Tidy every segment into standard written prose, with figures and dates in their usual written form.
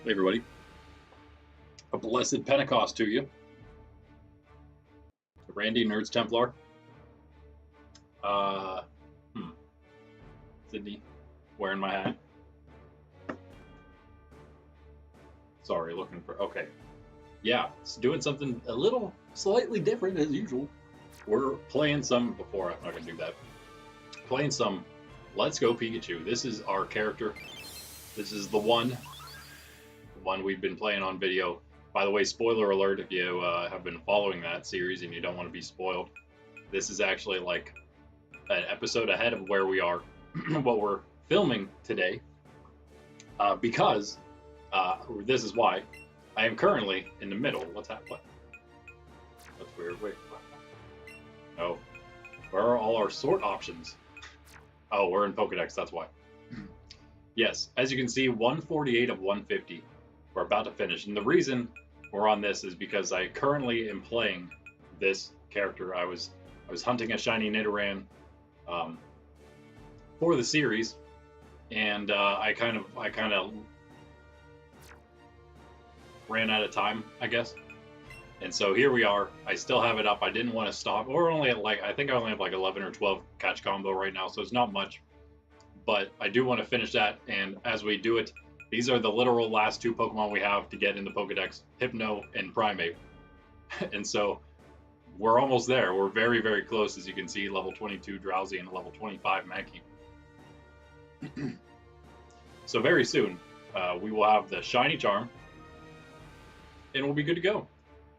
Hey everybody, a blessed Pentecost to you. Randy Nerds Templar. Uh, Sydney, wearing my hat. Sorry, looking for. Okay, yeah, it's doing something a little slightly different as usual. We're playing some. Before I'm not gonna do that. Playing some. Let's Go Pikachu. This is our character. This is the one we've been playing on video. By the way, spoiler alert if you have been following that series and you don't want to be spoiled. This is actually like an episode ahead of where we are, what we're filming today, because this is why I am currently in the middle. What's that? What? That's weird. Wait. Oh, where are all our sort options? Oh, we're in Pokedex. That's why. Yes, as you can see, 148 of 150. We're about to finish, and the reason we're on this is because I currently am playing this character. I was hunting a shiny Nidoran for the series, and I kind of ran out of time, I guess. And so here we are. I still have it up. I didn't want to stop. We're only at I think I only have like 11 or 12 catch combo right now, so it's not much. But I do want to finish that, and as we do it, these are the literal last two Pokemon we have to get in the Pokedex, Hypno and Primate. And so we're almost there. We're very, very close, as you can see, level 22 Drowsy and level 25 Mankey. So very soon, we will have the Shiny Charm, and we'll be good to go.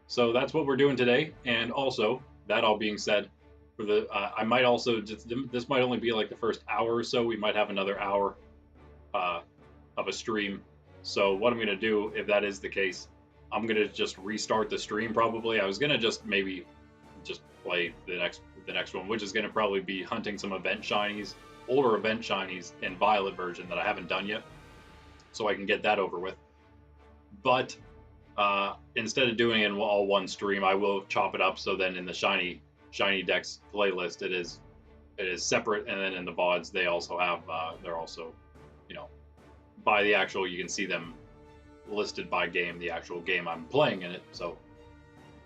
So that's what we're doing today. And also, that all being said, for the I might also this might only be like the first hour or so. We might have another hour of a stream. So what I'm going to do, if that is the case, I'm going to just restart the stream probably. I was going to just maybe just play the next one, which is going to probably be hunting some event shinies, older event shinies in Violet version that I haven't done yet, so I can get that over with. But instead of doing it in all one stream, I will chop it up, so then in the ShinyDex playlist it is separate, and then in the VODs they also have they're also, you know, by the actual, you can see them listed by game, the actual game I'm playing in it. So,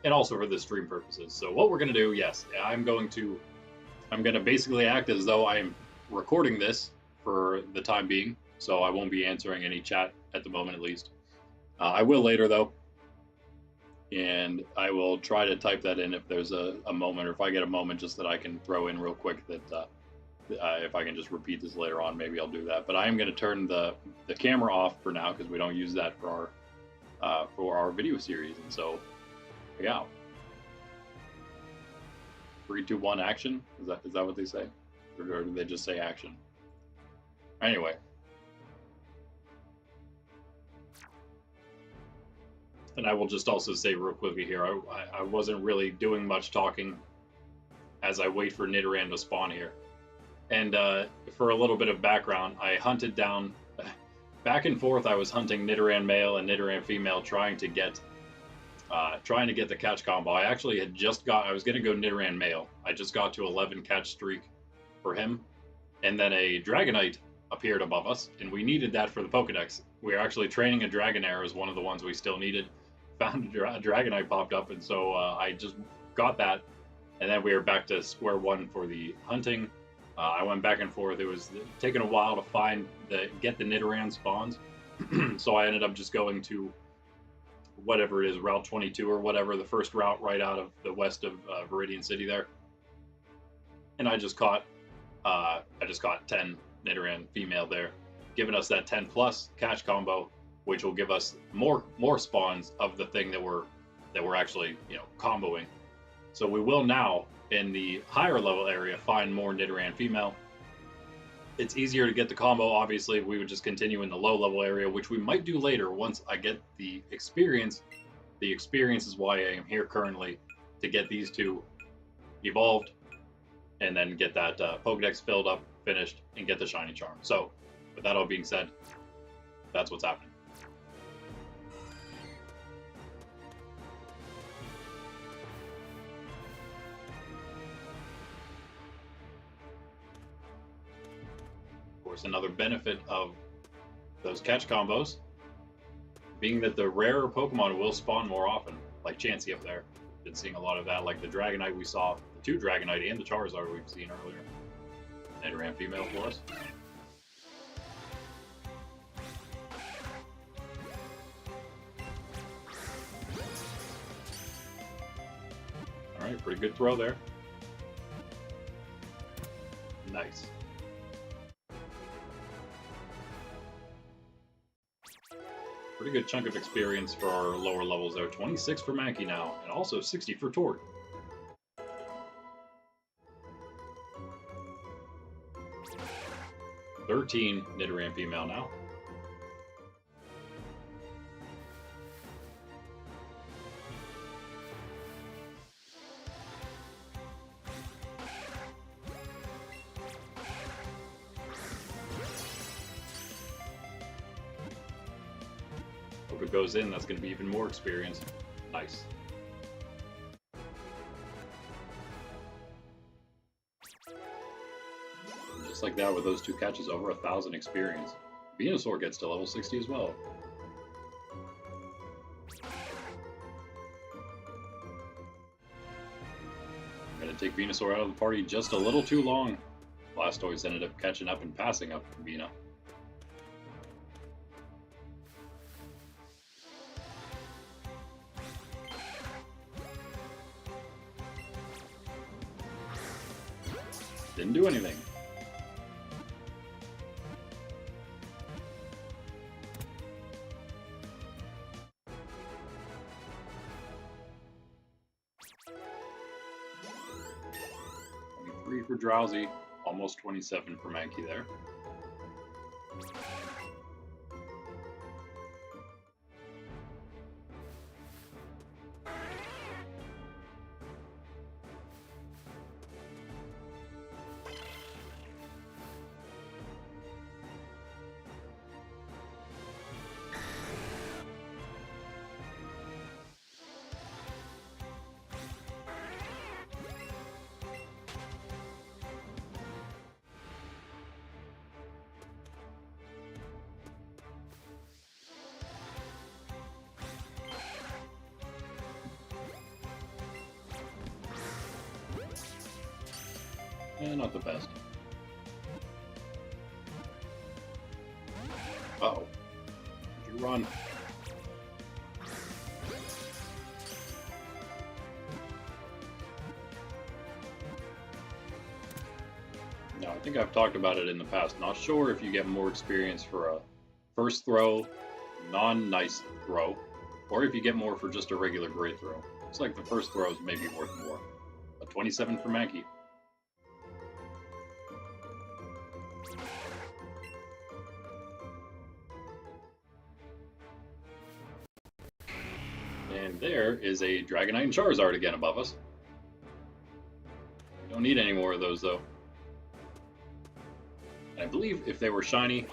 and also for the stream purposes. So what we're gonna do, yes, I'm gonna basically act as though I am recording this for the time being. So I won't be answering any chat at the moment, at least. I will later though, and I will try to type that in if there's a moment, or if I get a moment just that I can throw in real quick that if I can just repeat this later on, maybe I'll do that. But I am going to turn the camera off for now, because we don't use that for our video series. And so, yeah. 3, 2, 1, action. Is that what they say, or do they just say action? Anyway. And I will just also say real quickly here, I wasn't really doing much talking as I wait for Nidoran to spawn here. And for a little bit of background, I hunted down, back and forth, I was hunting Nidoran Male and Nidoran Female, trying to get the catch combo. I actually had I was going to go Nidoran Male. I just got to 11 catch streak for him. And then a Dragonite appeared above us, and we needed that for the Pokedex. We were actually training a Dragonair as one of the ones we still needed. Found a Dragonite popped up, and so I just got that. And then we were back to square one for the hunting. I went back and forth. It was taking a while to get the Nidoran spawns. So I ended up just going to whatever it is, Route 22 or whatever, the first route right out of the west of Viridian City there. And I just caught 10 Nidoran Female there, giving us that 10 plus catch combo, which will give us more spawns of the thing that we're actually, you know, comboing. So we will now, in the higher level area, find more Nidoran Female. It's easier to get the combo, obviously. We would just continue in the low level area, which we might do later once I get the experience. The experience is why I am here currently, to get these two evolved, and then get that Pokedex filled up, finished, and get the Shiny Charm. So, with that all being said, that's what's happening. Another benefit of those catch combos being that the rarer Pokemon will spawn more often, like Chansey up there. Been seeing a lot of that, like the Dragonite we saw, the 2 Dragonite and the Charizard we've seen earlier. Nidoran Female for us. Alright, pretty good throw there. Nice. Pretty good chunk of experience for our lower levels there. 26 for Mankey now, and also 60 for Torque. $13 Nidoran Female now. If it goes in, that's going to be even more experience. Nice. And just like that, with those 2 catches, over 1,000 experience. Venusaur gets to level 60 as well. I'm going to take Venusaur out of the party just a little too long. Blastoise ended up catching up and passing up Vena. Didn't do anything. $23 for Drowsy, almost 27 for Mankey there. Not the best. Uh-oh. Did you run? No, I think I've talked about it in the past. Not sure if you get more experience for a first throw, non-nice throw, or if you get more for just a regular great throw. Looks like the first throw is maybe worth more. A 27 for Mankey. And there is a Dragonite and Charizard again above us. We don't need any more of those, though. I believe if they were shiny...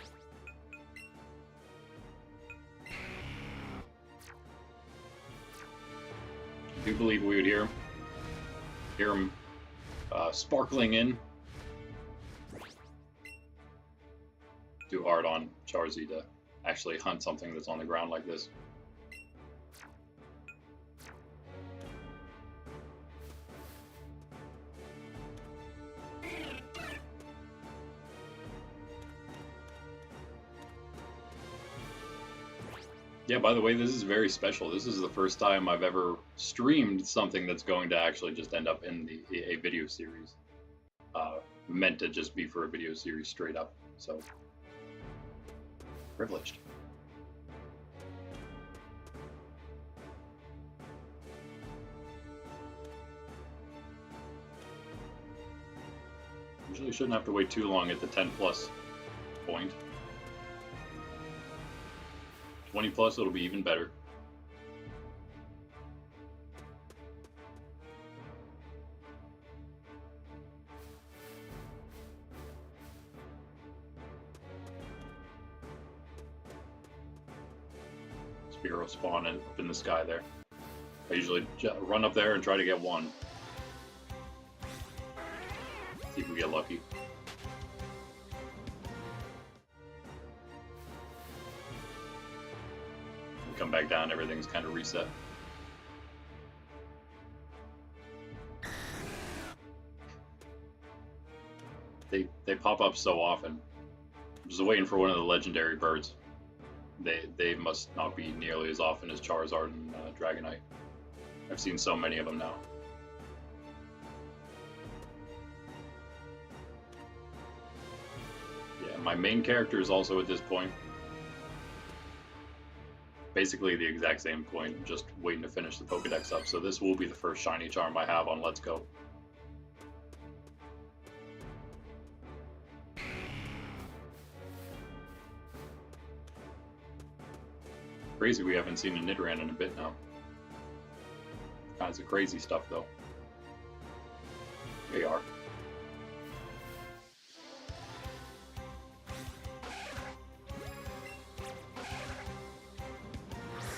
I do believe we would hear them sparkling in. Too hard on Charzy to actually hunt something that's on the ground like this. Yeah, by the way, this is very special. This is the first time I've ever streamed something that's going to actually just end up in a video series. Meant to just be for a video series straight up, so privileged. Usually shouldn't have to wait too long at the 10 plus point. 20 plus, it'll be even better. Spearow spawn up in the sky there. I usually run up there and try to get one. See if we get lucky. come back down, everything's kind of reset. They pop up so often. I'm just waiting for one of the legendary birds. They must not be nearly as often as Charizard and Dragonite. I've seen so many of them now. Yeah, my main character is also at this point. Basically the exact same point, just waiting to finish the Pokedex up. So this will be the first shiny charm I have on Let's Go. Crazy we haven't seen a Nidoran in a bit now. Kinds of crazy stuff though. They are.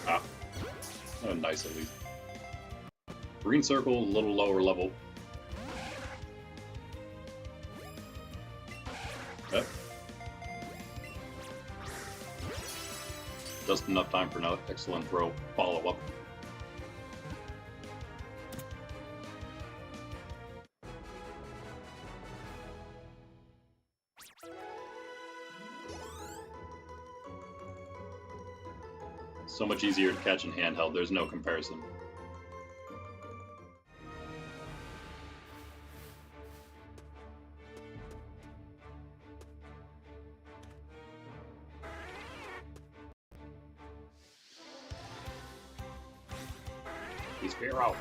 Ah. Oh, nice at least. Green circle, a little lower level. Yep. Just enough time for an excellent throw follow-up. So much easier to catch in handheld, there's no comparison. He's Pharaoh.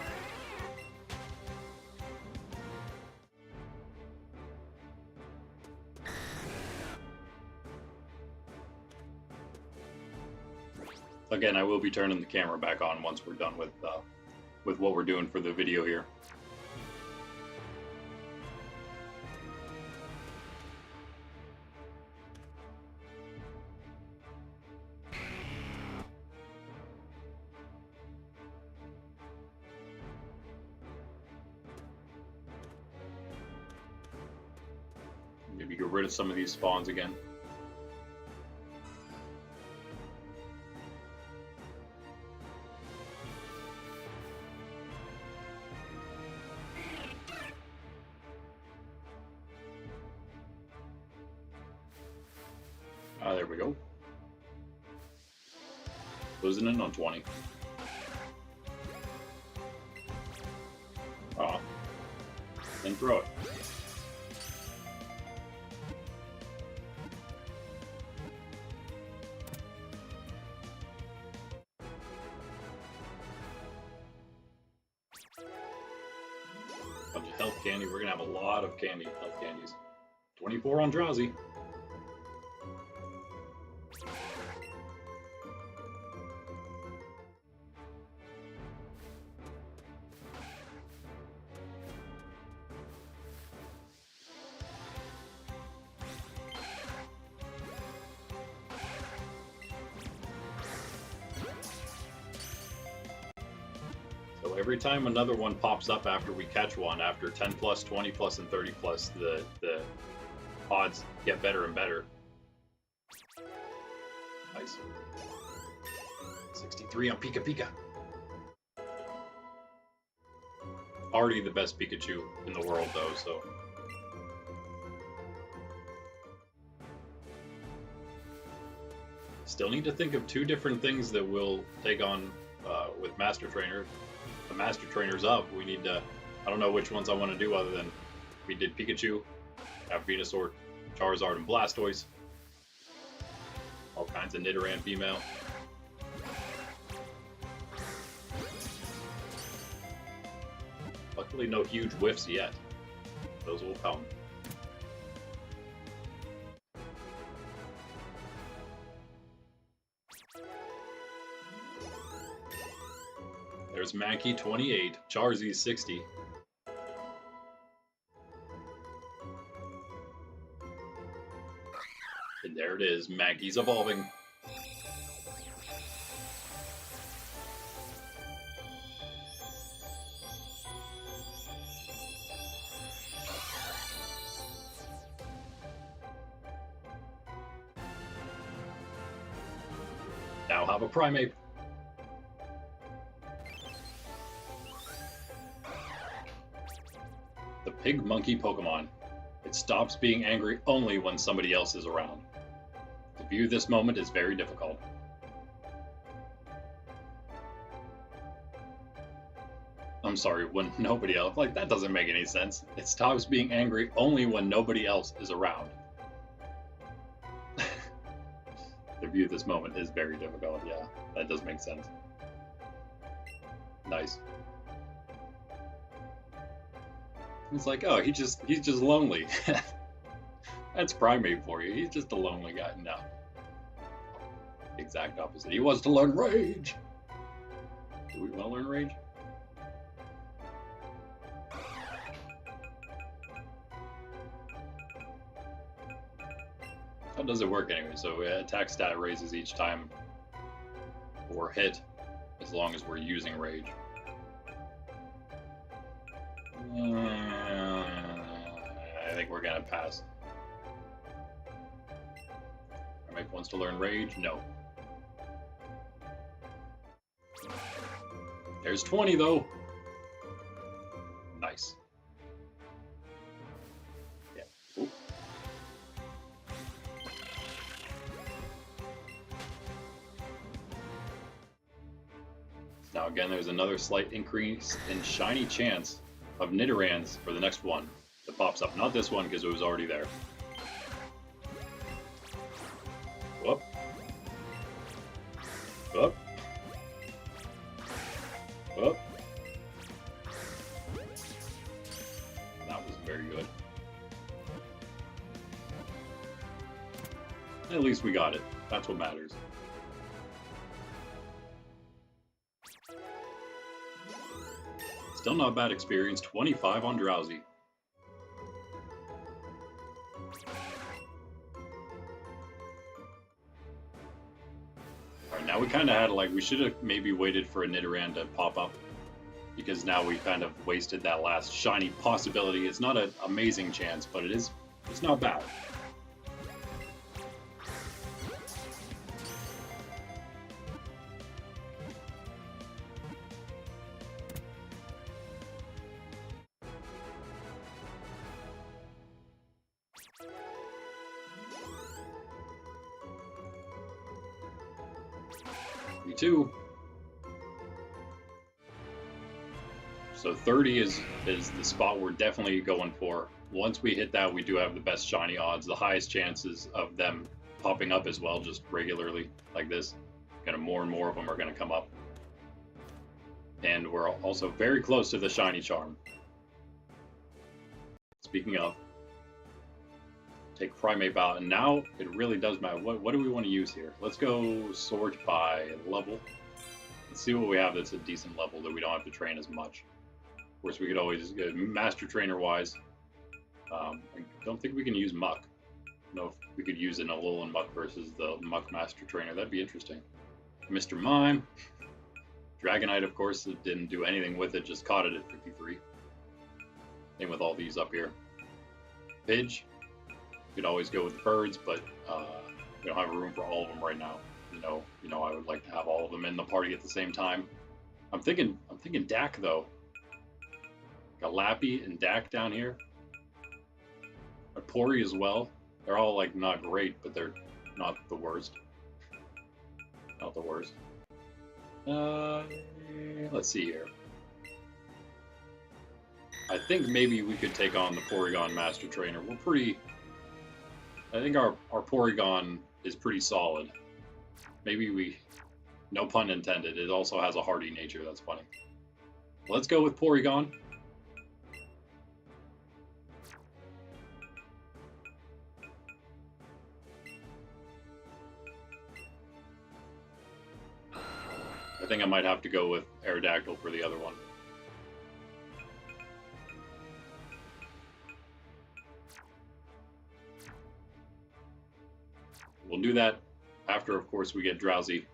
Again, I will be turning the camera back on once we're done with what we're doing for the video here. Maybe get rid of some of these spawns again. There we go. Losing in on 20. Aw. And throw it. Bunch of health candy. We're gonna have a lot of health candies. 24 on Drowsy. So every time another one pops up after we catch one, after 10 plus, 20 plus, and 30 plus, the odds get better and better. Nice. 63 on Pika Pika. Already the best Pikachu in the world though, so. Still need to think of two different things that we'll take on with Master Trainer. The Master Trainer's up. We need to, I don't know which ones I want to do other than we did Pikachu, have Venusaur, Charizard, and Blastoise. All kinds of Nidoran Female. Luckily no huge whiffs yet. Those will come. There's Mankey 28, Charzy 60. And there it is, Mankey's evolving. Now have a Primeape. Pig Monkey Pokemon. It stops being angry only when somebody else is around. To view this moment is very difficult. I'm sorry, when nobody else... Like, that doesn't make any sense. It stops being angry only when nobody else is around. To view this moment is very difficult. Yeah, that does make sense. Nice. It's like, oh, he's just lonely. That's Primate for you. He's just a lonely guy. No. Exact opposite. He wants to learn Rage. Do we want to learn Rage? How does it work anyway? So attack stat raises each time we're hit, as long as we're using Rage. I think we're gonna pass. Mike wants to learn Rage? No. There's 20 though. Nice. Yeah. Ooh. Now again, there's another slight increase in shiny chance of Nidorans for the next one that pops up. Not this one because it was already there. Whoop. Whoop. Whoop. That was very good. At least we got it. That's what matters. Still not a bad experience. 25 on Drowsy. Alright, now we kind of had, like, we should have maybe waited for a Nidoran to pop up. Because now we kind of wasted that last shiny possibility. It's not an amazing chance, but it's not bad. Me too. So 30 is the spot we're definitely going for. Once we hit that, we do have the best shiny odds, the highest chances of them popping up as well, just regularly like this. Kind of more and more of them are going to come up. And we're also very close to the shiny charm. Speaking of, take Primate out, and now it really does matter. What do we want to use here? Let's go sort by level. Let's see what we have that's a decent level that we don't have to train as much. Of course, we could always get Master Trainer wise. I don't think we can use Muck. I don't know if we could use an Alolan Muck versus the Muck Master Trainer. That'd be interesting. Mr. Mime. Dragonite, of course, it didn't do anything with it, just caught it at 53. Same with all these up here. Pidge. You could always go with the birds, but we don't have room for all of them right now. You know, I would like to have all of them in the party at the same time. I'm thinking Dak though. Got Lappy and Dak down here. A Pori as well. They're all like not great, but they're not the worst. Not the worst. Let's see here. I think maybe we could take on the Porygon Master Trainer. We're pretty... I think our Porygon is pretty solid. Maybe we... No pun intended. It also has a hardy nature. That's funny. Let's go with Porygon. I think I might have to go with Aerodactyl for the other one. We'll do that after, of course, we get Drowsy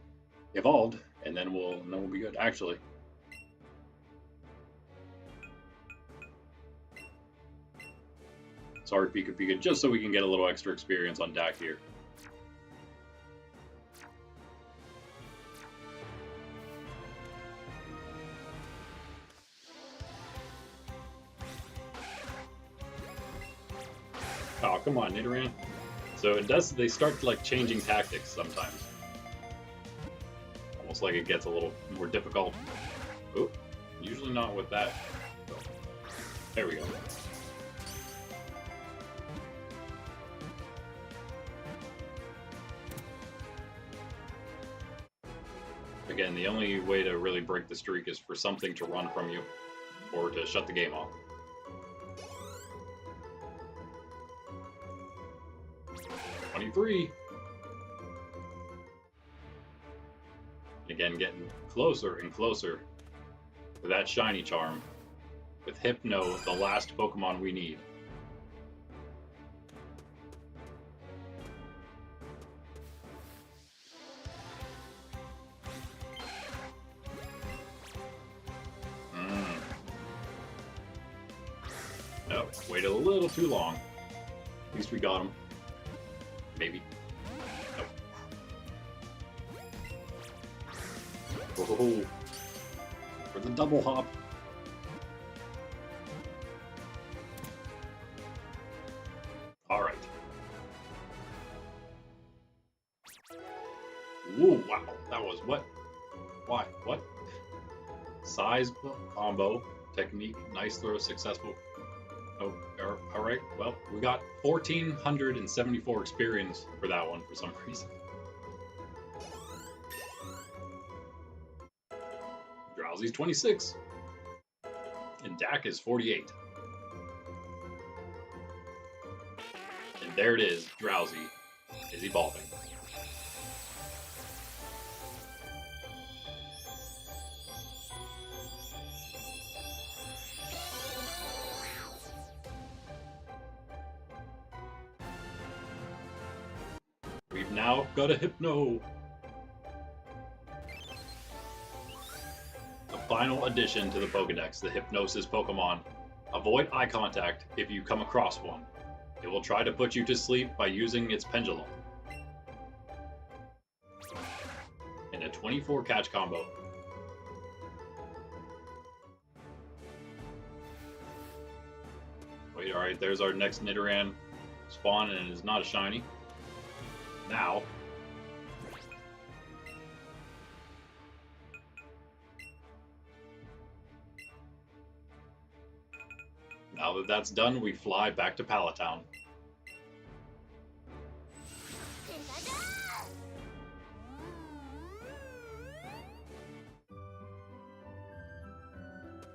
evolved, and then we'll be good. Actually, sorry, Pika, just so we can get a little extra experience on Dak here. Oh, come on, Nidoran. So it does, they start like changing tactics sometimes. Almost like it gets a little more difficult. Oop, usually not with that. So, there we go. Again, the only way to really break the streak is for something to run from you, or to shut the game off. Again, getting closer and closer to that shiny charm. With Hypno, the last Pokemon we need. No, waited a little too long. At least we got him. Maybe. Nope. Oh, for the double hop. All right. Ooh, wow. That was what? Why? What? Size combo technique. Nice throw. Successful. Oh, all right. Well, we got 1,474 experience for that one for some reason. Drowsy's 26. And Dak is 48. And there it is. Drowsy is evolving. We've now got a Hypno. The final addition to the Pokedex, the Hypnosis Pokemon. Avoid eye contact if you come across one. It will try to put you to sleep by using its pendulum. And a 24 catch combo. Wait, alright, there's our next Nidoran spawn, and it is not a shiny. Now, that that's done, we fly back to Palatown.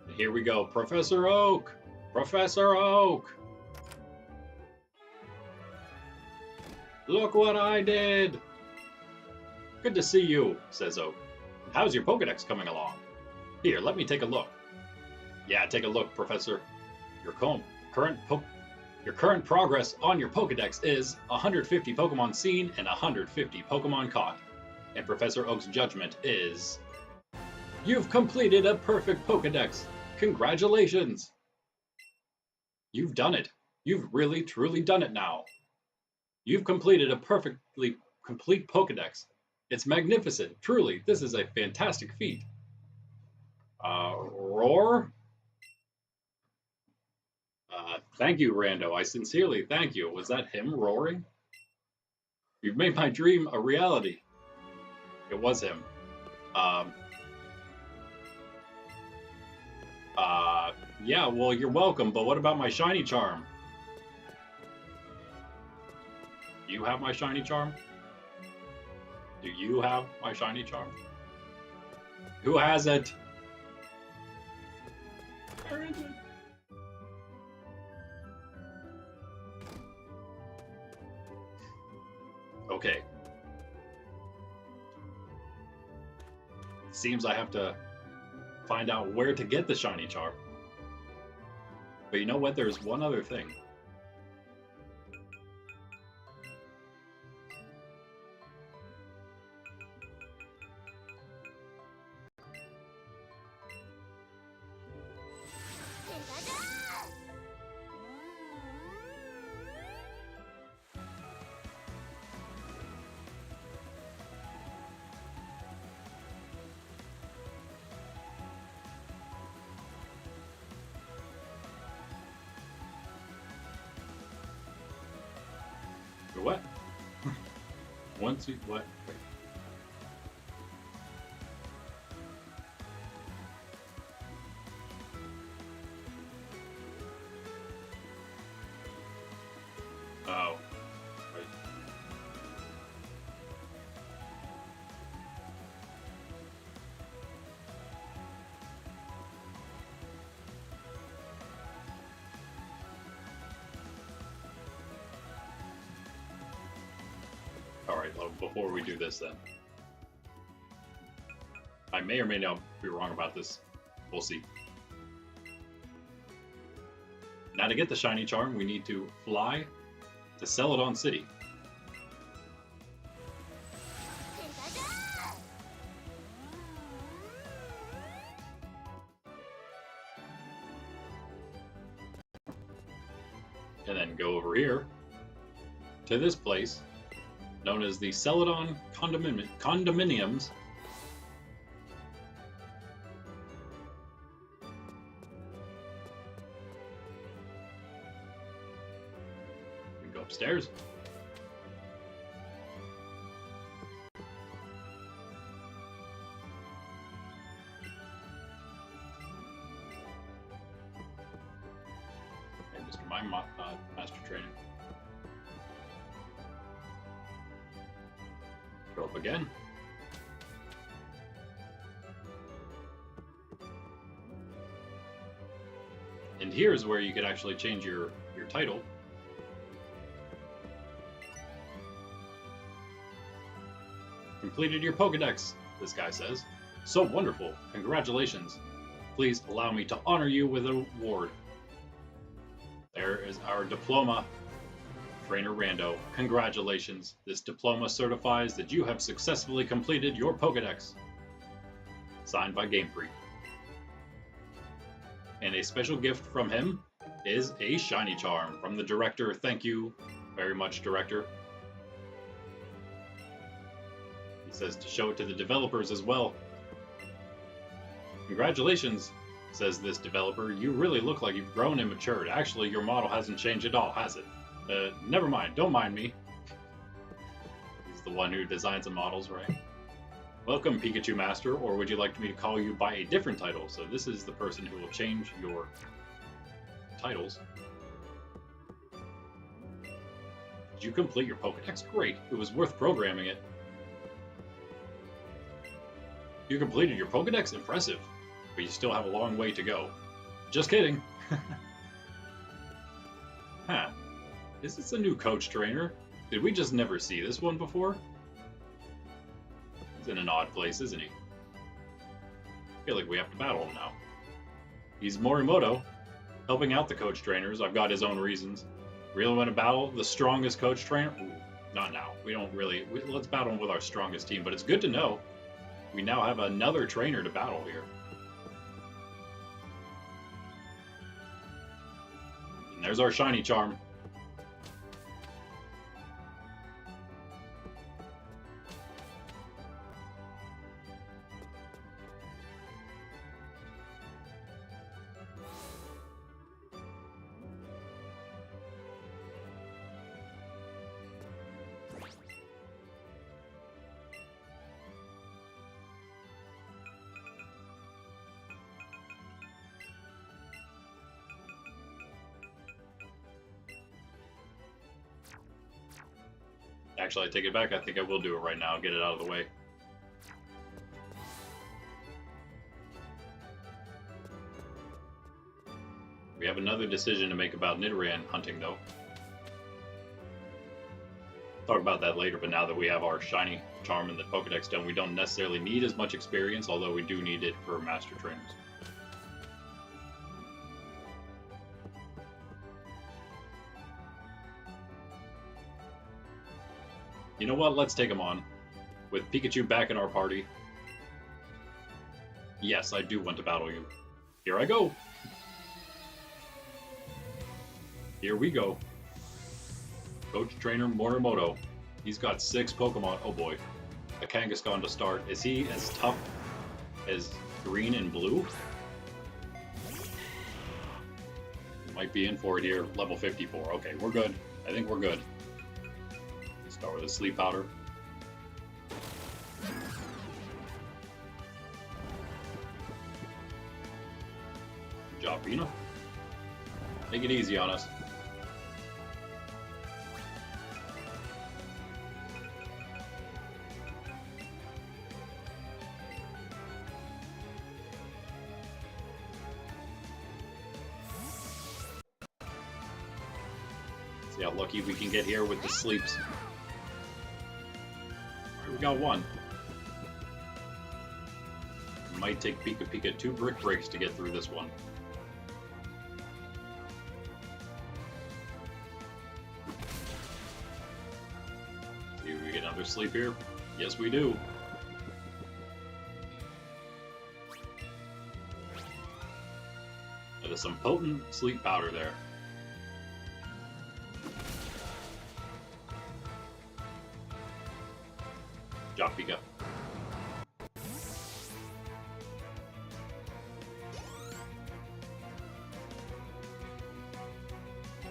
And here we go, Professor Oak! Professor Oak! Look what I did! Good to see you, says Oak. How's your Pokedex coming along? Here, let me take a look. Yeah, take a look, Professor. Your current progress on your Pokedex is 150 Pokemon seen and 150 Pokemon caught. And Professor Oak's judgment is... You've completed a perfect Pokedex! Congratulations! You've done it. You've really, truly done it now. You've completed a perfectly complete Pokedex. It's magnificent. Truly, this is a fantastic feat. Roar? Thank you, Rando. I sincerely thank you. Was that him roaring? You've made my dream a reality. It was him. Yeah, well, you're welcome, but what about my shiny charm? You have my shiny charm? Do you have my shiny charm? Who has it? Where is it? Okay. Seems I have to find out where to get the shiny charm. But you know what? There's one other thing. What? Once you what? Wait. Oh. Right. Alright, well, before we do this then. I may or may not be wrong about this. We'll see. Now to get the shiny charm, we need to fly to Celadon City. And then go over here to this place known as the Celadon Condominiums. We can go upstairs. And Mr. Mime Master Training. Go up again. And here's where you can actually change your title. Completed your Pokedex, this guy says. So wonderful. Congratulations. Please allow me to honor you with an award. There is our diploma. Trainer Rando, congratulations. This diploma certifies that you have successfully completed your Pokedex. Signed by Game Freak. And a special gift from him is a shiny charm from the director. Thank you very much, director. He says to show it to the developers as well. Congratulations, says this developer. You really look like you've grown and matured. Actually, your model hasn't changed at all, has it? Never mind. Don't mind me. He's the one who designs the models, right? Welcome, Pikachu Master, or would you like me to call you by a different title? So this is the person who will change your titles. Did you complete your Pokedex? Great. It was worth programming it. You completed your Pokedex? Impressive. But you still have a long way to go. Just kidding. Huh. Is this a new coach trainer? Did we just never see this one before? He's in an odd place, isn't he? I feel like we have to battle him now. He's Morimoto, helping out the coach trainers. I've got his own reasons. Really want to battle the strongest coach trainer? Ooh, not now. We don't really... let's battle him with our strongest team, but it's good to know. We now have another trainer to battle here. And there's our shiny charm. Actually, I take it back. I think I will do it right now. Get it out of the way. We have another decision to make about Nidoran hunting, though. Talk about that later, but now that we have our shiny charm and the Pokedex done, we don't necessarily need as much experience, although we do need it for master trainers. You know what? Let's take him on. With Pikachu back in our party. Yes, I do want to battle you. Here I go. Here we go. Coach Trainer Morimoto. He's got 6 Pokemon. Oh boy. A Kangaskhan to start. Is he as tough as green and blue? Might be in for it here. Level 54. Okay, we're good. I think we're good. Start with a sleep powder. Good job, Vina. Make it easy on us. See how lucky we can get here with the sleeps. We got one. Might take Pika 2 brick breaks to get through this one. See if we get another sleep here. Yes, we do. That is some potent sleep powder there. Job, Pika.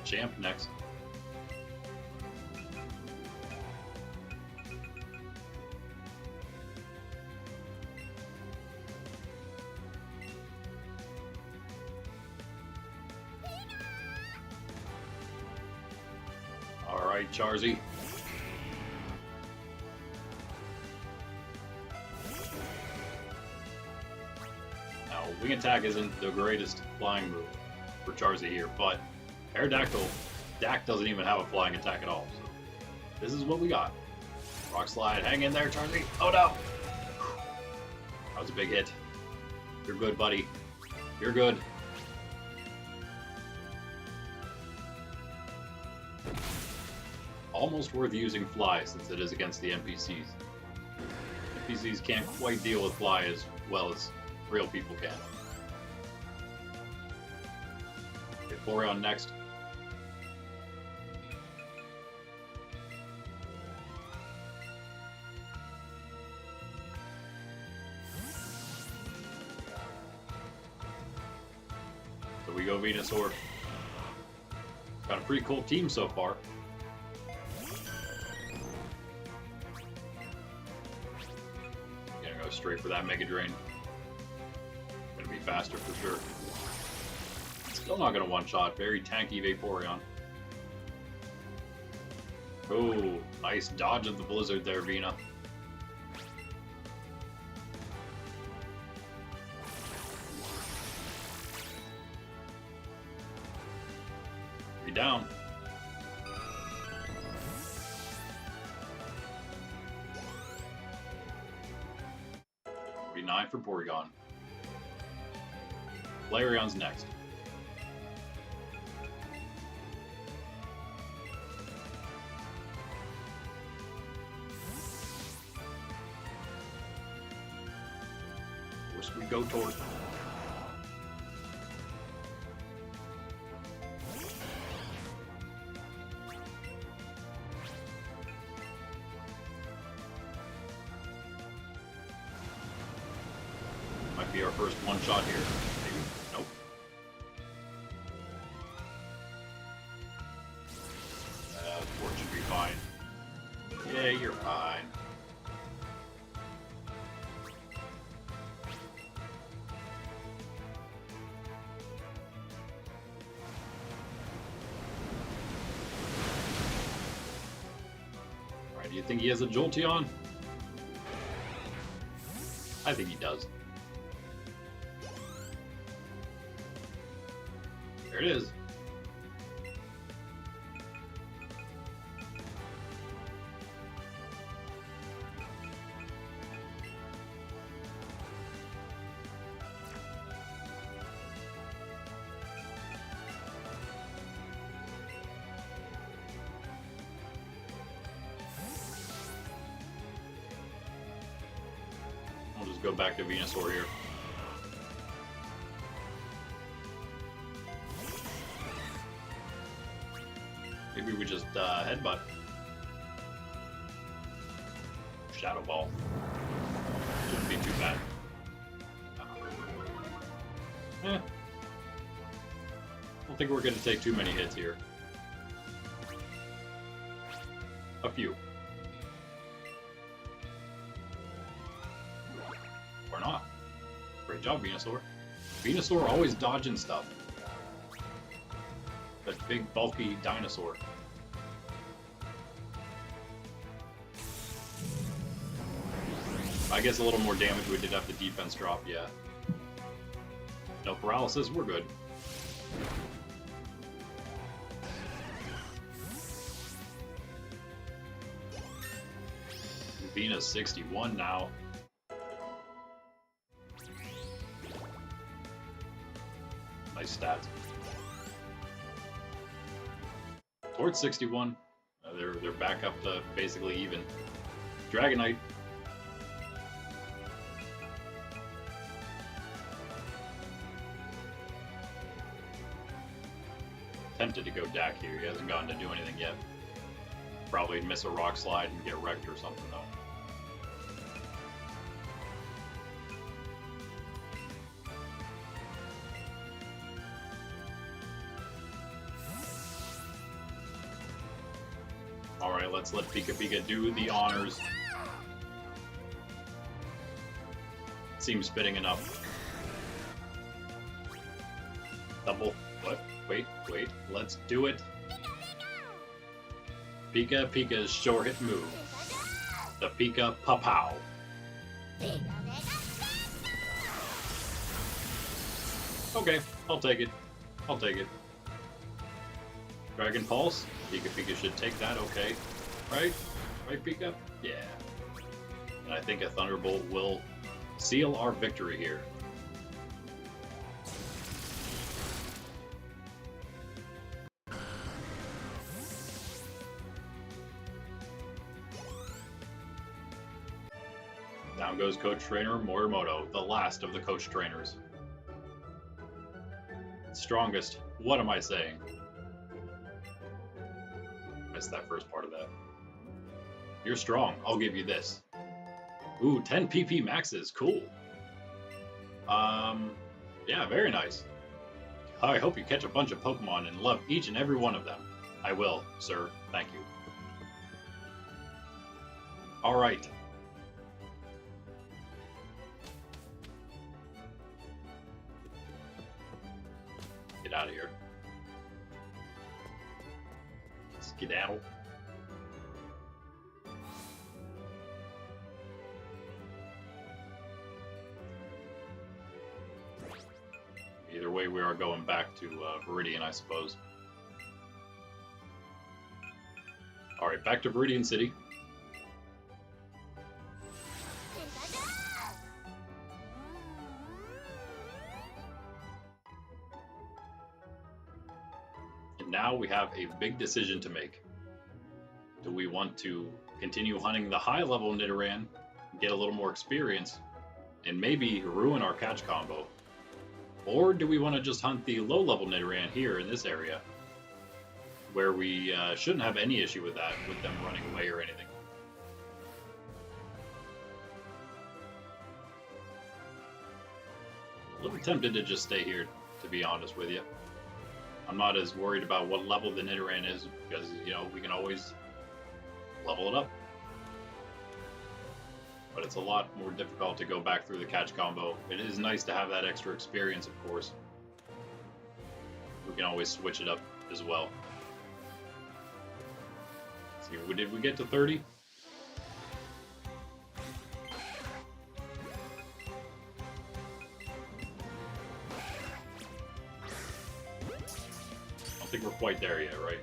Champ next. All right, Charzy. Now, wing attack isn't the greatest flying move for Charzy here, but Aerodactyl, Dak doesn't even have a flying attack at all, so this is what we got. Rock Slide, hang in there, Charzy. Oh no! That was a big hit. You're good, buddy. You're good. Almost worth using Fly since it is against the NPCs. NPCs can't quite deal with Fly as well as real people can. Okay, Flareon next. So we go Venusaur. Got a pretty cool team so far. Gonna go straight for that Mega Drain. Gonna be faster for sure. Still not gonna one-shot. Very tanky Vaporeon. Oh, nice dodge of the Blizzard there, Vina. Be down. Be 9 for Porygon. Flareon's next. We go towards them. Might be our first one shot here. Maybe. Nope. Fort should be fine. Yeah, you're fine. Do you think he has a Jolteon? I think he does. There it is. We'll just go back to Venusaur here. Maybe we just headbutt. Shadow Ball. Shouldn't be too bad. I don't think we're going to take too many hits here. A few. not. Great job, Venusaur. Venusaur always dodging stuff. That big, bulky dinosaur. I guess a little more damage, we did have the defense drop, yeah. No paralysis, we're good. Venus 61 now. Nice stats. Towards 61. They're back up to basically even. Dragonite. Tempted to go Dak here. He hasn't gotten to do anything yet. Probably miss a rock slide and get wrecked or something though. Alright, let's let Pika do the honors. Seems fitting enough. Double. What? Wait. Let's do it. Pika's short hit move. The Pika Papow. Okay, I'll take it. Dragon Pulse. Pika should take that, okay. Right? Right, Pika? Yeah. And I think a Thunderbolt will seal our victory here. Down goes Coach Trainer Morimoto, the last of the Coach Trainers. Strongest. What am I saying? Missed that first part of that. You're strong. I'll give you this. Ooh, 10 PP maxes. Cool. Yeah, very nice. I hope you catch a bunch of Pokemon and love each and every one of them. I will, sir. Thank you. Alright. Get out of here. Skedaddle. Either way, we are going back to Viridian, I suppose. Alright, back to Viridian City. And now we have a big decision to make. Do we want to continue hunting the high-level Nidoran, get a little more experience, and maybe ruin our catch combo? Or do we want to just hunt the low-level Nidoran here in this area, where we shouldn't have any issue with that, with them running away or anything? A little tempted to just stay here, to be honest with you. I'm not as worried about what level the Nidoran is, because, you know, we can always level it up. But it's a lot more difficult to go back through the catch combo. It is nice to have that extra experience, of course. We can always switch it up as well. See, did we get to 30? I don't think we're quite there yet, right?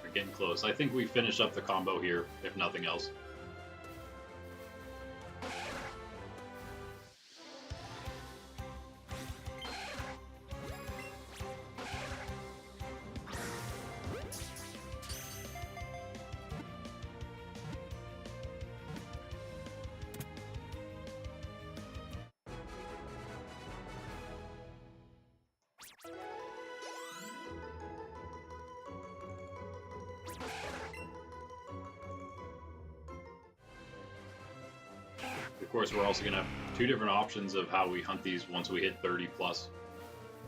We're getting close. I think we finish up the combo here, if nothing else. of course, we're also going to have two different options of how we hunt these once we hit 30 plus.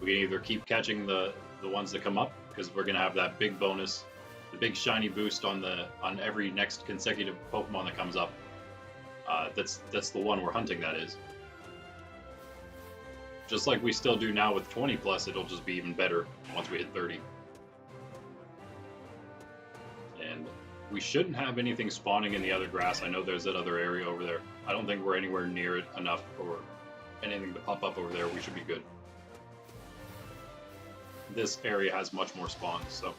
We can either keep catching the ones that come up, because we're going to have that big bonus, the big shiny boost on every next consecutive Pokemon that comes up. That's the one we're hunting, that is. Just like we still do now with 20 plus, it'll just be even better once we hit 30. And we shouldn't have anything spawning in the other grass. I know there's that other area over there. I don't think we're anywhere near it enough for anything to pop up over there. We should be good. This area has much more spawns, so.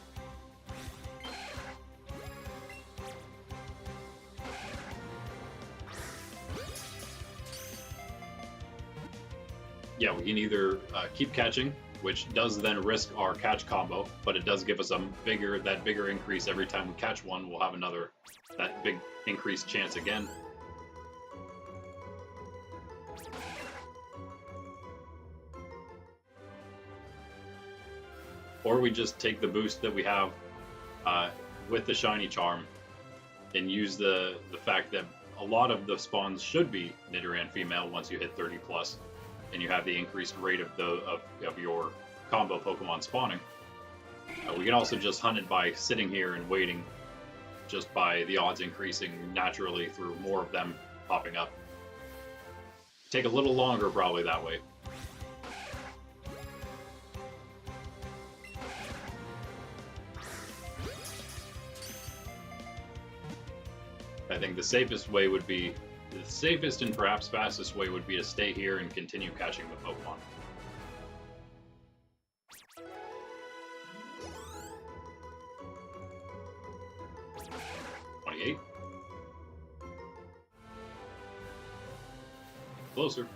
Yeah, we can either keep catching, which does then risk our catch combo, but it does give us that bigger increase every time we catch one. We'll have that big increased chance again. Or we just take the boost that we have with the shiny charm and use the fact that a lot of the spawns should be Nidoran Female once you hit 30 plus, and you have the increased rate of your combo Pokemon spawning. We can also just hunt it by sitting here and waiting, just by the odds increasing naturally through more of them popping up. Take a little longer probably that way. I think the safest and perhaps fastest way would be to stay here and continue catching the Pokemon. Closer.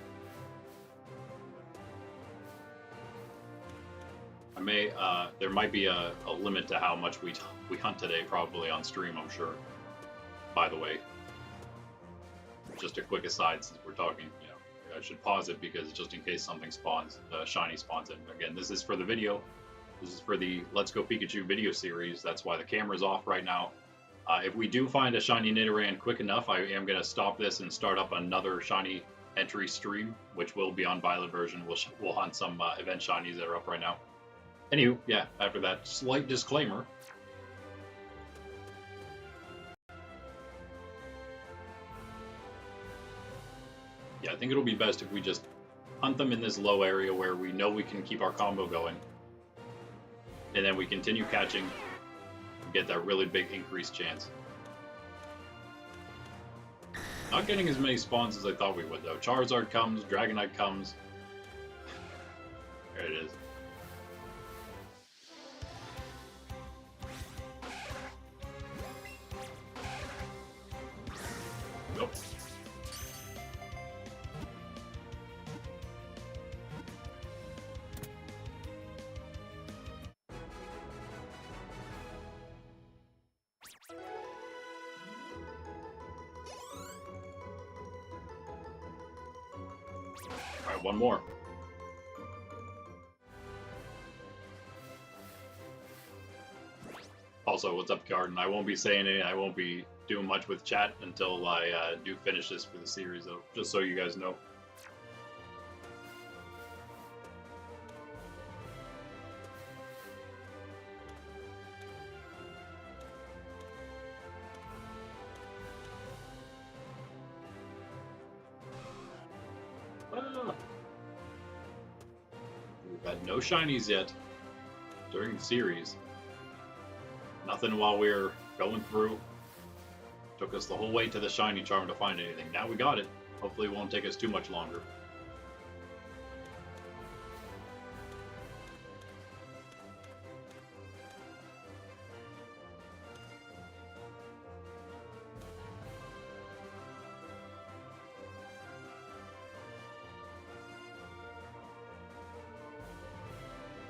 There might be a limit to how much we hunt today, probably on stream, I'm sure. By the way, just a quick aside, since we're talking, I should pause it because just in case something spawns, shiny spawns in. Again, this is for the video. This is for the Let's Go Pikachu video series. That's why the camera's off right now. If we do find a shiny Nidoran quick enough, I am going to stop this and start up another shiny entry stream, which will be on Violet version. We'll hunt some event shinies that are up right now. Anywho, yeah, after that slight disclaimer. Yeah, I think it'll be best if we just hunt them in this low area where we know we can keep our combo going. And then we continue catching and get that really big increased chance. Not getting as many spawns as I thought we would, though. Charizard comes, Dragonite comes. There it is. Nope. Alright, one more. Also, what's up, Garden? I won't be saying anything. I won't be doing much with chat until I do finish this for the series, though, just so you guys know. We've had no shinies yet during the series. Nothing while we were going through. Took us the whole way to the shiny charm to find anything. Now we got it. Hopefully it won't take us too much longer.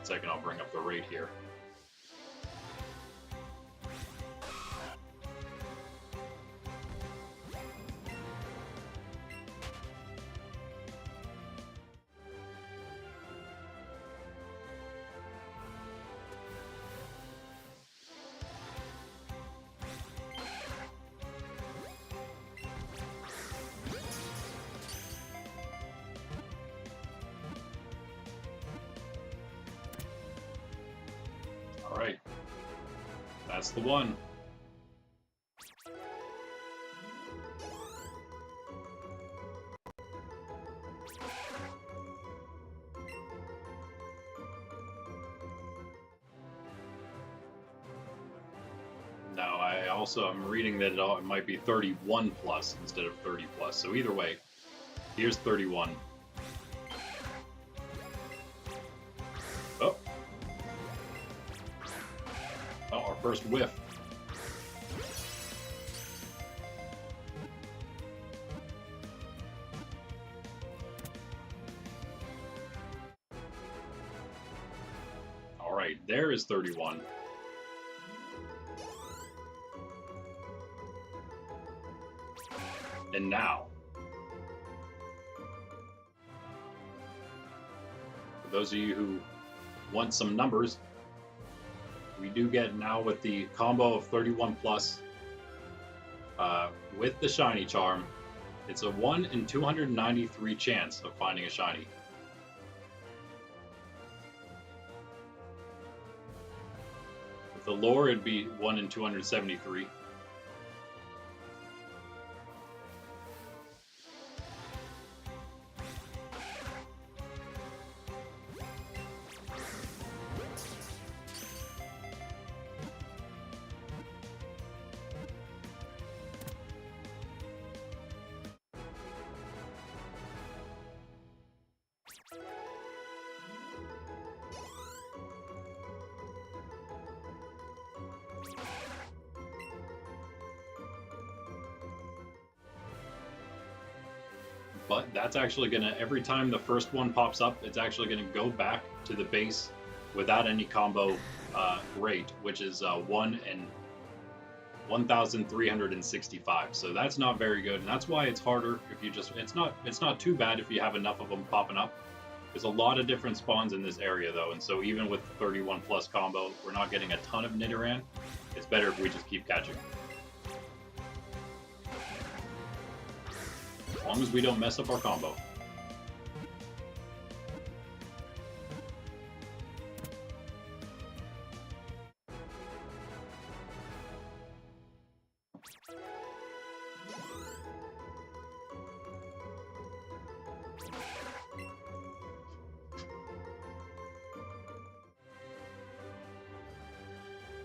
Second, I'll bring up the rate here. That's the one. Now, I'm reading that it might be 31 plus instead of 30 plus. So either way, here's 31. Oh. Oh, our first whiff. All right, there is 31. And now, for those of you who want some numbers, we do get now with the combo of 31 plus, with the shiny charm, it's a 1 in 293 chance of finding a shiny. With the lore, it'd be 1 in 273. But that's actually gonna, every time the first one pops up, it's actually gonna go back to the base without any combo rate, which is 1 in 1,365. So that's not very good, and that's why it's harder if you just, it's not too bad if you have enough of them popping up. There's a lot of different spawns in this area though, and so even with 31 plus combo, we're not getting a ton of Nidoran. It's better if we just keep catching. As long as we don't mess up our combo.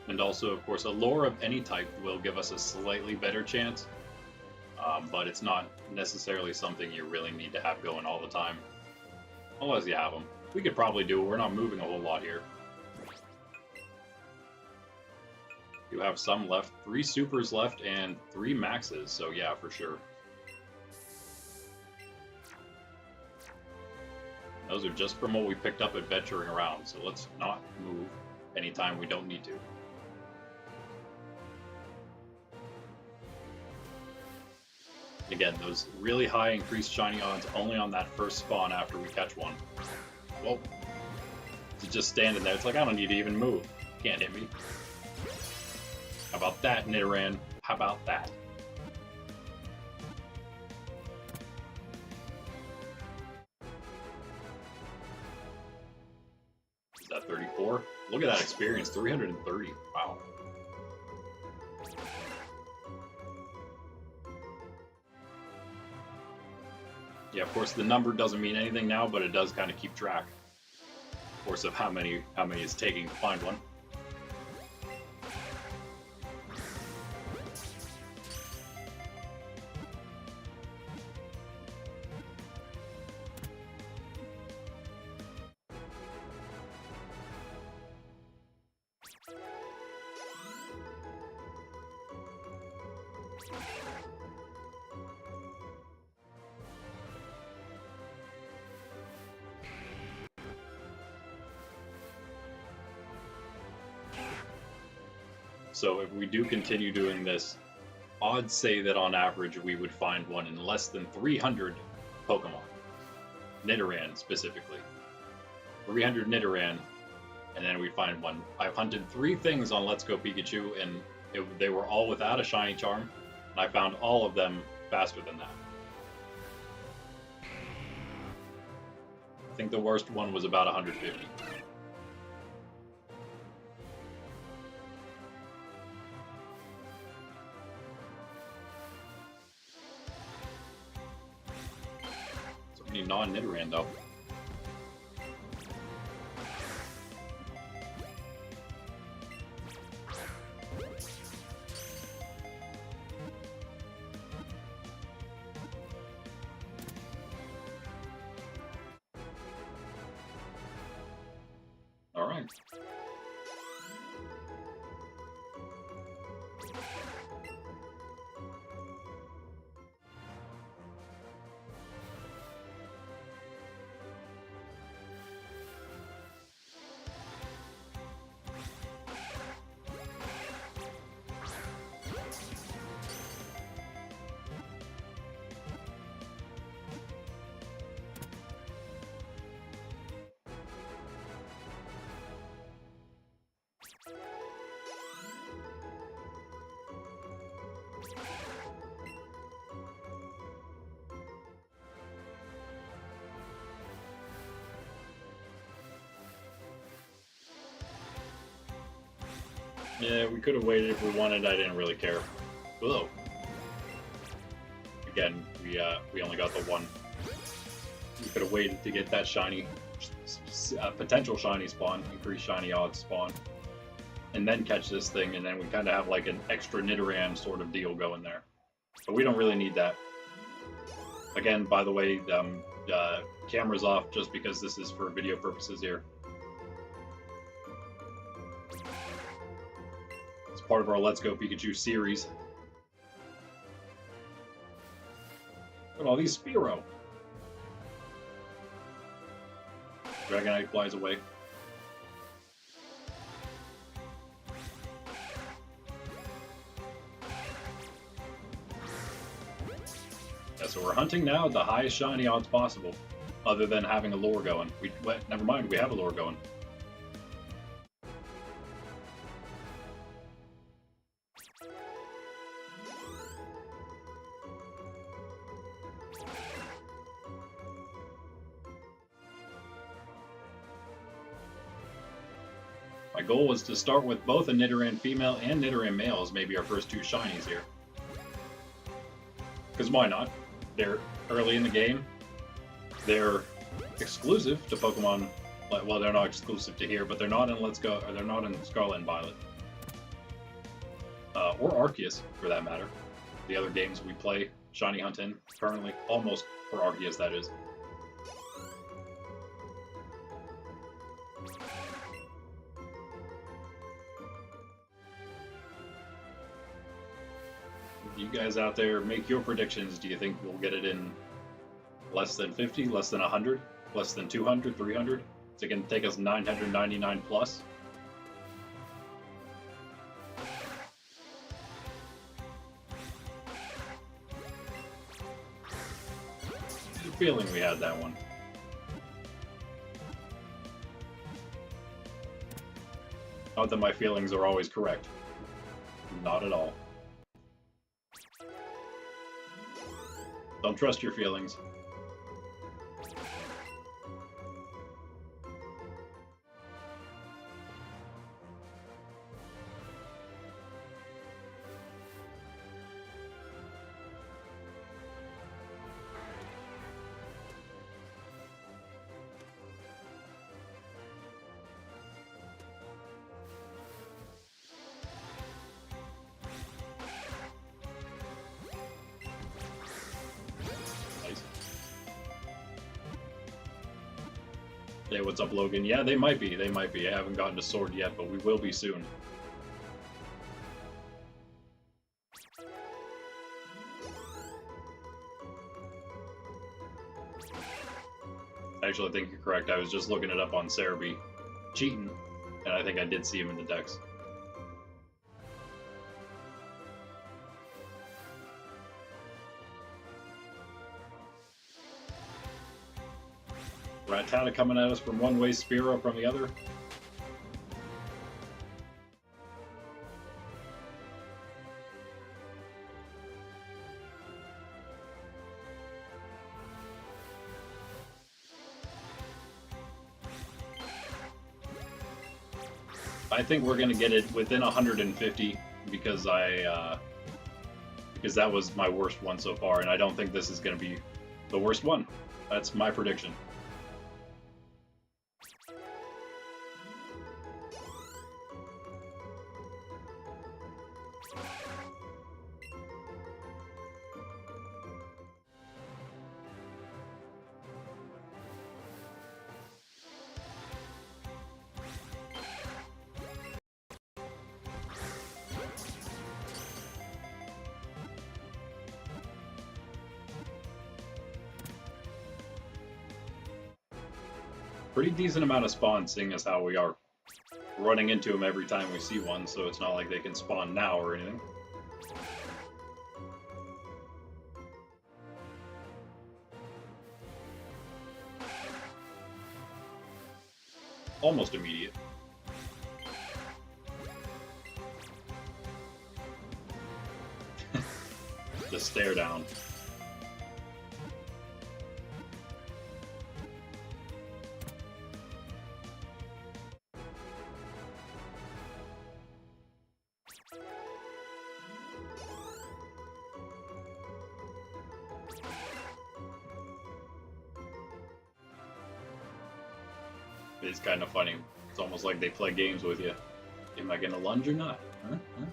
And also, of course, a lore of any type will give us a slightly better chance. But it's not necessarily something you really need to have going all the time, unless you have them. We could probably do it. We're not moving a whole lot here. You have some left, 3 supers left and 3 maxes, so yeah, for sure. Those are just from what we picked up adventuring around, so let's not move anytime we don't need to. Again, those really high increased shiny odds only on that first spawn after we catch one. Whoa. It's just standing there. It's like, I don't need to even move. Can't hit me. How about that, Nidoran? How about that? Is that 34? Look at that experience. 330. Wow. Yeah, of course, the number doesn't mean anything now, but it does kind of keep track, of course, of how many it's taking to find one. So if we do continue doing this, odds say that on average we would find one in less than 300 Pokemon. Nidoran specifically. 300 Nidoran, and then we'd find one. I've hunted 3 things on Let's Go Pikachu, and they were all without a shiny charm, and I found all of them faster than that. I think the worst one was about 150. Any non-Nidoran though. All right. Yeah, we could have waited if we wanted. I didn't really care. Whoa. Again, we only got the one. We could have waited to get that shiny, potential shiny spawn, increased shiny odds spawn, and then catch this thing, and then we kind of have like an extra Nidoran sort of deal going there. But we don't really need that. Again, by the way, camera's off just because this is for video purposes here. Part of our Let's Go Pikachu series. Look at all these Spearow. Dragonite flies away. Yeah, so we're hunting now at the highest shiny odds possible, other than having a lure going. Never mind, we have a lure going. My goal was to start with both a Nidoran Female and Nidoran Male as maybe our first two shinies here. Because why not? They're early in the game. They're exclusive to Pokemon. Well, they're not exclusive to here, but they're not in Let's Go, or they're not in Scarlet and Violet. Or Arceus, for that matter. The other games we play Shiny Hunt in currently. Almost for Arceus, that is. You guys out there, make your predictions. Do you think we'll get it in less than 50, less than 100, less than 200, 300? Is it going to take us 999 plus? I had a feeling we had that one. Not that my feelings are always correct. Not at all. Don't trust your feelings. Hey, what's up, Logan? Yeah, they might be. They might be. I haven't gotten a sword yet, but we will be soon. Actually, I think you're correct. I was just looking it up on Cerebi. Cheating. And I think I did see him in the Dex. Rattata coming at us from one way, Spearow from the other. I think we're going to get it within 150 because because that was my worst one so far, and I don't think this is going to be the worst one. That's my prediction. Pretty decent amount of spawns, seeing as how we are running into them every time we see one, so it's not like they can spawn now or anything. Almost immediate. The stare down. It's kind of funny. It's almost like they play games with you. Am I gonna lunge or not? Huh? Huh?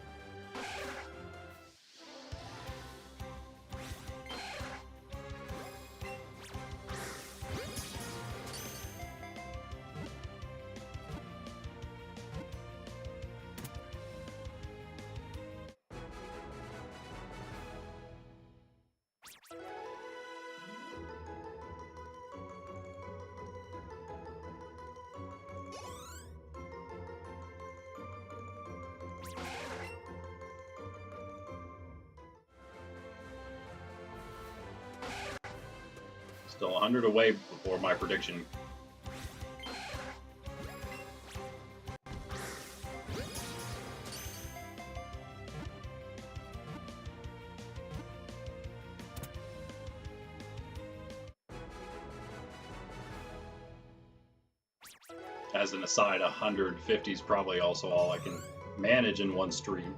Still 100 away before my prediction. As an aside, 150 is probably also all I can manage in one stream.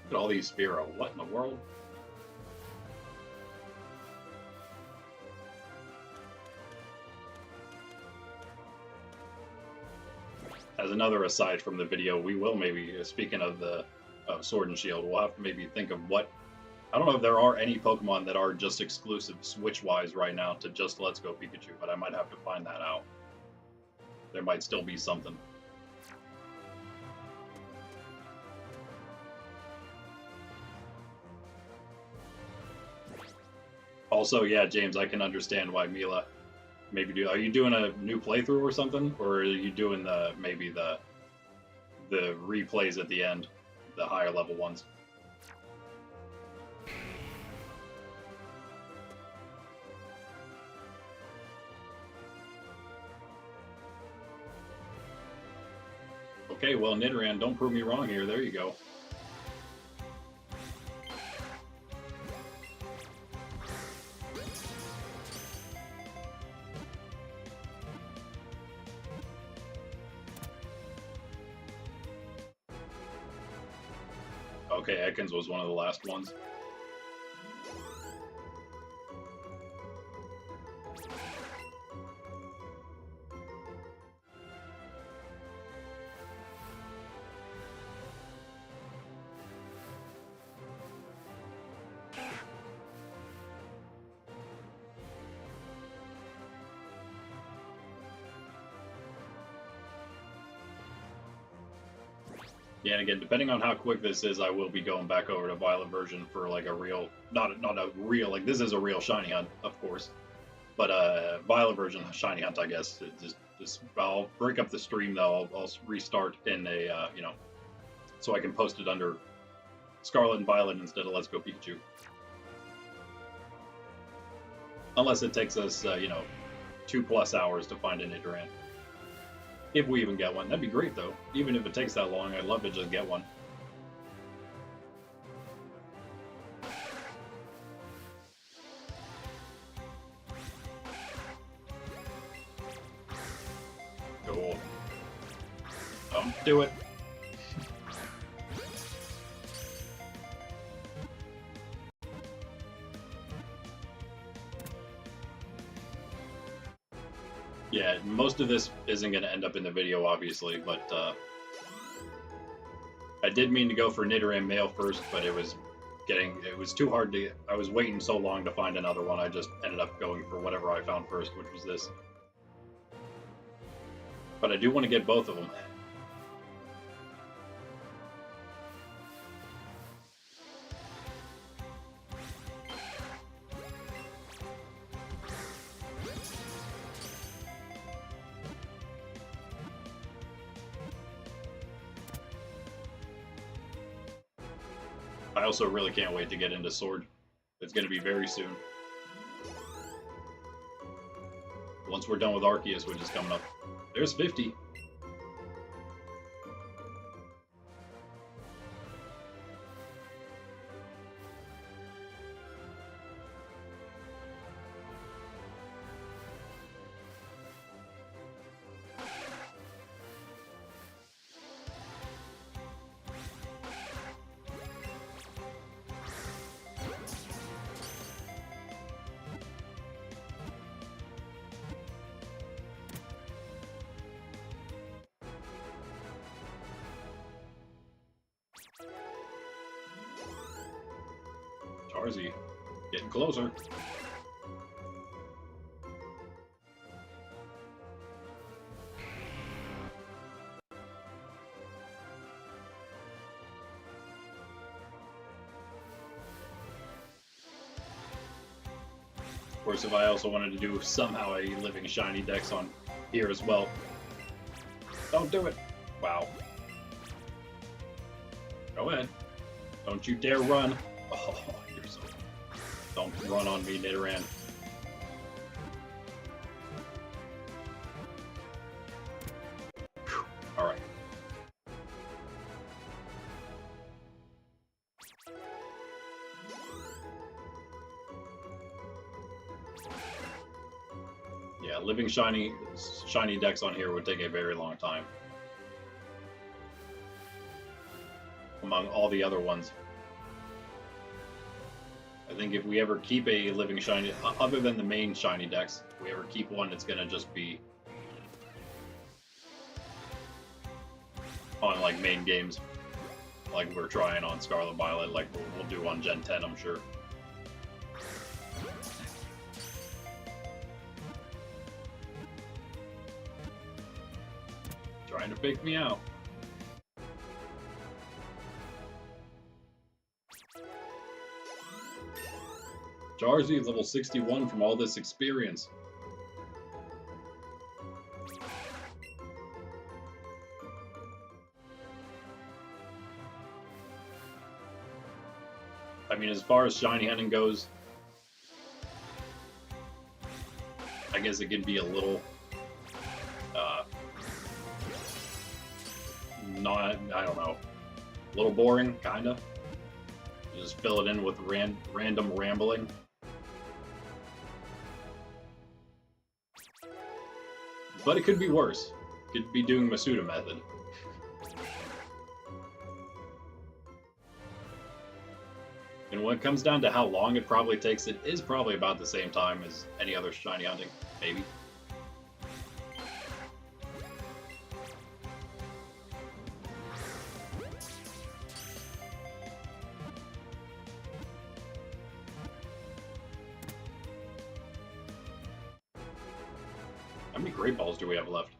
Look at all these Spearow. What in the world? As another aside from the video, we will maybe, speaking of the Sword and Shield, we'll have to maybe think of what. I don't know if there are any Pokemon that are just exclusive Switch-wise right now to just Let's Go Pikachu, but I might have to find that out. There might still be something. Also, yeah, James, I can understand why Mila maybe do. Are you doing a new playthrough or something, or are you doing maybe the replays at the end, the higher level ones? Okay, well, Nidoran, don't prove me wrong here. There you go. Okay, Ekans was one of the last ones. Yeah, and again, depending on how quick this is, I will be going back over to Violet version for like a real, not a real, like this is a real Shiny Hunt, of course, but Violet version Shiny Hunt, I guess. Just I'll break up the stream though. I'll restart in a so I can post it under Scarlet and Violet instead of Let's Go Pikachu. Unless it takes us 2+ hours to find a Nidoran. If we even get one. That'd be great, though. Even if it takes that long, I'd love to just get one. Cool. Don't do it. Yeah, most of this isn't going to end up in the video, obviously, but I did mean to go for Nidoran Male first, but it was too hard to, I was waiting so long to find another one, I just ended up going for whatever I found first, which was this. But I do want to get both of them. I also really can't wait to get into Sword. It's going to be very soon. Once we're done with Arceus, which is coming up. There's 50. Charzy, getting closer. Of course, if I also wanted to do somehow a living ShinyDex on here as well. Don't do it. Wow. Go ahead. Don't you dare run. Oh, you're so... Don't run on me, Nidoran. Alright. Yeah, living ShinyDex on here would take a very long time. Among all the other ones. I think if we ever keep a living shiny, other than the main ShinyDex, if we ever keep one, it's gonna just be on like main games, like we're trying on Scarlet Violet, like we'll do on Gen 10, I'm sure. Trying to fake me out. Charzy, level 61 from all this experience. I mean, as far as shiny hunting goes, I guess it could be a little, I don't know, a little boring, kinda. You just fill it in with random rambling. But it could be worse. Could be doing Masuda method. And when it comes down to how long it probably takes, it is probably about the same time as any other shiny hunting, maybe. How many Great Balls do we have left?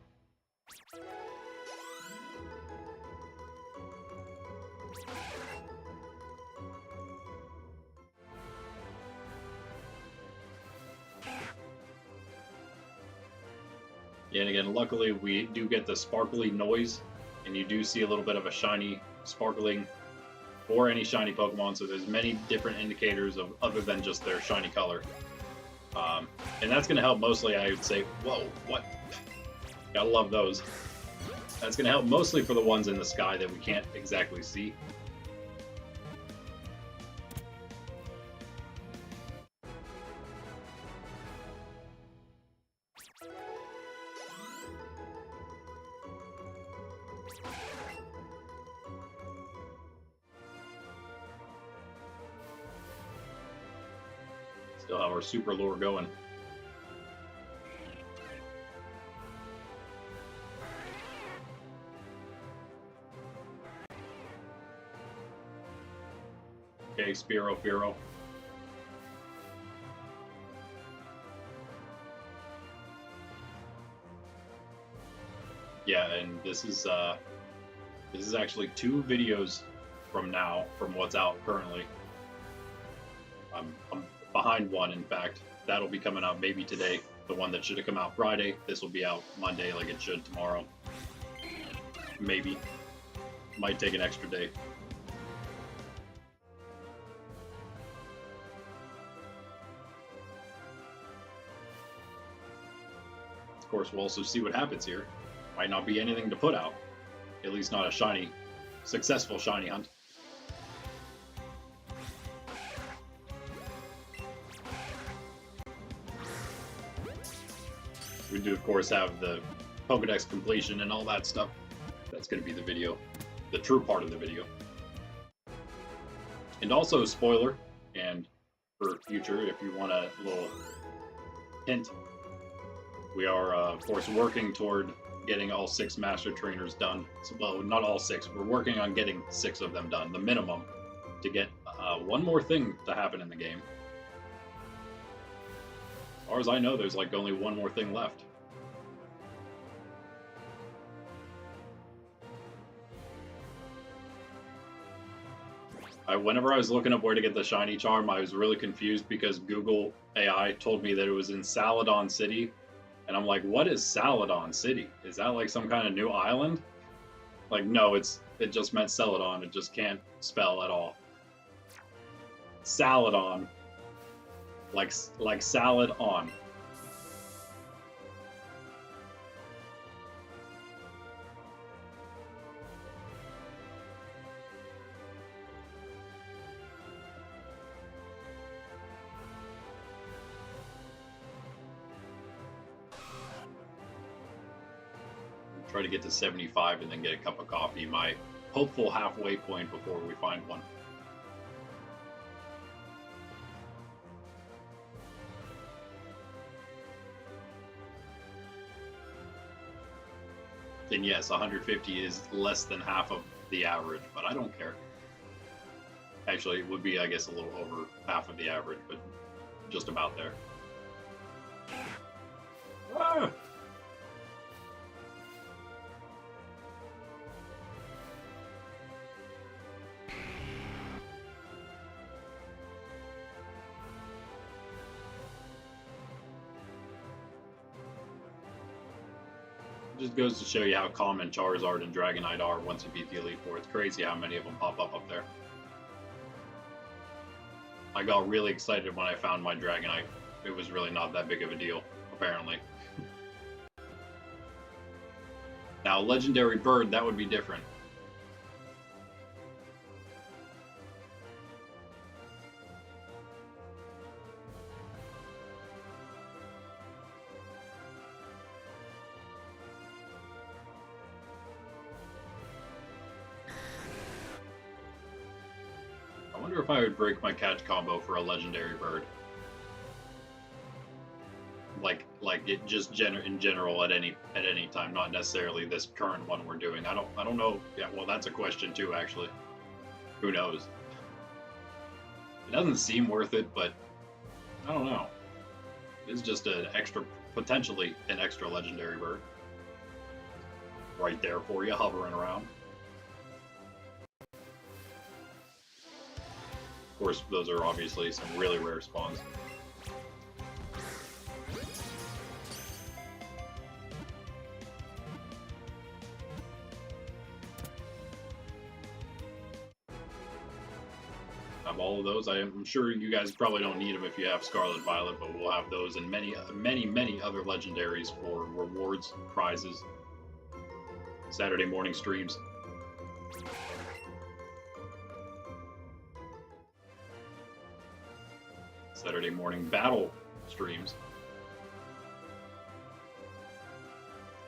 Yeah, and again, luckily we do get the sparkly noise, and you do see a little bit of a shiny sparkling for any shiny Pokemon, so there's many different indicators of other than just their shiny color. And that's going to help mostly, I would say, whoa, what? Gotta love those. That's going to help mostly for the ones in the sky that we can't exactly see. Still have our super lure going. Okay, Firo. Yeah, and this is actually 2 videos from now, from what's out currently. I'm behind one, in fact. That'll be coming out maybe today. The one that should have come out Friday, this will be out Monday like it should tomorrow. Maybe. Might take an extra day. Of course, we'll also see what happens here. Might not be anything to put out. At least not a successful shiny hunt. We do, of course, have the Pokedex completion and all that stuff. That's going to be the video, the true part of the video. And also, spoiler, and for future, if you want a little hint, we are, of course, working toward getting all 6 Master Trainers done. So, well, not all 6. We're working on getting 6 of them done, the minimum, to get one more thing to happen in the game. As far as I know, there's like only one more thing left. Whenever I was looking up where to get the shiny charm, I was really confused because Google AI told me that it was in Saladon City. And I'm like, what is Saladon City? Is that like some kind of new island? Like, no, it just meant Celadon. It just can't spell at all. Saladon. Like salad on. Try to get to 75 and then get a cup of coffee. My hopeful halfway point before we find one. Then yes, 150 is less than half of the average, but I don't care. Actually, it would be, I guess, a little over half of the average, but just about there. Ah! Just goes to show you how common Charizard and Dragonite are once you beat the Elite Four. It's crazy how many of them pop up there. I got really excited when I found my Dragonite. It was really not that big of a deal, apparently. Now, Legendary Bird, that would be different. I wonder if I would break my catch combo for a Legendary Bird. Like it just in general at any time, not necessarily this current one we're doing. I don't know. Yeah, well, that's a question too, actually. Who knows? It doesn't seem worth it, but I don't know. It's just potentially an extra Legendary Bird. Right there for you, hovering around. Of course, those are obviously some really rare spawns. Have all of those. I'm sure you guys probably don't need them if you have Scarlet Violet, but we'll have those and many other legendaries for rewards, prizes, Saturday morning streams. Saturday morning battle streams.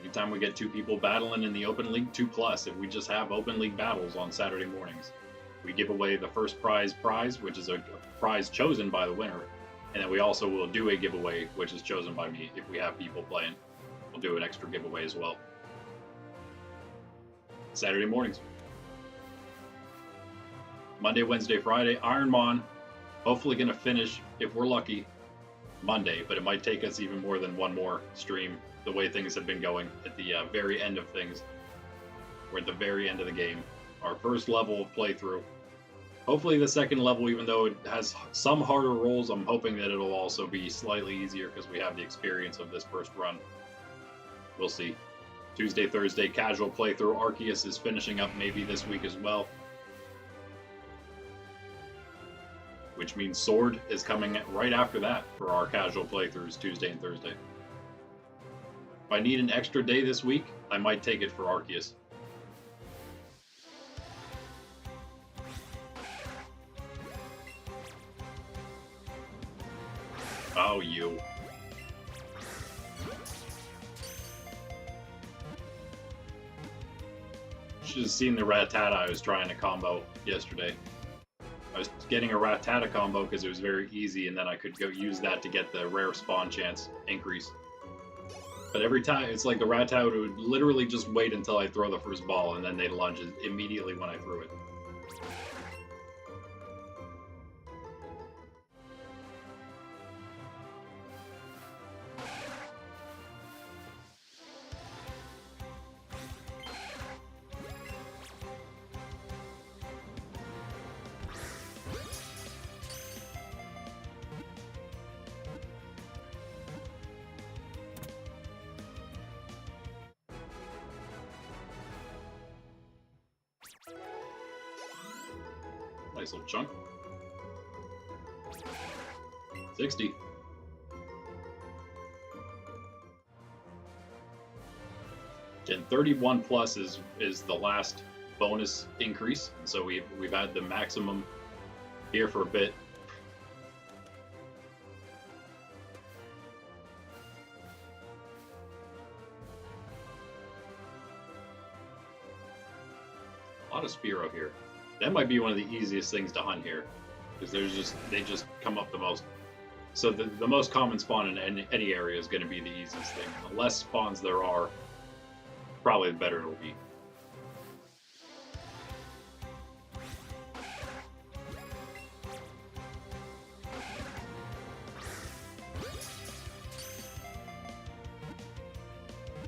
Anytime we get 2 people battling in the Open League 2+, if we just have Open League battles on Saturday mornings, we give away the first prize, which is a prize chosen by the winner. And then we also will do a giveaway, which is chosen by me. If we have people playing, we'll do an extra giveaway as well. Saturday mornings. Monday, Wednesday, Friday, Ironmon. Hopefully going to finish, if we're lucky, Monday, but it might take us even more than one more stream the way things have been going at the very end of things. We're at the very end of the game. Our first level of playthrough. Hopefully the second level, even though it has some harder rolls, I'm hoping that it'll also be slightly easier because we have the experience of this first run. We'll see. Tuesday, Thursday, casual playthrough. Arceus is finishing up maybe this week as well. Which means Sword is coming right after that for our casual playthroughs, Tuesday and Thursday. If I need an extra day this week, I might take it for Arceus. Oh, you. Should have seen the Rattata I was trying to combo yesterday. I was getting a Rattata combo because it was very easy, and then I could go use that to get the rare spawn chance increase. But every time, it's like the Rattata would literally just wait until I throw the first ball, and then they'd lunge immediately when I threw it. Nice little chunk. 60. Gen 31 plus is the last bonus increase, and so we've had the maximum here for a bit. A lot of Spearow here. That might be one of the easiest things to hunt here, because they just come up the most. So the most common spawn in any area is going to be the easiest thing. The less spawns there are, probably the better it'll be.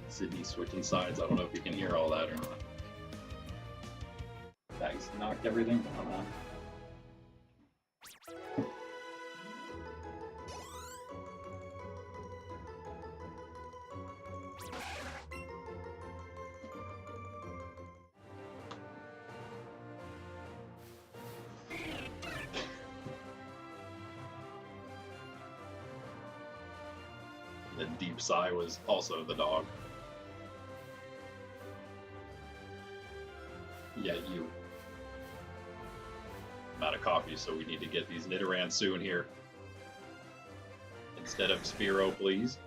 Sydney switching sides. I don't know if you can hear all that or not. Bags knocked everything down, huh? The deep sigh was also the dog. Yeah, you. I'm out of coffee, so we need to get these Nidoran soon here. Instead of Spearow, please.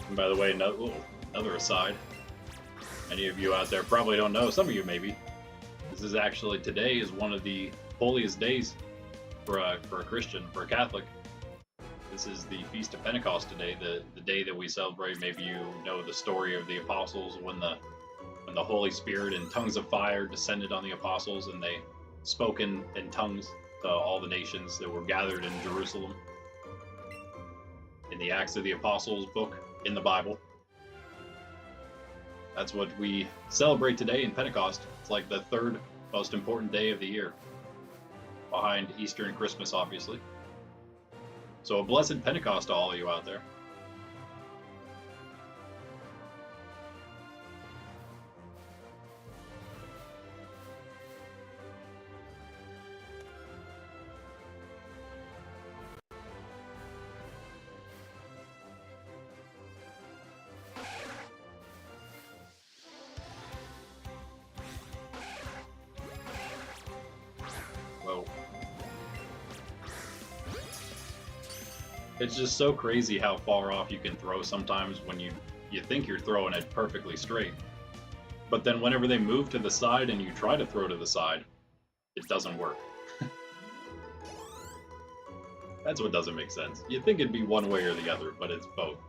And by the way, another aside. Many of you out there probably don't know, some of you maybe. This is actually, today is one of the holiest days for a Christian, for a Catholic. This is the Feast of Pentecost today, the day that we celebrate. Maybe you know the story of the apostles when the Holy Spirit in tongues of fire descended on the apostles and they spoke in tongues to all the nations that were gathered in Jerusalem. In the Acts of the Apostles book in the Bible. That's what we celebrate today in Pentecost. It's like the third most important day of the year, behind Easter and Christmas, obviously. So a blessed Pentecost to all of you out there. It's just so crazy how far off you can throw sometimes when you think you're throwing it perfectly straight. But then whenever they move to the side and you try to throw to the side, it doesn't work. That's what doesn't make sense. You'd think it'd be one way or the other, but it's both.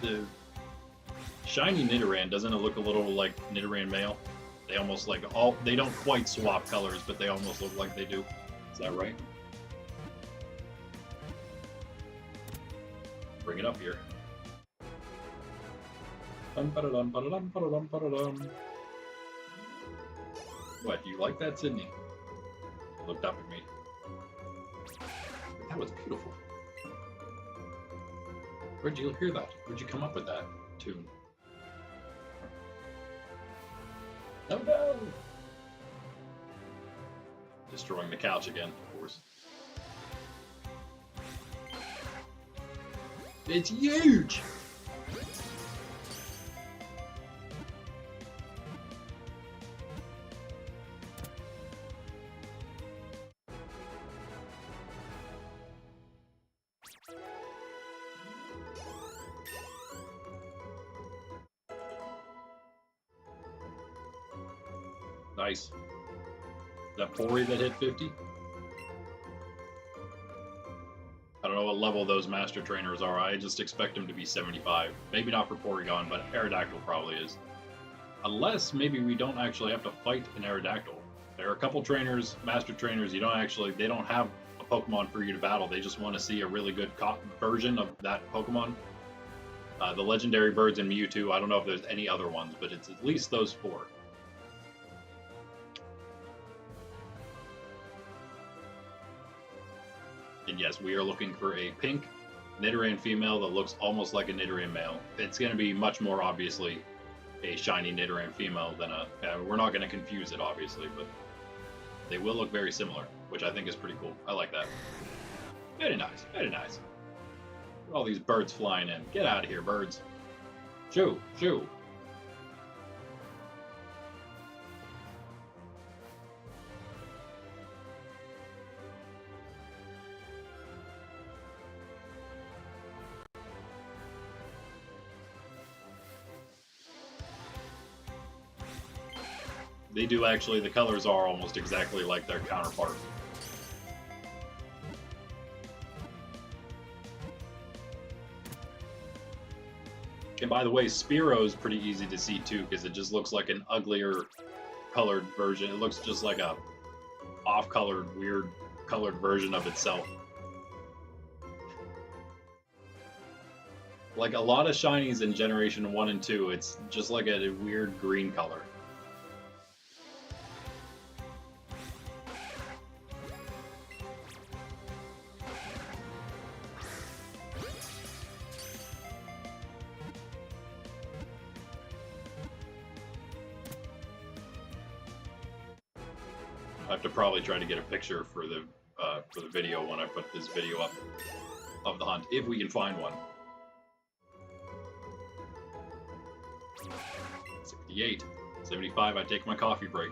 The shiny Nidoran, doesn't it look a little like Nidoran Male? They almost like they don't quite swap colors, but they almost look like they do. Is that right? Bring it up here. What, you like that, Sydney? He looked up at me. That was beautiful. Where'd you hear that? Where'd you come up with that tune? Oh no! Destroying the couch again, of course. It's huge! Nice. That Pori that hit 50? I don't know what level those master trainers are. I just expect them to be 75. Maybe not for Porygon, but Aerodactyl probably is. Unless maybe we don't actually have to fight an Aerodactyl. There are a couple trainers, master trainers, they don't have a Pokemon for you to battle. They just want to see a really good version of that Pokemon. The legendary birds and Mewtwo, I don't know if there's any other ones, but it's at least those four. And yes, we are looking for a pink Nidoran female that looks almost like a Nidoran male. It's going to be much more obviously a shiny Nidoran female than a... we're not going to confuse it, obviously, but they will look very similar, which I think is pretty cool. I like that. Very nice, very nice. Look at all these birds flying in. Get out of here, birds. Shoo, shoo. They do actually, the colors are almost exactly like their counterpart. And by the way, Spearow is pretty easy to see too, because it just looks like an uglier colored version. It looks just like a off-colored, weird colored version of itself. Like a lot of shinies in Generation 1 and 2, it's just like a weird green color. I have to probably try to get a picture for the video when I put this video up of the hunt, if we can find one. 68, 75. I take my coffee break.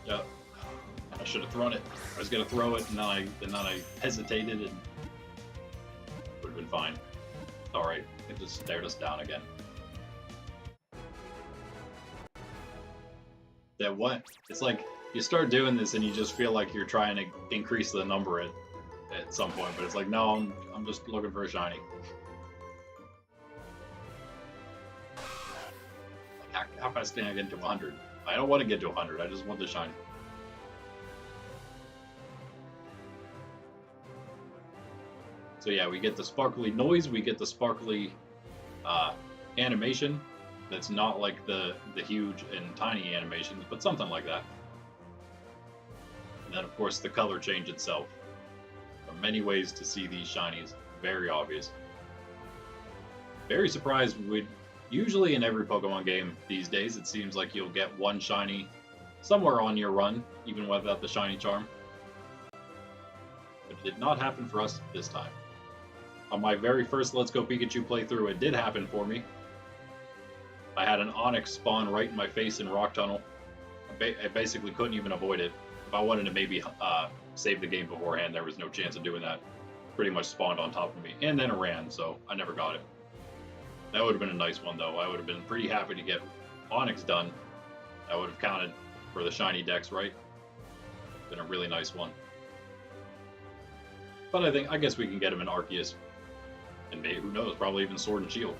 Yeah, I should have thrown it. I was gonna throw it, and then I hesitated and. Been fine. Alright, it just stared us down again. Yeah, what? It's like you start doing this and you just feel like you're trying to increase the number at some point, but it's like, no, I'm just looking for a shiny. Like, how fast can I get to 100? I don't want to get to 100, I just want the shiny. So yeah, we get the sparkly noise, we get the sparkly animation that's not like the huge and tiny animations, but something like that. And then of course the color change itself. There are many ways to see these shinies, very obvious. Very surprised Usually in every Pokemon game these days, it seems like you'll get one shiny somewhere on your run, even without the shiny charm. But it did not happen for us this time. On my very first Let's Go Pikachu playthrough, it did happen for me. I had an Onix spawn right in my face in Rock Tunnel. I basically couldn't even avoid it. If I wanted to maybe save the game beforehand, there was no chance of doing that. Pretty much spawned on top of me, and then it ran, so I never got it. That would have been a nice one, though. I would have been pretty happy to get Onix done. That would have counted for the ShinyDex, right? Been a really nice one. But I guess we can get him in Arceus. And maybe, who knows, probably even Sword and Shield.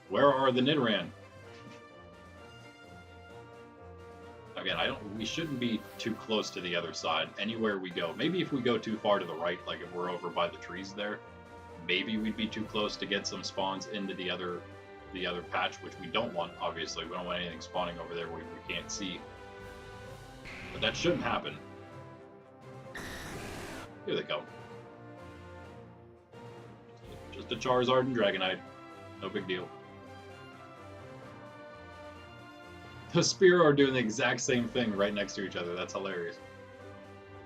Where are the Nidoran? Again, we shouldn't be too close to the other side. Anywhere we go. Maybe if we go too far to the right, like if we're over by the trees there, maybe we'd be too close to get some spawns into the other patch, which we don't want, obviously. We don't want anything spawning over there we can't see. But that shouldn't happen. Here they come. Just a Charizard and Dragonite. No big deal. The Spearow are doing the exact same thing right next to each other. That's hilarious.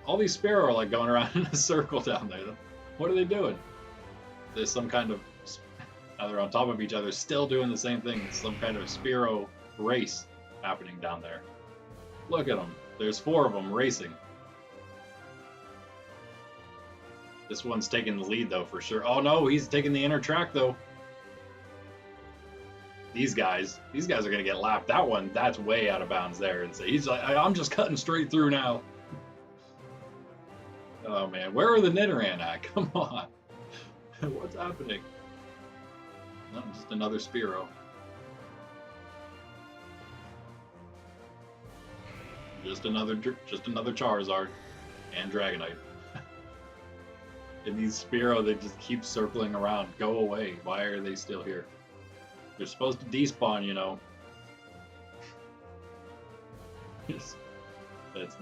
All these Spearow are like going around in a circle down there. What are they doing? There's some kind of... Now they're on top of each other, still doing the same thing. It's some kind of Spearow race happening down there. Look at them. There's 4 of them racing. This one's taking the lead, though, for sure. Oh, no, he's taking the inner track, though. These guys are going to get lapped. That one, that's way out of bounds there. And so he's like, I'm just cutting straight through now. Oh, man. Where are the Nidoran at? Come on. What's happening? No, just another Spearow. Just another Charizard and Dragonite. And these Spearow, they just keep circling around. Go away. Why are they still here? They're supposed to despawn, you know.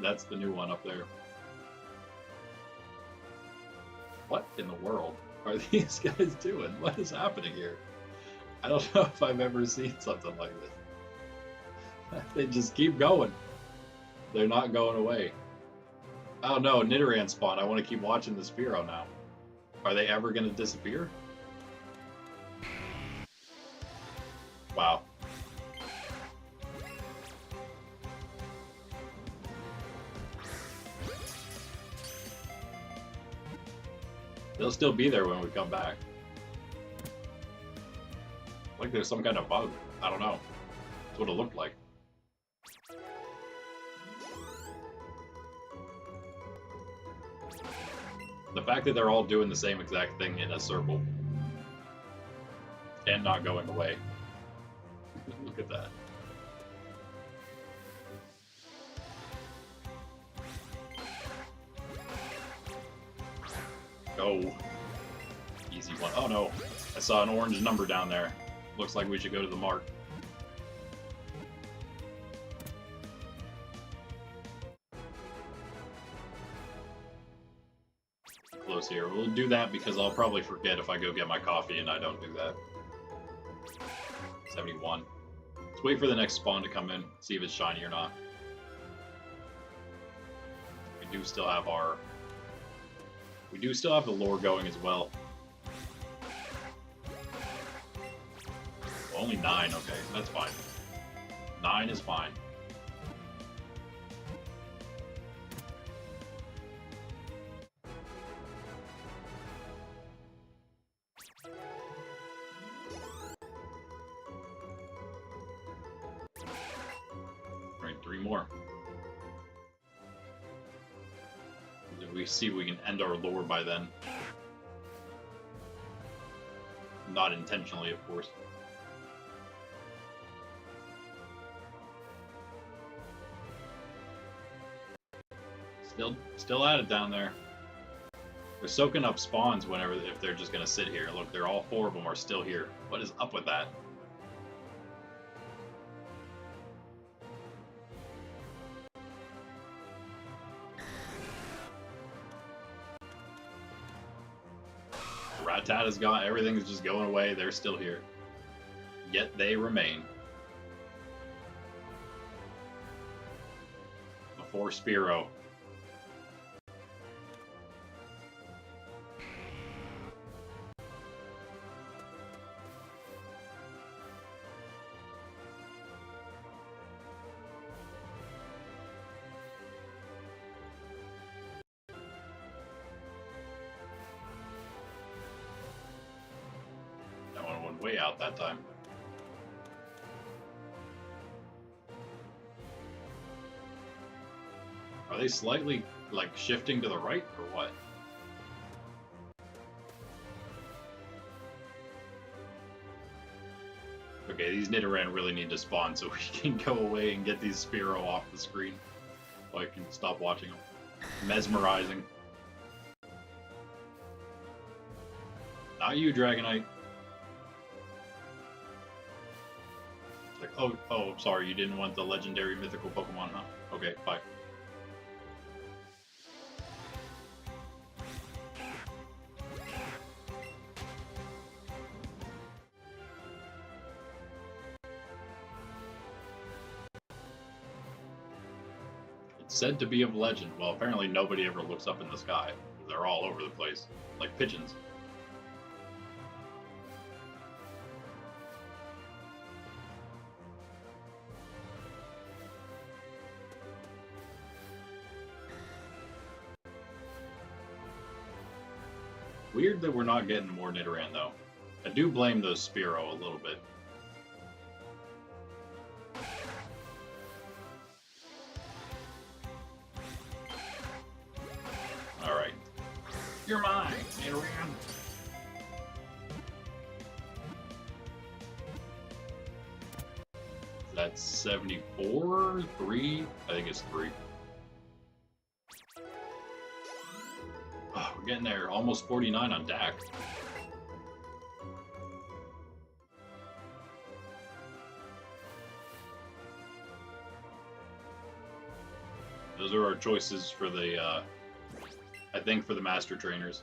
That's the new one up there. What in the world are these guys doing? What is happening here? I don't know if I've ever seen something like this. They just keep going. They're not going away. Oh no, Nidoran spawn. I want to keep watching the Spearow now. Are they ever going to disappear? Wow. They'll still be there when we come back. Like there's some kind of bug. I don't know. That's what it looked like. The fact that they're all doing the same exact thing in a circle and not going away. Look at that. Go. Easy one. Oh no. I saw an orange number down there. Looks like we should go to the mark. Close here. We'll do that because I'll probably forget if I go get my coffee and I don't do that. 71. Let's wait for the next spawn to come in, see if it's shiny or not. We do still have the lore going as well. Only 9, okay, that's fine. 9 is fine. Right, 3 more. We see if we can end our lore by then. Not intentionally, of course. Still at it down there. They're soaking up spawns if they're just gonna sit here. Look, they're all 4 of them are still here. What is up with that? Rattata is gone. Everything is just going away. They're still here. Yet they remain. Before Spearow. That one went way out that time. Are they slightly, like, shifting to the right, or what? Okay, these Nidoran really need to spawn so we can go away and get these Spearow off the screen. So I can stop watching them. Mesmerizing. Not you, Dragonite. Like, oh, sorry, you didn't want the legendary mythical Pokemon, huh? Okay, bye. Said to be of legend. Well, apparently nobody ever looks up in the sky. They're all over the place, like pigeons. Weird that we're not getting more Nidoran, though. I do blame those Spearow a little bit. Alright. You're mine, Nidoran. That's 74? 3? I think it's 3. Oh, we're getting there. Almost 49 on DAC. Those are our choices for the, I think, for the Master Trainers.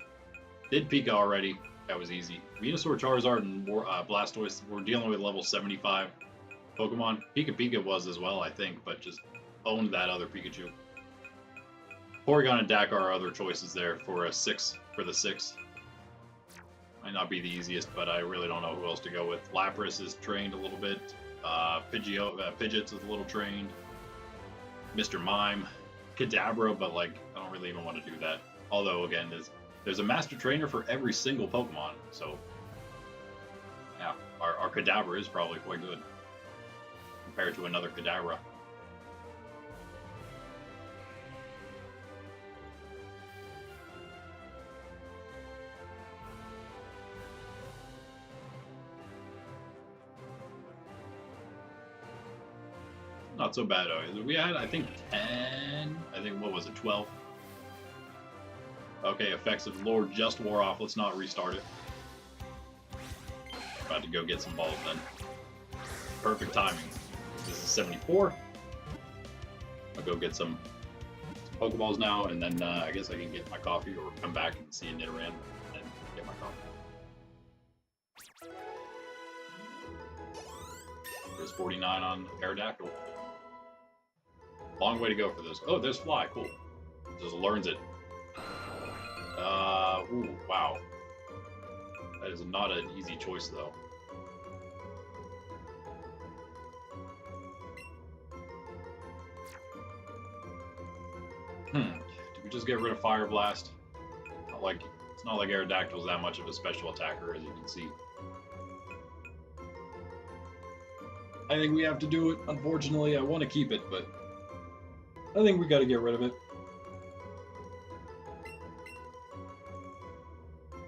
Did Pika already. That was easy. Venusaur, Charizard, and Blastoise, we're dealing with level 75 Pokemon. Pika was as well, I think, but just owned that other Pikachu. Porygon and Dak are our other choices there for a 6, for the 6. Might not be the easiest, but I really don't know who else to go with. Lapras is trained a little bit. Pidgeot's is a little trained. Mr. Mime. Kadabra, but like, I don't really even want to do that. Although, again, there's a Master Trainer for every single Pokemon, so yeah, our Kadabra is probably quite good compared to another Kadabra. Not so bad, though. We had, I think, 10... I think, what was it, 12? Okay, effects of Lord just wore off. Let's not restart it. About to go get some balls, then. Perfect timing. This is 74. I'll go get some Pokeballs now, and then I guess I can get my coffee or come back and see a Nidoran and get my coffee. There's 49 on Aerodactyl. Long way to go for this. Oh, there's Fly. Cool. Just learns it. Ooh, wow. That is not an easy choice, though. Did we just get rid of Fire Blast? It's not like Aerodactyl's that much of a special attacker, as you can see. I think we have to do it. Unfortunately, I want to keep it, but I think we got to get rid of it.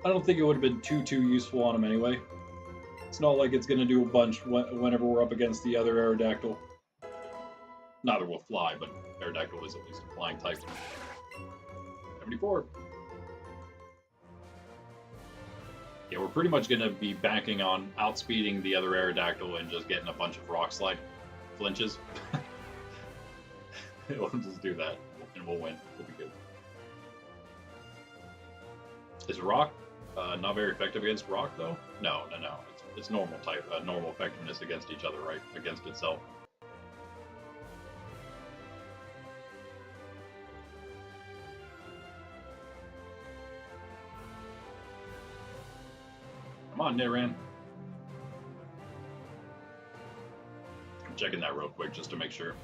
I don't think it would have been too useful on him anyway. It's not like it's going to do a bunch whenever we're up against the other Aerodactyl. Neither will Fly, but Aerodactyl is at least a flying type. 74. Yeah, we're pretty much going to be banking on outspeeding the other Aerodactyl and just getting a bunch of Rock Slide flinches. We'll just do that, and we'll win. We'll be good. Is it Rock? Not very effective against rock, though? No. It's normal type, normal effectiveness against each other, right? Against itself. Come on, Nidoran. I'm checking that real quick just to make sure.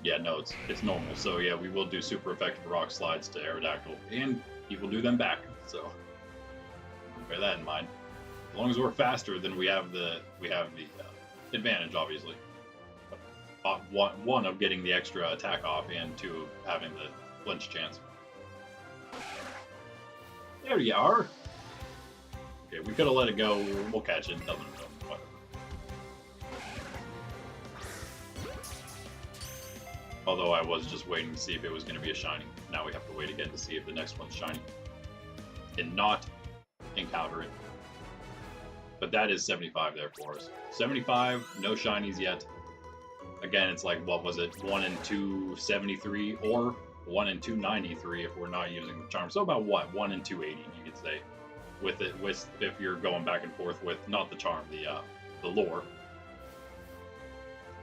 Yeah, no, it's normal. So yeah, we will do super effective rock slides to Aerodactyl, and he will do them back. So bear that in mind. As long as we're faster, then we have the advantage, obviously. One of getting the extra attack off, and two of having the flinch chance. There you are. Okay, we could have let it go. We'll catch it. Doesn't matter. Although I was just waiting to see if it was going to be a shiny. Now we have to wait again to see if the next one's shiny. And not encounter it. But that is 75 there for us. 75, no shinies yet. Again, it's like, what was it? 1 in 273 or 1 in 293 if we're not using the charm. So about what? 1 in 280, you could say. With if you're going back and forth with not the charm, the lore.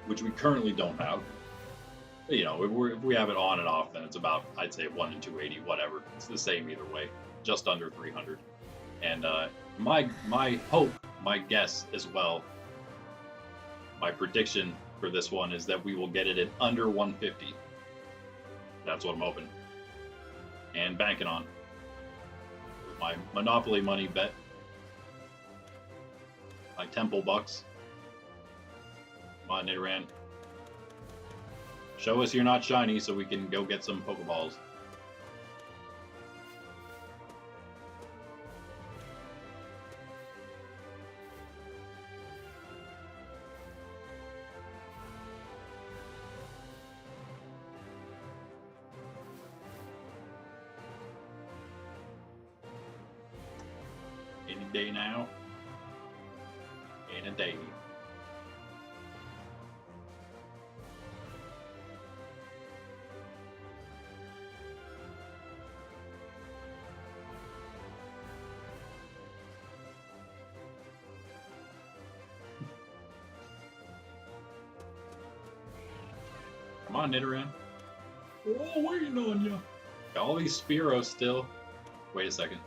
Which we currently don't have. You know, if we have it on and off, then it's about, I'd say 1 in 280, whatever. It's the same either way, just under 300. And my hope, my guess as well, my prediction for this one is that we will get it at under 150. That's what I'm hoping. And banking on. With my Monopoly money bet. My Temple bucks. Come on, Nidoran. Show us you're not shiny so we can go get some Pokeballs. Any day now. Any day. Come on, Nidoran. Oh, waiting on you. Got all these Spearows still. Wait a second.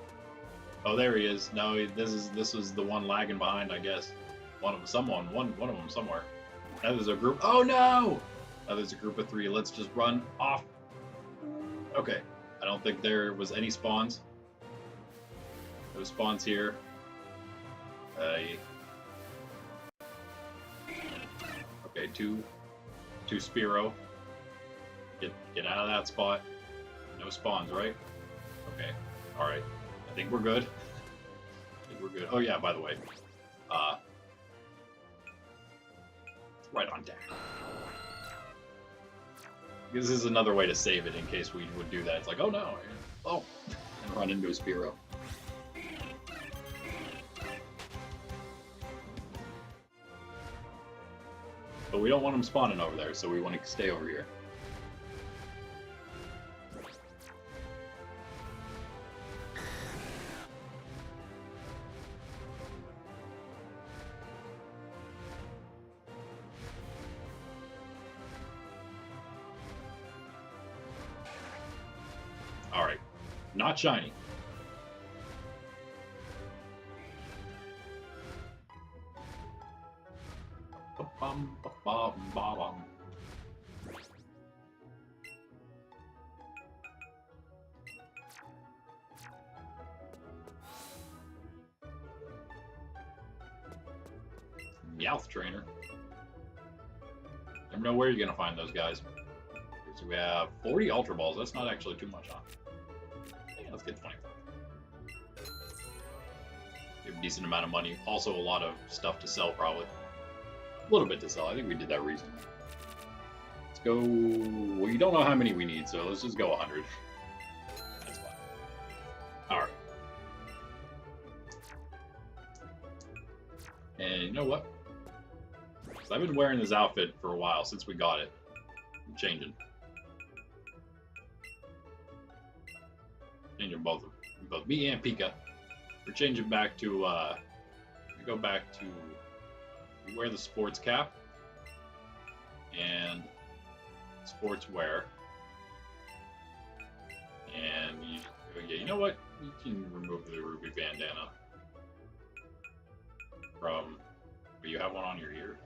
Oh, there he is. No, this was the one lagging behind, I guess. One of them somewhere. Now there's a group. Oh no! Now there's a group of 3. Let's just run off. Okay. I don't think there was any spawns. No spawns here. Okay, two Spearow. Get out of that spot. No spawns, right? Okay. Alright. I think we're good. Oh yeah, by the way. Right on deck. This is another way to save it in case we would do that. It's like, oh no. Oh. And run into a Spearow. But we don't want them spawning over there, so we want to stay over here. Alright. Not shiny. Meowth trainer. Never know where you're gonna find those guys. So we have 40 Ultra Balls. That's not actually too much, huh? Yeah, let's get 20. We have a decent amount of money. Also, a lot of stuff to sell, probably. A little bit to sell. I think we did that recently. Let's go. Well, you don't know how many we need, so let's just go 100. That's fine. All right. And you know what? I've been wearing this outfit for a while since we got it. I'm changing. Changing both me and Pika. We're changing back to go back to wear the sports cap and sportswear. And you know what? You can remove the ruby bandana from. You have one on your ear.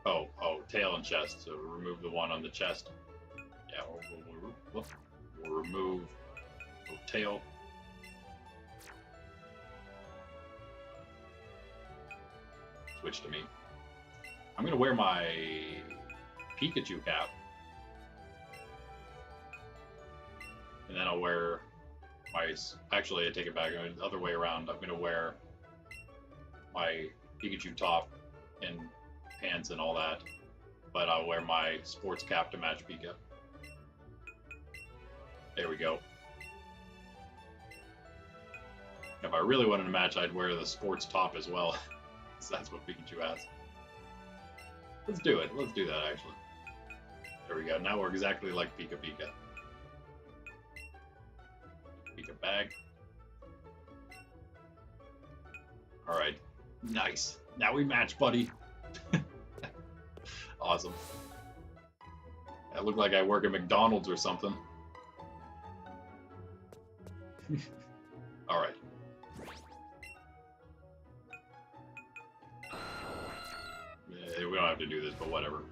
Oh, tail and chest. So remove the one on the chest. Yeah, we'll remove the tail. Switch to me. I'm gonna wear my Pikachu cap. And then I'll wear my... Actually, I take it back. The other way around. I'm gonna wear my Pikachu top and pants and all that. But I'll wear my sports cap to match Pika. There we go. If I really wanted to match, I'd wear the sports top as well. So that's what Pikachu has. Let's do it. Let's do that, actually. There we go. Now we're exactly like Pika Pika. Pika bag. Alright. Nice. Now we match, buddy. Awesome. I look like I work at McDonald's or something. Alright. We don't have to do this, but whatever.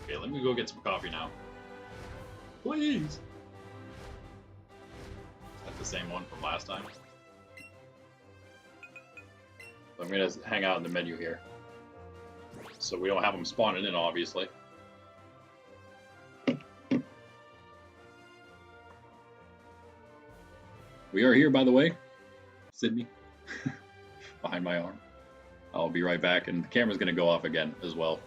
Okay, let me go get some coffee now. Please! Is that the same one from last time? I'm gonna hang out in the menu here. So we don't have them spawning in, obviously. We are here, by the way. Sydney. Behind my arm. I'll be right back, and the camera's going to go off again as well.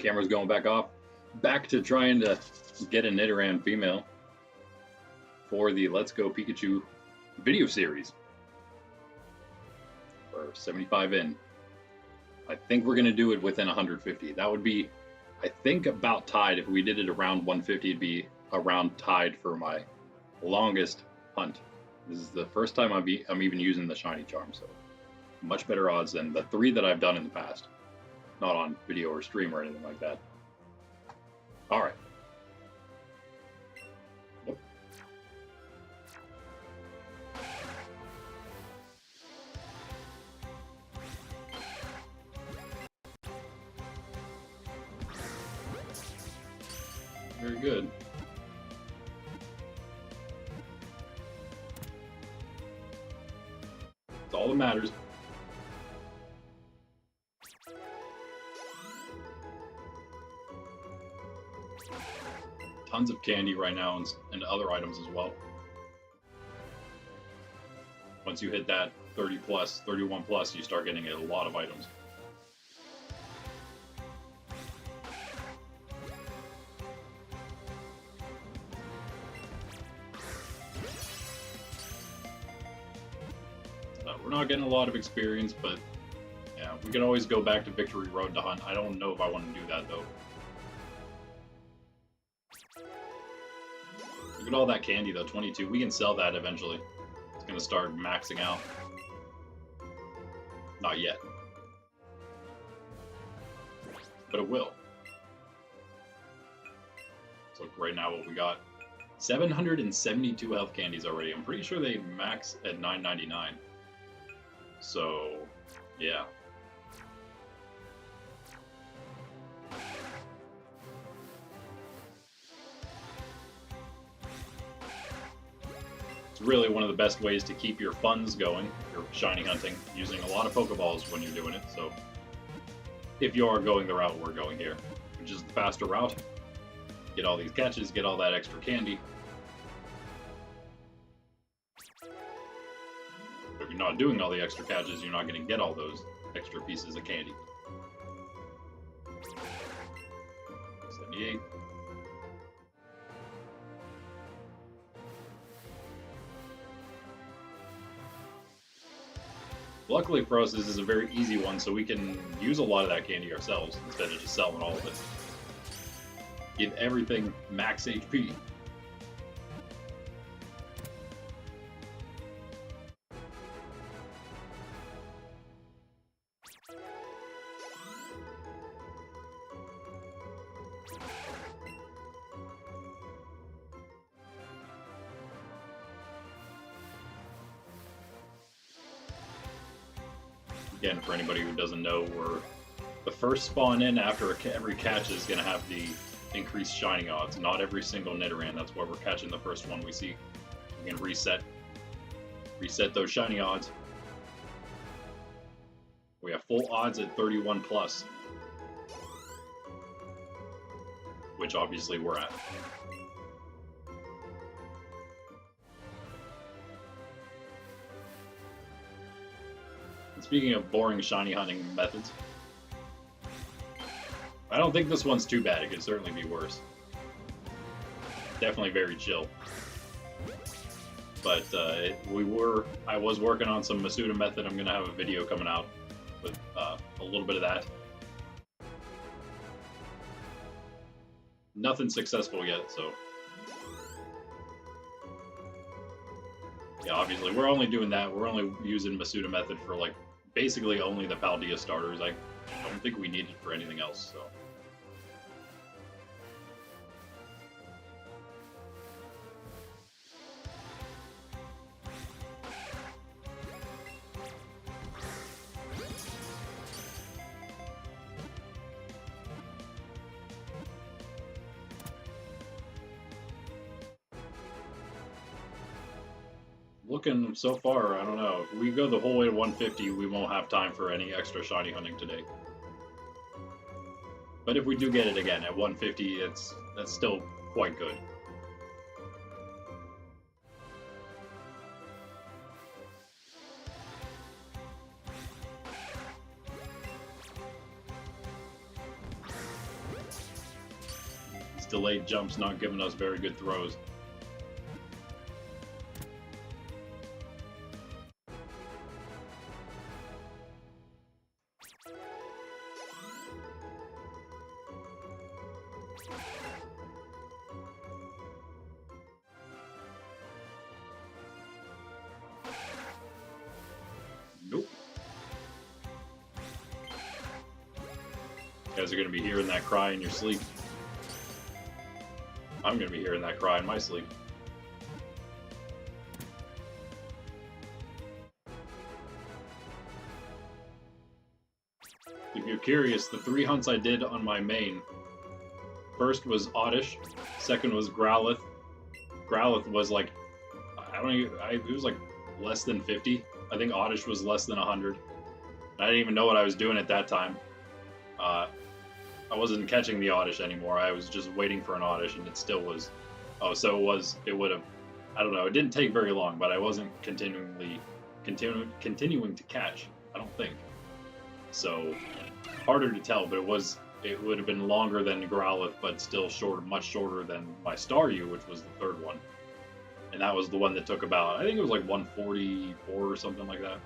Camera's going back off. Back to trying to get a Nidoran Female for the Let's Go Pikachu video series. For 75 in. I think we're going to do it within 150. That would be, I think, about tied. If we did it around 150, it'd be around tied for my longest hunt. This is the first time I'm even using the shiny charm, so much better odds than the 3 that I've done in the past. Not on video or stream or anything like that. All right. Nope. Very good. That's all that matters. Tons of candy right now and other items as well. Once you hit that 30 plus, 31 plus, you start getting a lot of items. We're not getting a lot of experience, but yeah, we can always go back to Victory Road to hunt. I don't know if I want to do that though. Look at all that candy though, 22. We can sell that eventually. It's going to start maxing out. Not yet. But it will. So right now what we got, 772 health candies already. I'm pretty sure they max at 999. So, yeah. It's really one of the best ways to keep your funds going, your shiny hunting, using a lot of Pokeballs when you're doing it. So, if you are going the route we're going here, which is the faster route, get all these catches, get all that extra candy. If you're not doing all the extra catches, you're not going to get all those extra pieces of candy. 78. Luckily for us, this is a very easy one, so we can use a lot of that candy ourselves instead of just selling all of it. Give everything max HP. Again, for anybody who doesn't know, we're the first spawn in after every catch is going to have the increased shining odds. Not every single Nidoran. That's why we're catching the first one we see. We can reset those shining odds. We have full odds at 31 plus, which obviously we're at. Speaking of boring shiny hunting methods, I don't think this one's too bad. It could certainly be worse. Definitely very chill. But I was working on some Masuda method. I'm gonna have a video coming out with a little bit of that. Nothing successful yet, so yeah. Obviously, we're only doing that. We're only using Masuda method for like basically only the Paldea starters. I don't think we need it for anything else, so. Looking so far, I don't know. If we go the whole way to 150, we won't have time for any extra shiny hunting today. But if we do get it again at 150, that's still quite good. delayed jumps not giving us very good throws. Nope. You guys are going to be hearing that cry in your sleep. I'm going to be hearing that cry in my sleep. If you're curious, the 3 hunts I did on my main, first was Oddish, second was Growlithe. Growlithe was like, it was like less than 50. I think Oddish was less than 100. I didn't even know what I was doing at that time. I wasn't catching the Oddish anymore. I was just waiting for an Oddish, and it still was. Oh, so it would have. I don't know. It didn't take very long, but I wasn't continuing to catch. I don't think. So harder to tell, but it would have been longer than Growlithe, but still much shorter than my Staryu, which was the third one. And that was the one that took about, I think it was like 144 or something like that.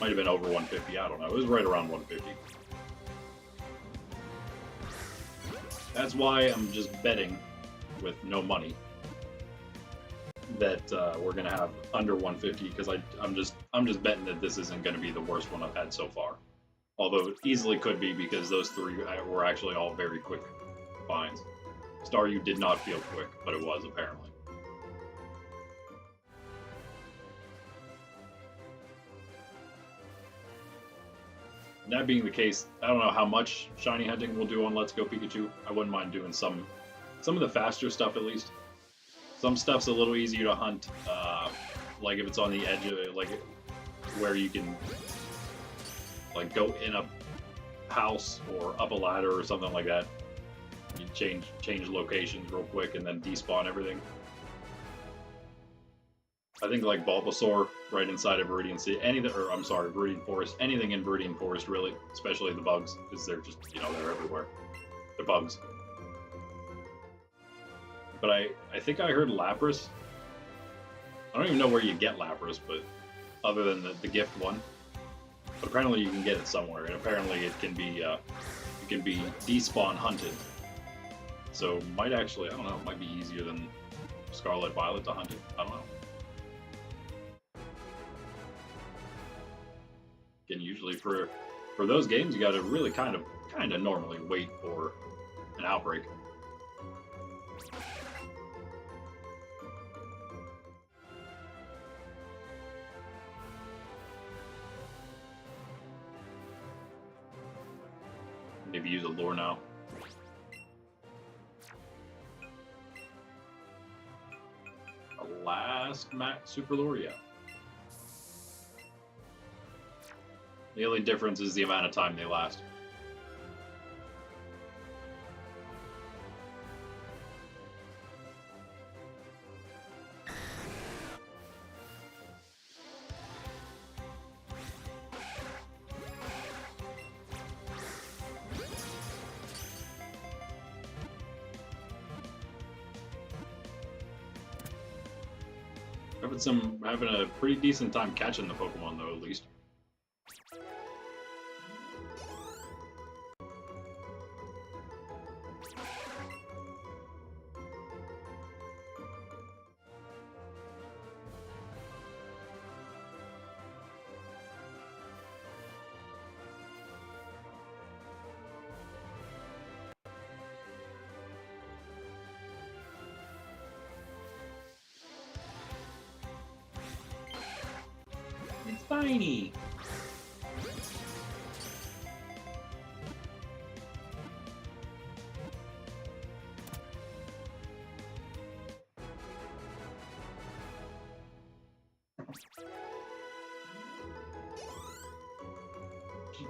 Might have been over 150, I don't know. It was right around 150. That's why I'm just betting with no money that we're gonna have under 150, because I'm just betting that this isn't gonna be the worst one I've had so far. Although it easily could be, because those 3 were actually all very quick finds. Staryu did not feel quick, but it was apparently. That being the case, I don't know how much shiny hunting we'll do on Let's Go Pikachu. I wouldn't mind doing some of the faster stuff at least. Some stuff's a little easier to hunt, like if it's on the edge of it, like where you can like go in a house or up a ladder or something like that. You change locations real quick and then despawn everything. I think like Bulbasaur right inside of Viridian City, Viridian Forest, anything in Viridian Forest really, especially the bugs, because they're just, they're everywhere. They're bugs. But I think I heard Lapras. I don't even know where you get Lapras, but other than the gift one. But apparently you can get it somewhere, and apparently it can be despawn hunted. So might actually, I don't know, it might be easier than Scarlet Violet to hunt it. I don't know. Again, usually for those games, you got to really kind of normally wait for an outbreak. Maybe use a lure now. A last super lure, yeah. The only difference is the amount of time they last. Having a pretty decent time catching the Pokemon though, at least. It's Spiny!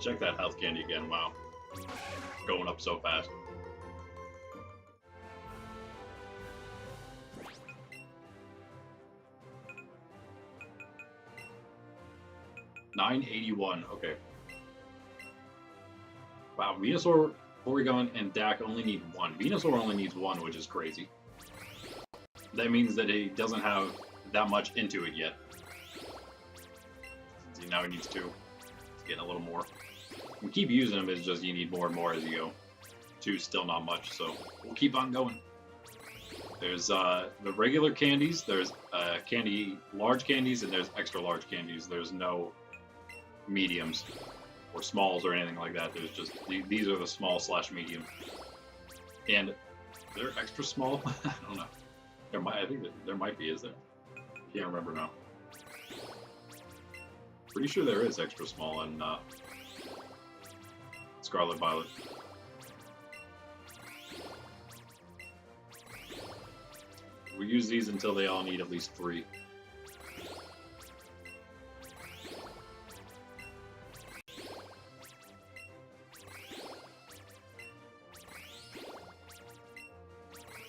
Check that health candy again, wow. Going up so fast. $981, okay. Wow, Venusaur Porygon and Dak only need one. Venusaur only needs one, which is crazy. That means that he doesn't have that much into it yet. See, now he needs two. He's getting a little more. You keep using them, it's just you need more and more as you go. Two's still not much, so we'll keep on going. There's the regular candies, there's large candies, and there's extra large candies. There's no mediums or smalls or anything like that. There's just, these are the small / medium. And they're extra small? I don't know. I think there might be, is there? Can't remember now. Pretty sure there is extra small in Scarlet Violet. We use these until they all need at least 3.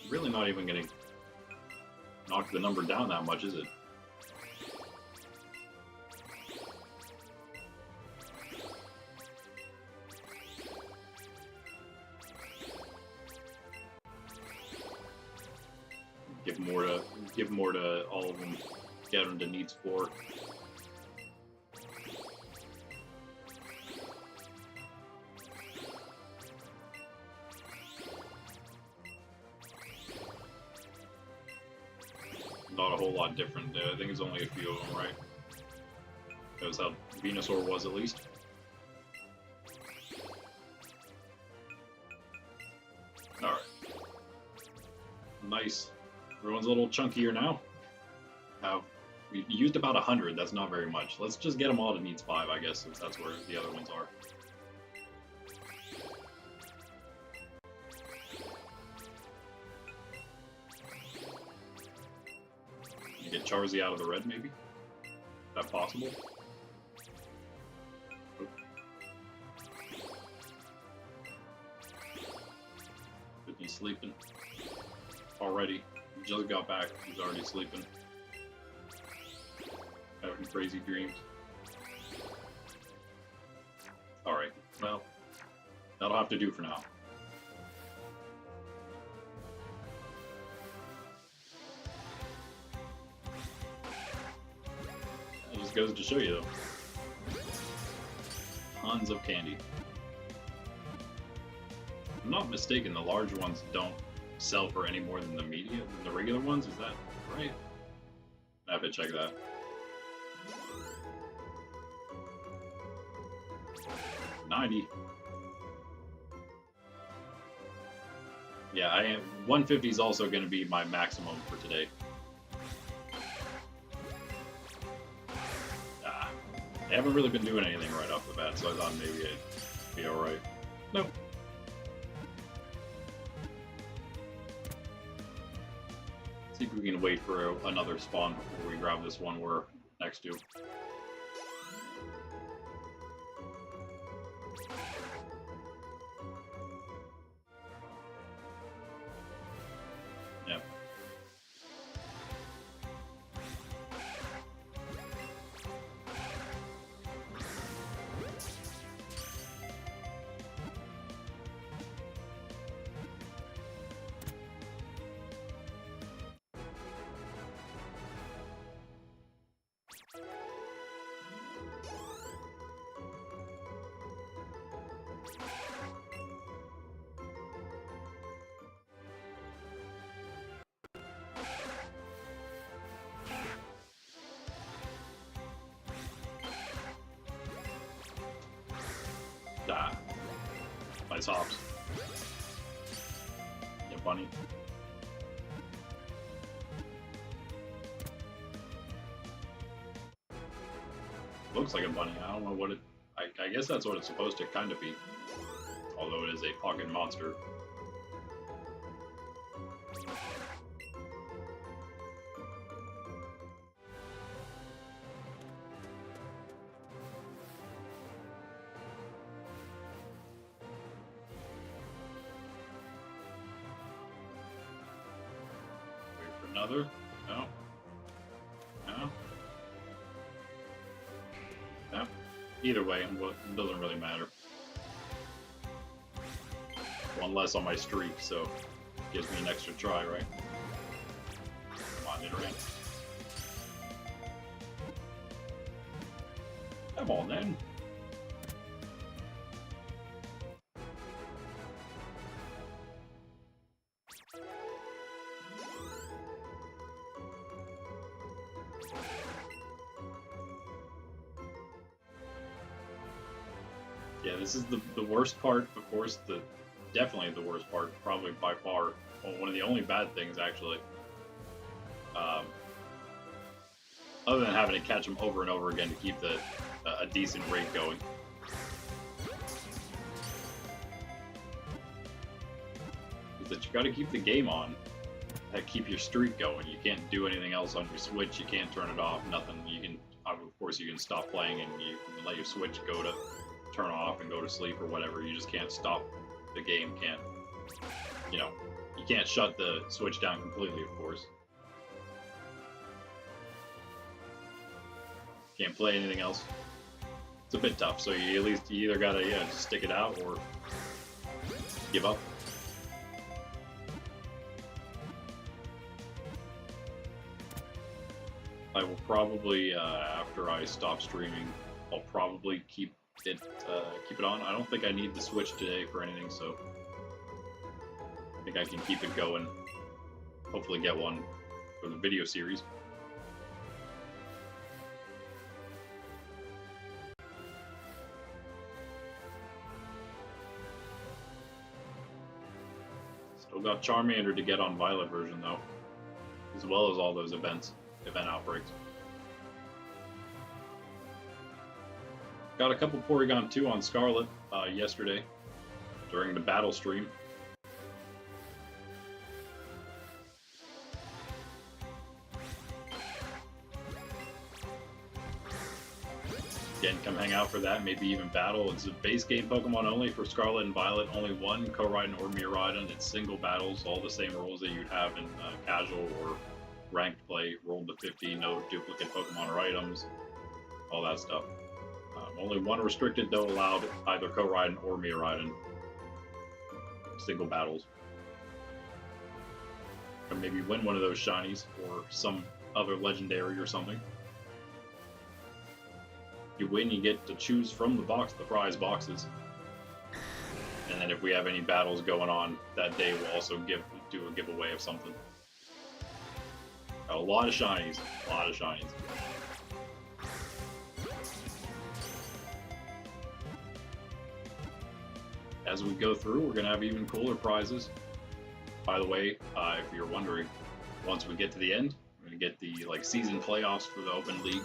Really not even going to knock the number down that much, is it? Give more to all of them. Get them to needs 4. Not a whole lot different. I think it's only a few of them, right? That was how Venusaur was, at least. Alright. Nice. Everyone's a little chunkier now. We used about 100, that's not very much. Let's just get them all to needs 5, I guess, since that's where the other ones are. You get Charizard out of the red, maybe? Is that possible? Oh. He's sleeping. Already. He just got back. He's already sleeping. Having crazy dreams. Alright, well, that'll have to do for now. That just goes to show you, though. Tons of candy. If I'm not mistaken, the large ones don't sell for any more than the regular ones. Is that right? I have to check that. $90. Yeah, 150 is also going to be my maximum for today. I haven't really been doing anything right off the bat, so I thought maybe I'd be alright. Nope. See if we can wait for another spawn before we grab this one we're next to. Yep. Ah. Nice hops. Yeah, bunny. Looks like a bunny. I don't know what it... I guess that's what it's supposed to kind of be. Although it is a pocket monster. Another? No? No? No? Either way, it doesn't really matter. One less on my streak, so gives me an extra try, right? Come on, Nidoran. Come on, then. Yeah, this is the worst part, of course, definitely the worst part, probably by far. Well, one of the only bad things, actually. Other than having to catch them over and over again to keep a decent rate going. Is that you got to keep the game on, keep your streak going. You can't do anything else on your Switch. You can't turn it off. Nothing. You can, of course, you can stop playing and you can let your Switch go to turn off and go to sleep or whatever. You just can't stop the game. Can't, you know, you can't shut the Switch down completely, of course. Can't play anything else. It's a bit tough, so you either gotta just stick it out or give up. I will probably after I stop streaming, I'll probably keep it on. I don't think I need the Switch today for anything, so I think I can keep it going. Hopefully get one for the video series. Still got Charmander to get on Violet version though, as well as all those event outbreaks. Got a couple Porygon 2 on Scarlet yesterday during the battle stream. Again, come hang out for that, maybe even battle. It's a base game Pokemon only for Scarlet and Violet. Only one Co-Riden or Miraidon. It's single battles, all the same rules that you'd have in casual or ranked play. Rolled to 50, no duplicate Pokemon or items, all that stuff. Only one restricted, though, allowed, either Co-Riden or Miraidon. Single battles. Or maybe win one of those shinies or some other legendary or something. You win, you get to choose from the prize boxes. And then if we have any battles going on that day, we'll also do a giveaway of something. Got a lot of shinies. A lot of shinies. As we go through, we're going to have even cooler prizes. By the way, if you're wondering, once we get to the end, we're going to get the season playoffs for the Open League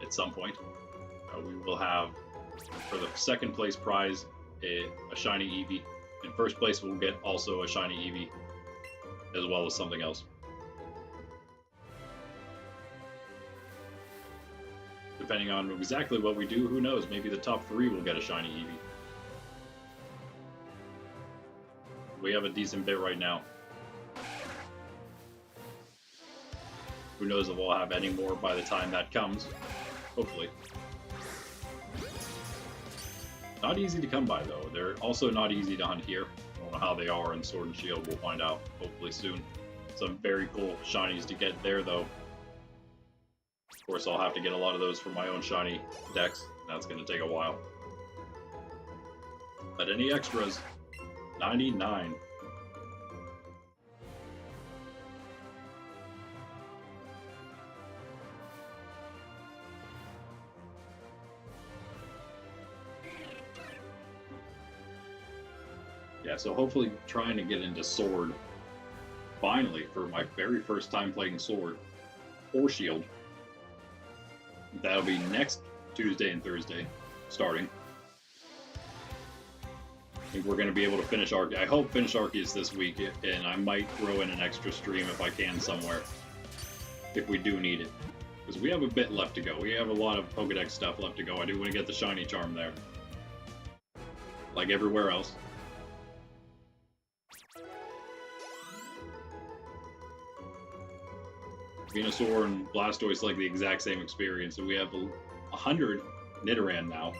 at some point. We will have, for the second place prize, a shiny Eevee. In first place, we'll get also a shiny Eevee, as well as something else. Depending on exactly what we do, who knows? Maybe the top 3 will get a shiny Eevee. We have a decent bit right now. Who knows if we'll have any more by the time that comes. Hopefully. Not easy to come by, though. They're also not easy to hunt here. I don't know how they are in Sword and Shield. We'll find out, hopefully soon. Some very cool shinies to get there, though. Of course, I'll have to get a lot of those for my own shiny decks. That's going to take a while. But any extras? 99. Yeah, so hopefully trying to get into Sword, finally, for my very first time playing Sword, or Shield. That'll be next Tuesday and Thursday, starting. I think we're going to be able to finish Arceus. I hope finish Arceus this week, and I might throw in an extra stream if I can somewhere, if we do need it. Because we have a bit left to go. We have a lot of Pokedex stuff left to go. I do want to get the shiny charm there. Like everywhere else. Venusaur and Blastoise like the exact same experience, and we have 100 Nidoran now.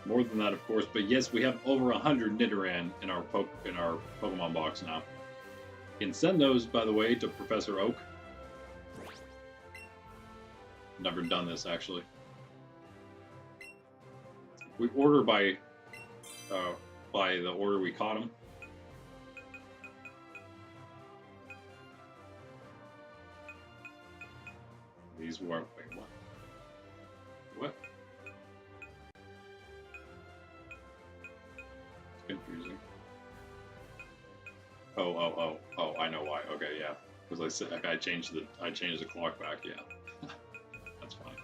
More than that, of course, but yes, we have over 100 Nidoran in our Pokemon box now. You can send those, by the way, to Professor Oak. Never done this, actually. We order by the order we caught them. These were... Wait, what? What? Confusing. Oh, I know why. Okay, yeah. Because I said I changed the clock back, yeah. That's fine.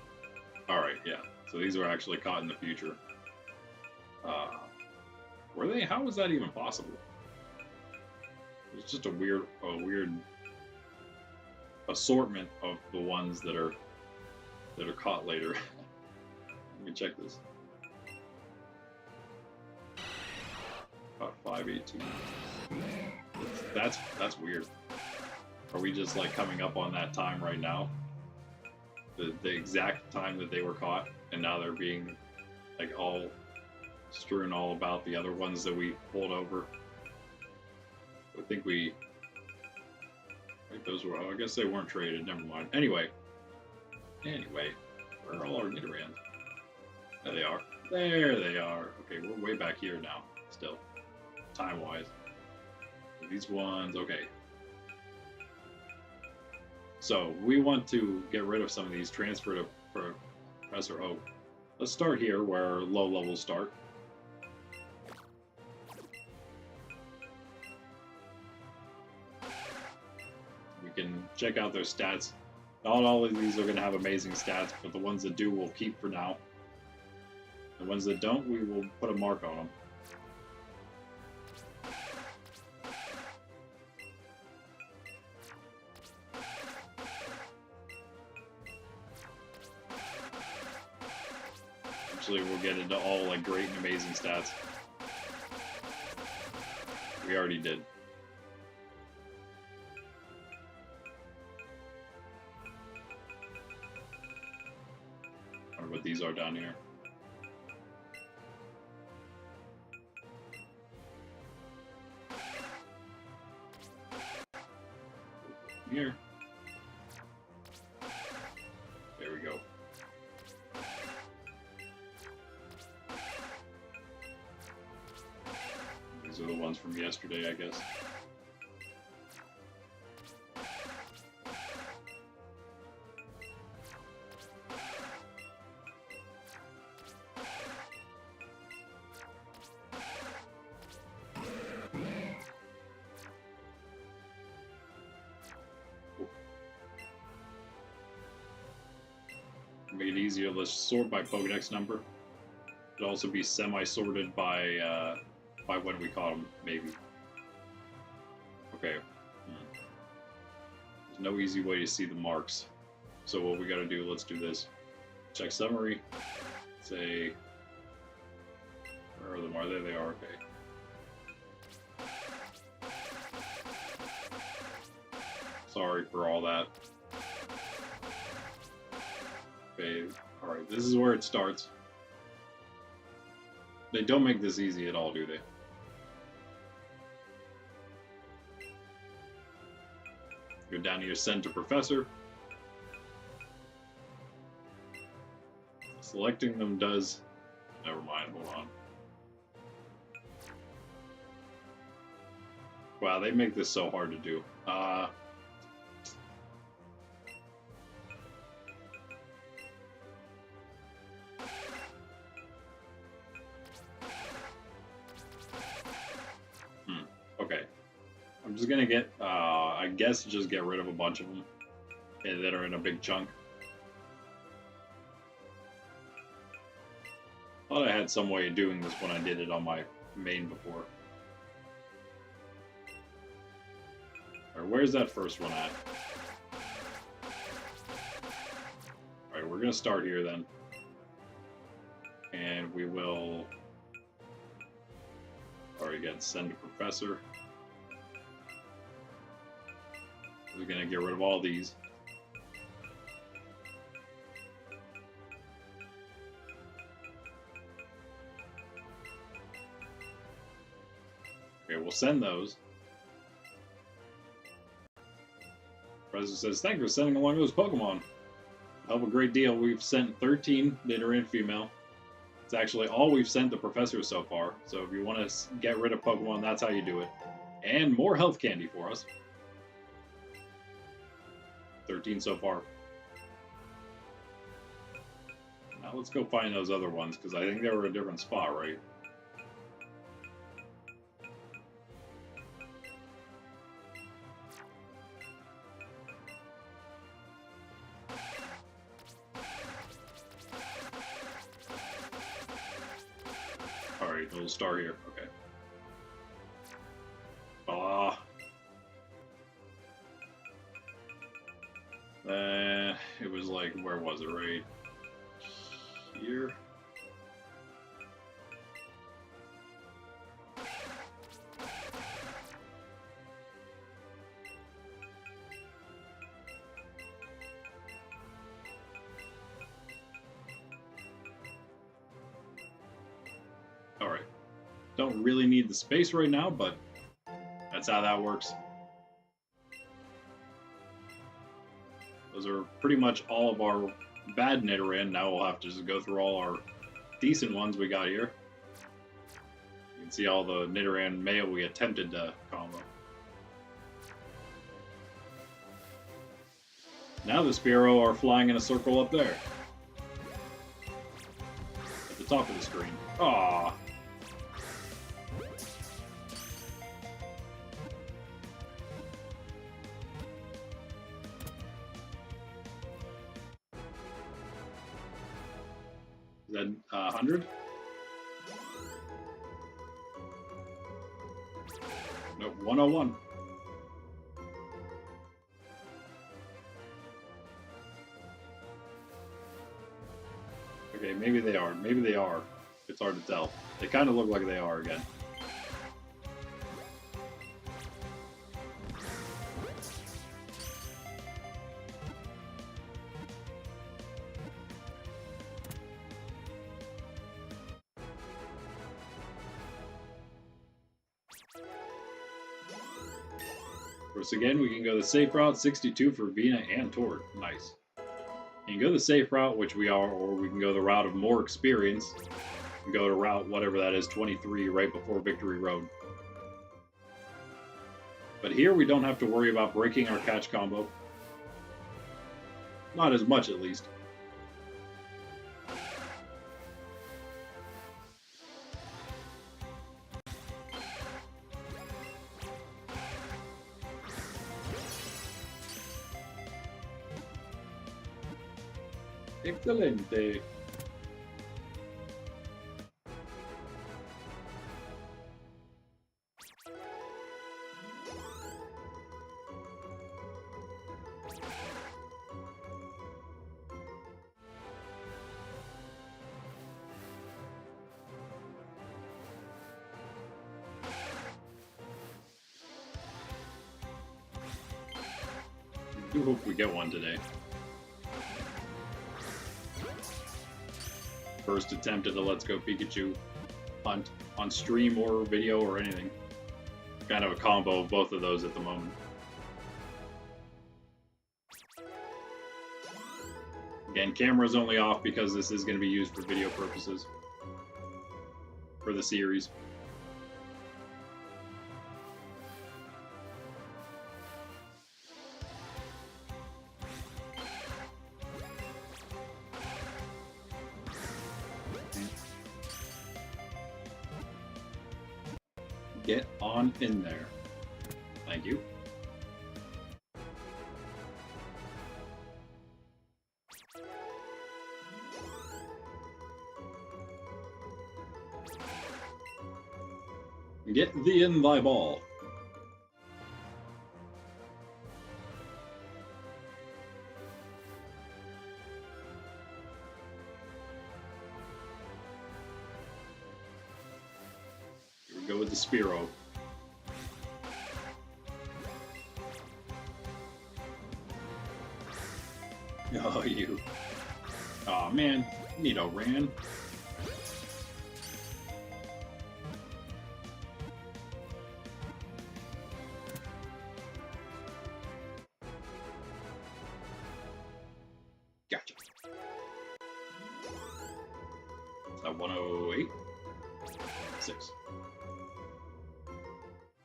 Alright, yeah. So these were actually caught in the future. Were they? How was that even possible? It's just a weird assortment of the ones that are caught later. Let me check this. About 518. That's weird. Are we just like coming up on that time right now? The exact time that they were caught, and now they're being like all strewn all about the other ones that we pulled over. I think we... Wait, those were... Oh, I guess they weren't traded. Never mind. Anyway, where are all our Nidorans? There they are. There they are. Okay, we're way back here now. Still, time-wise. These ones, okay. So we want to get rid of some of these, transfer to Professor Oak. Let's start here where low levels start. We can check out their stats. Not all of these are going to have amazing stats, but the ones that do we'll keep for now. The ones that don't, we will put a mark on them. Eventually we'll get into all like great and amazing stats. We already did. I wonder what these are down here. Here. There we go. These are the ones from yesterday, I guess. Make it easier, let's sort by Pokedex number. It'll also be semi-sorted by when we caught them, maybe. Okay. There's no easy way to see the marks. So what we gotta do, let's do this. Check summary. Say, where are them? Are they are, okay. Sorry for all that. Okay, alright, this is where it starts. They don't make this easy at all, do they? Go down here, send to Professor. Selecting them does... Never mind, hold on. Wow, they make this so hard to do. Okay. I'm just gonna get, I guess just get rid of a bunch of them that are in a big chunk. Thought I had some way of doing this when I did it on my main before. Alright, where's that first one at? Alright, we're gonna start here then. And we will... Alright, again, send to Professor. We're gonna get rid of all these. Okay, we'll send those. President says, thank you for sending along those Pokemon. Help a great deal. We've sent 13 Nidoran Female. It's actually all we've sent the professors so far. So if you want to get rid of Pokemon, that's how you do it. And more health candy for us. 13 so far. Now let's go find those other ones, because I think they were a different spot, right? Alright, little star here. Okay. It was like, where was it? Right here? Alright. Don't really need the space right now, but that's how that works. Those are pretty much all of our bad Nidoran. Now we'll have to just go through all our decent ones we got here. You can see all the Nidoran male we attempted to combo. Now the Spearow are flying in a circle up there. At the top of the screen. Aww. Is that 100? Nope, 101. Okay, maybe they are. Maybe they are. It's hard to tell. They kind of look like they are again. Once again, we can go the safe route, 62 for Vina and Tord. Nice. You can go the safe route, which we are, or we can go the route of more experience. And go to route, whatever that is, 23, right before Victory Road. But here we don't have to worry about breaking our catch combo. Not as much, at least. Excelente. I do hope we get one today. First attempt at the Let's Go Pikachu hunt on stream or video or anything. Kind of a combo of both of those at the moment. Again, camera's only off because this is going to be used for video purposes for the series. Get on in there. Thank you. Get thee in thy ball. Go with the Spearow. Oh, you. Aw, man. Nidoran. At 108? 6.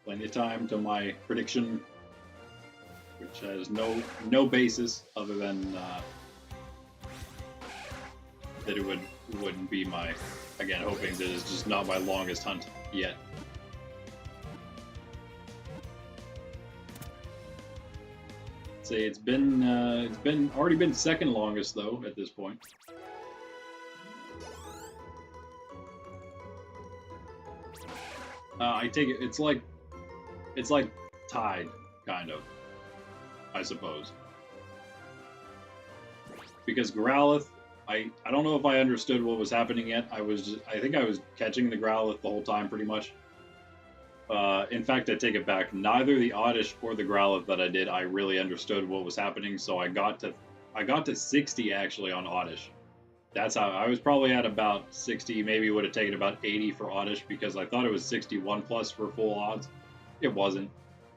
Plenty of time to my prediction, which has no basis other than that it wouldn't be my, again, hoping that it's just not my longest hunt yet. Say it's been already been second longest though at this point. I take it it's like tied, kind of, I suppose. Because Growlithe, I don't know if I understood what was happening yet. I think I was catching the Growlithe the whole time pretty much. In fact, I take it back. Neither the Oddish or the Growlithe that I did, I really understood what was happening. So I got to 60 actually on Oddish. That's how I was probably at about 60. Maybe would have taken about 80 for Oddish because I thought it was 61 plus for full odds. It wasn't.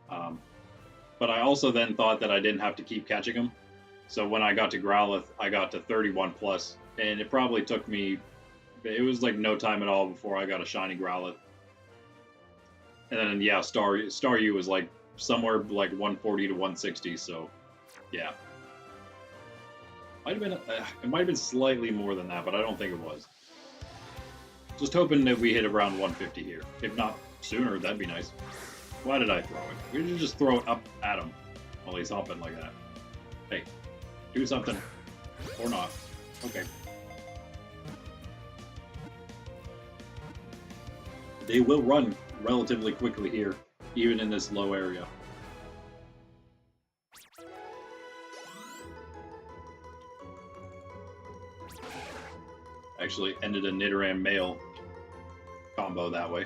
But I also then thought that I didn't have to keep catching them. So when I got to Growlithe, I got to 31 plus, and it probably took me. It was like no time at all before I got a shiny Growlithe. And then, yeah, Star U was like somewhere like 140 to 160, so yeah. It might have been slightly more than that, but I don't think it was. Just hoping that we hit around 150 here. If not sooner, that'd be nice. Why did I throw it? We should just throw it up at him while he's hopping like that. Hey, do something. Or not. Okay. They will run relatively quickly here, even in this low area. Actually ended a Nidoran Male combo that way.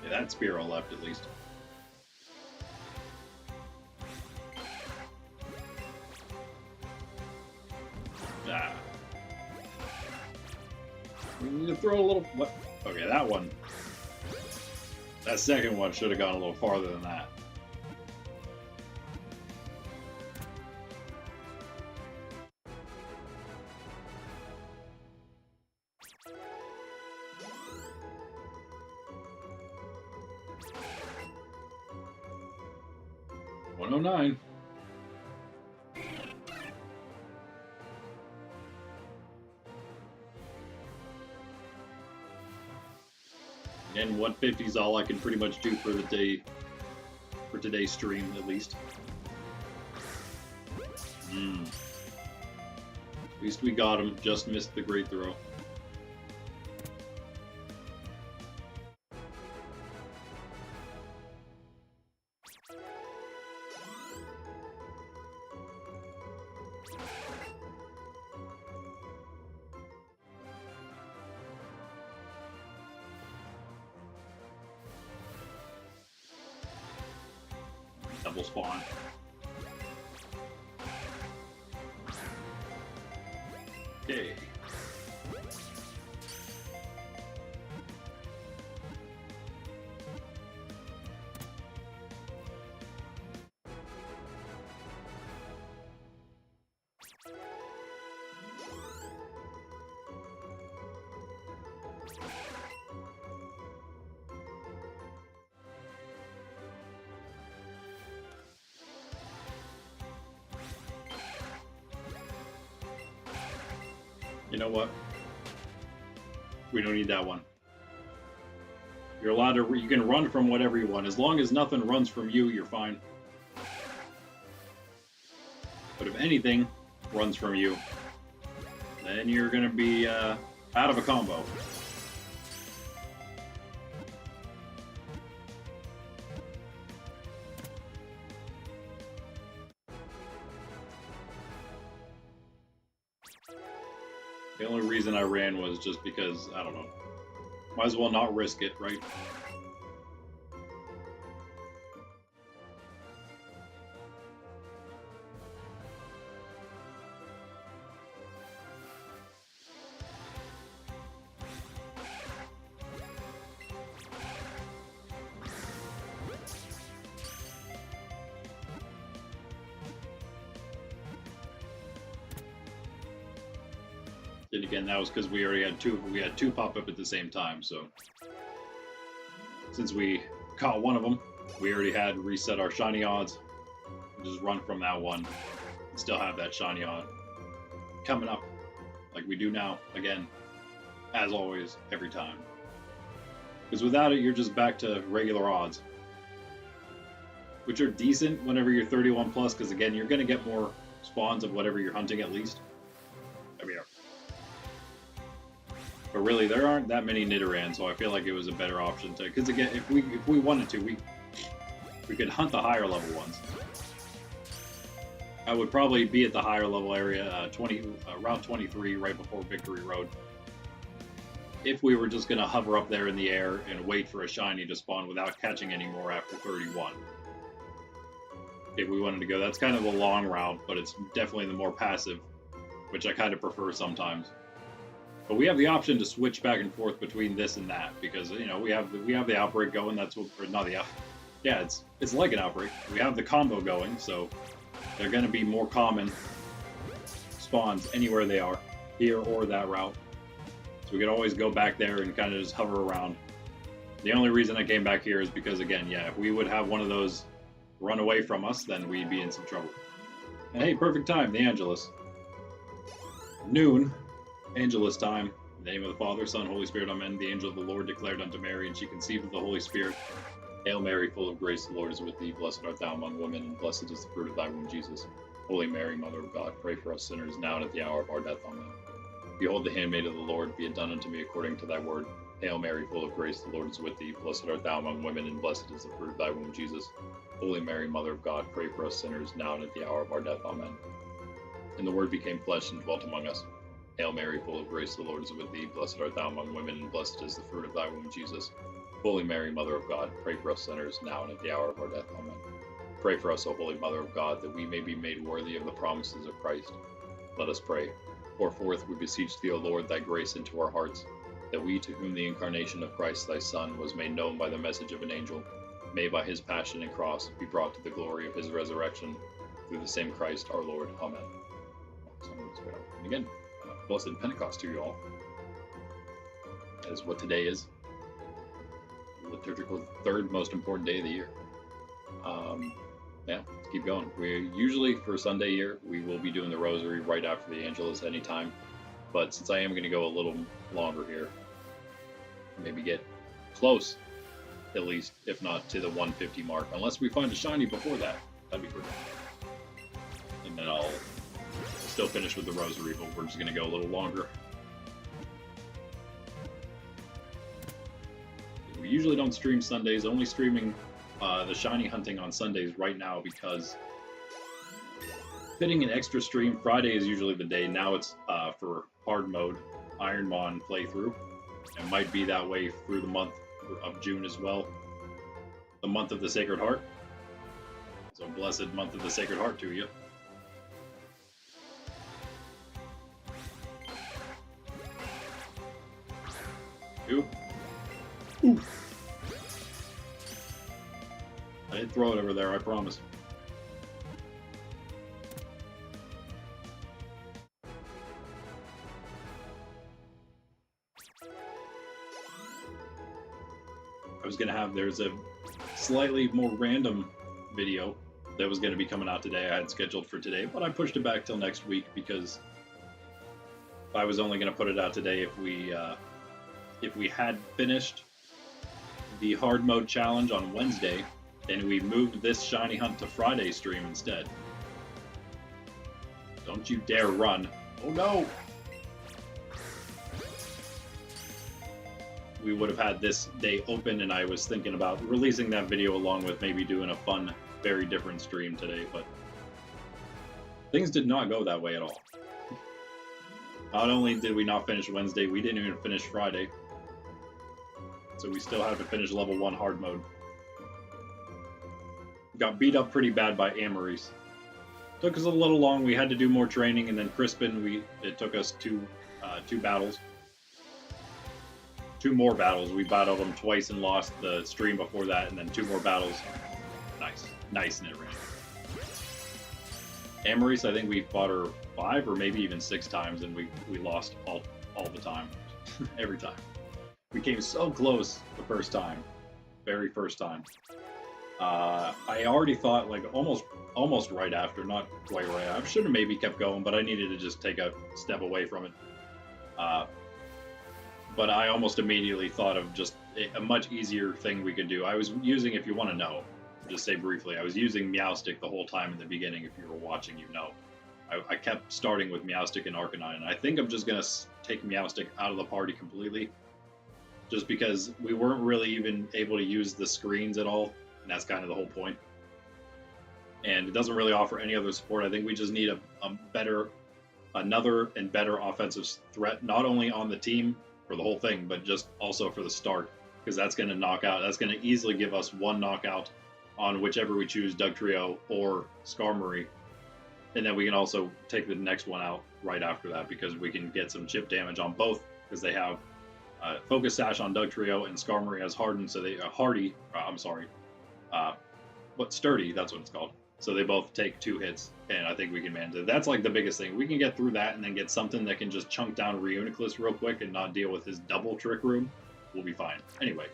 Yeah, that Spearow left at least. Ah. We need to throw a little. What? Okay, that one. That second one should have gone a little farther than that. $109. And 150 is all I can pretty much do for the day, for today's stream at least. At least we got him, just missed the great throw. Double spawn. Okay. You know what? We don't need that one. You're allowed to. You can run from whatever you want, as long as nothing runs from you. You're fine. But if anything runs from you, then you're gonna be out of a combo. The only reason I ran was just because, I don't know. Might as well not risk it, right? And again, that was because we already had two. We had two pop up at the same time. So since we caught one of them, we already had reset our shiny odds. We'll just run from that one and still have that shiny odd coming up like we do now. Again, as always, every time. Because without it, you're just back to regular odds, which are decent whenever you're 31 plus. Because again, you're going to get more spawns of whatever you're hunting at least. There we are. But really, there aren't that many Nidoran, so I feel like it was a better option to. Because again, if we wanted to, we could hunt the higher level ones. I would probably be at the higher level area, Route 23, right before Victory Road. If we were just going to hover up there in the air and wait for a shiny to spawn without catching any more after 31. If we wanted to go, that's kind of the long route, but it's definitely the more passive, which I kind of prefer sometimes. But we have the option to switch back and forth between this and that because we have the outbreak going. That's what, or not the yeah, it's like an outbreak. We have the combo going, so they're going to be more common spawns anywhere they are, here or that route. So we could always go back there and kind of just hover around. The only reason I came back here is because, again, yeah, if we would have one of those run away from us, then we'd be in some trouble. And hey, perfect time, the Angelus. Noon, Angelus time. In the name of the Father, Son, Holy Spirit, Amen. The angel of the Lord declared unto Mary, and she conceived of the Holy Spirit. Hail Mary, full of grace, the Lord is with thee. Blessed art thou among women, and blessed is the fruit of thy womb, Jesus. Holy Mary, Mother of God, pray for us sinners, now and at the hour of our death. Amen. Behold the handmaid of the Lord, be it done unto me according to thy word. Hail Mary, full of grace, the Lord is with thee. Blessed art thou among women, and blessed is the fruit of thy womb, Jesus. Holy Mary, Mother of God, pray for us sinners, now and at the hour of our death. Amen. And the Word became flesh and dwelt among us. Hail Mary, full of grace, the Lord is with thee. Blessed art thou among women, and blessed is the fruit of thy womb, Jesus. Holy Mary, Mother of God, pray for us sinners, now and at the hour of our death. Amen. Pray for us, O Holy Mother of God, that we may be made worthy of the promises of Christ. Let us pray. Pour forth, we beseech thee, O Lord, thy grace into our hearts, that we, to whom the incarnation of Christ thy Son was made known by the message of an angel, may by his passion and cross be brought to the glory of his resurrection, through the same Christ our Lord. Amen. And again, blessed Pentecost to you all. That is what today is. Liturgical third most important day of the year. Yeah, let's keep going. We usually, for Sunday here, we will be doing the rosary right after the Angelus anytime. But since I am going to go a little longer here, maybe get close, at least, if not to the 150 mark, unless we find a shiny before that. That'd be great. And then I'll still finish with the rosary, but we're just going to go a little longer. We usually don't stream Sundays, only streaming the shiny hunting on Sundays right now because fitting an extra stream, Friday is usually the day. Now it's for hard mode, Ironmon playthrough. It might be that way through the month of June as well. The month of the Sacred Heart. So blessed month of the Sacred Heart to you. Ooh. Ooh. I didn't throw it over there, I promise. I was going to have, there's a slightly more random video that was going to be coming out today. I had scheduled for today, but I pushed it back till next week because I was only going to put it out today if we had finished the hard mode challenge on Wednesday, and we moved this shiny hunt to Friday stream instead. Don't you dare run. Oh no! We would have had this day open, and I was thinking about releasing that video along with maybe doing a fun, very different stream today, but things did not go that way at all. Not only did we not finish Wednesday, we didn't even finish Friday. So we still had to finish level 1 hard mode. Got beat up pretty bad by Amoris. Took us a little long, we had to do more training, and then Crispin, it took us two battles. 2 more battles. We battled him twice and lost the stream before that, and then 2 more battles. Nice. Nice Nidoran. Amaris, I think we fought her 5 or maybe even 6 times, and we lost all the time, every time. We came so close the first time, very first time. I already thought like almost right after, not quite right. I should have maybe kept going, but I needed to just take a step away from it. But I almost immediately thought of just a much easier thing we could do. I was using, if you want to know, just say briefly, I was using Meowstic the whole time in the beginning. If you were watching, you know. I kept starting with Meowstic and Arcanine, and I think I'm just going to take Meowstic out of the party completely, just because we weren't really even able to use the screens at all, and that's kind of the whole point. And it doesn't really offer any other support. I think we just need another and better offensive threat, not only on the team for the whole thing, but just also for the start, because that's going to that's going to easily give us one knockout on whichever we choose, Dugtrio or Skarmory. And then we can also take the next one out right after that, because we can get some chip damage on both, because they have Focus Sash on Dugtrio and Skarmory has Hardened, so they Sturdy, that's what it's called. So they both take 2 hits, and I think we can manage it. That's like the biggest thing. We can get through that and then get something that can just chunk down Reuniclus real quick and not deal with his double Trick Room. We'll be fine. Anyway.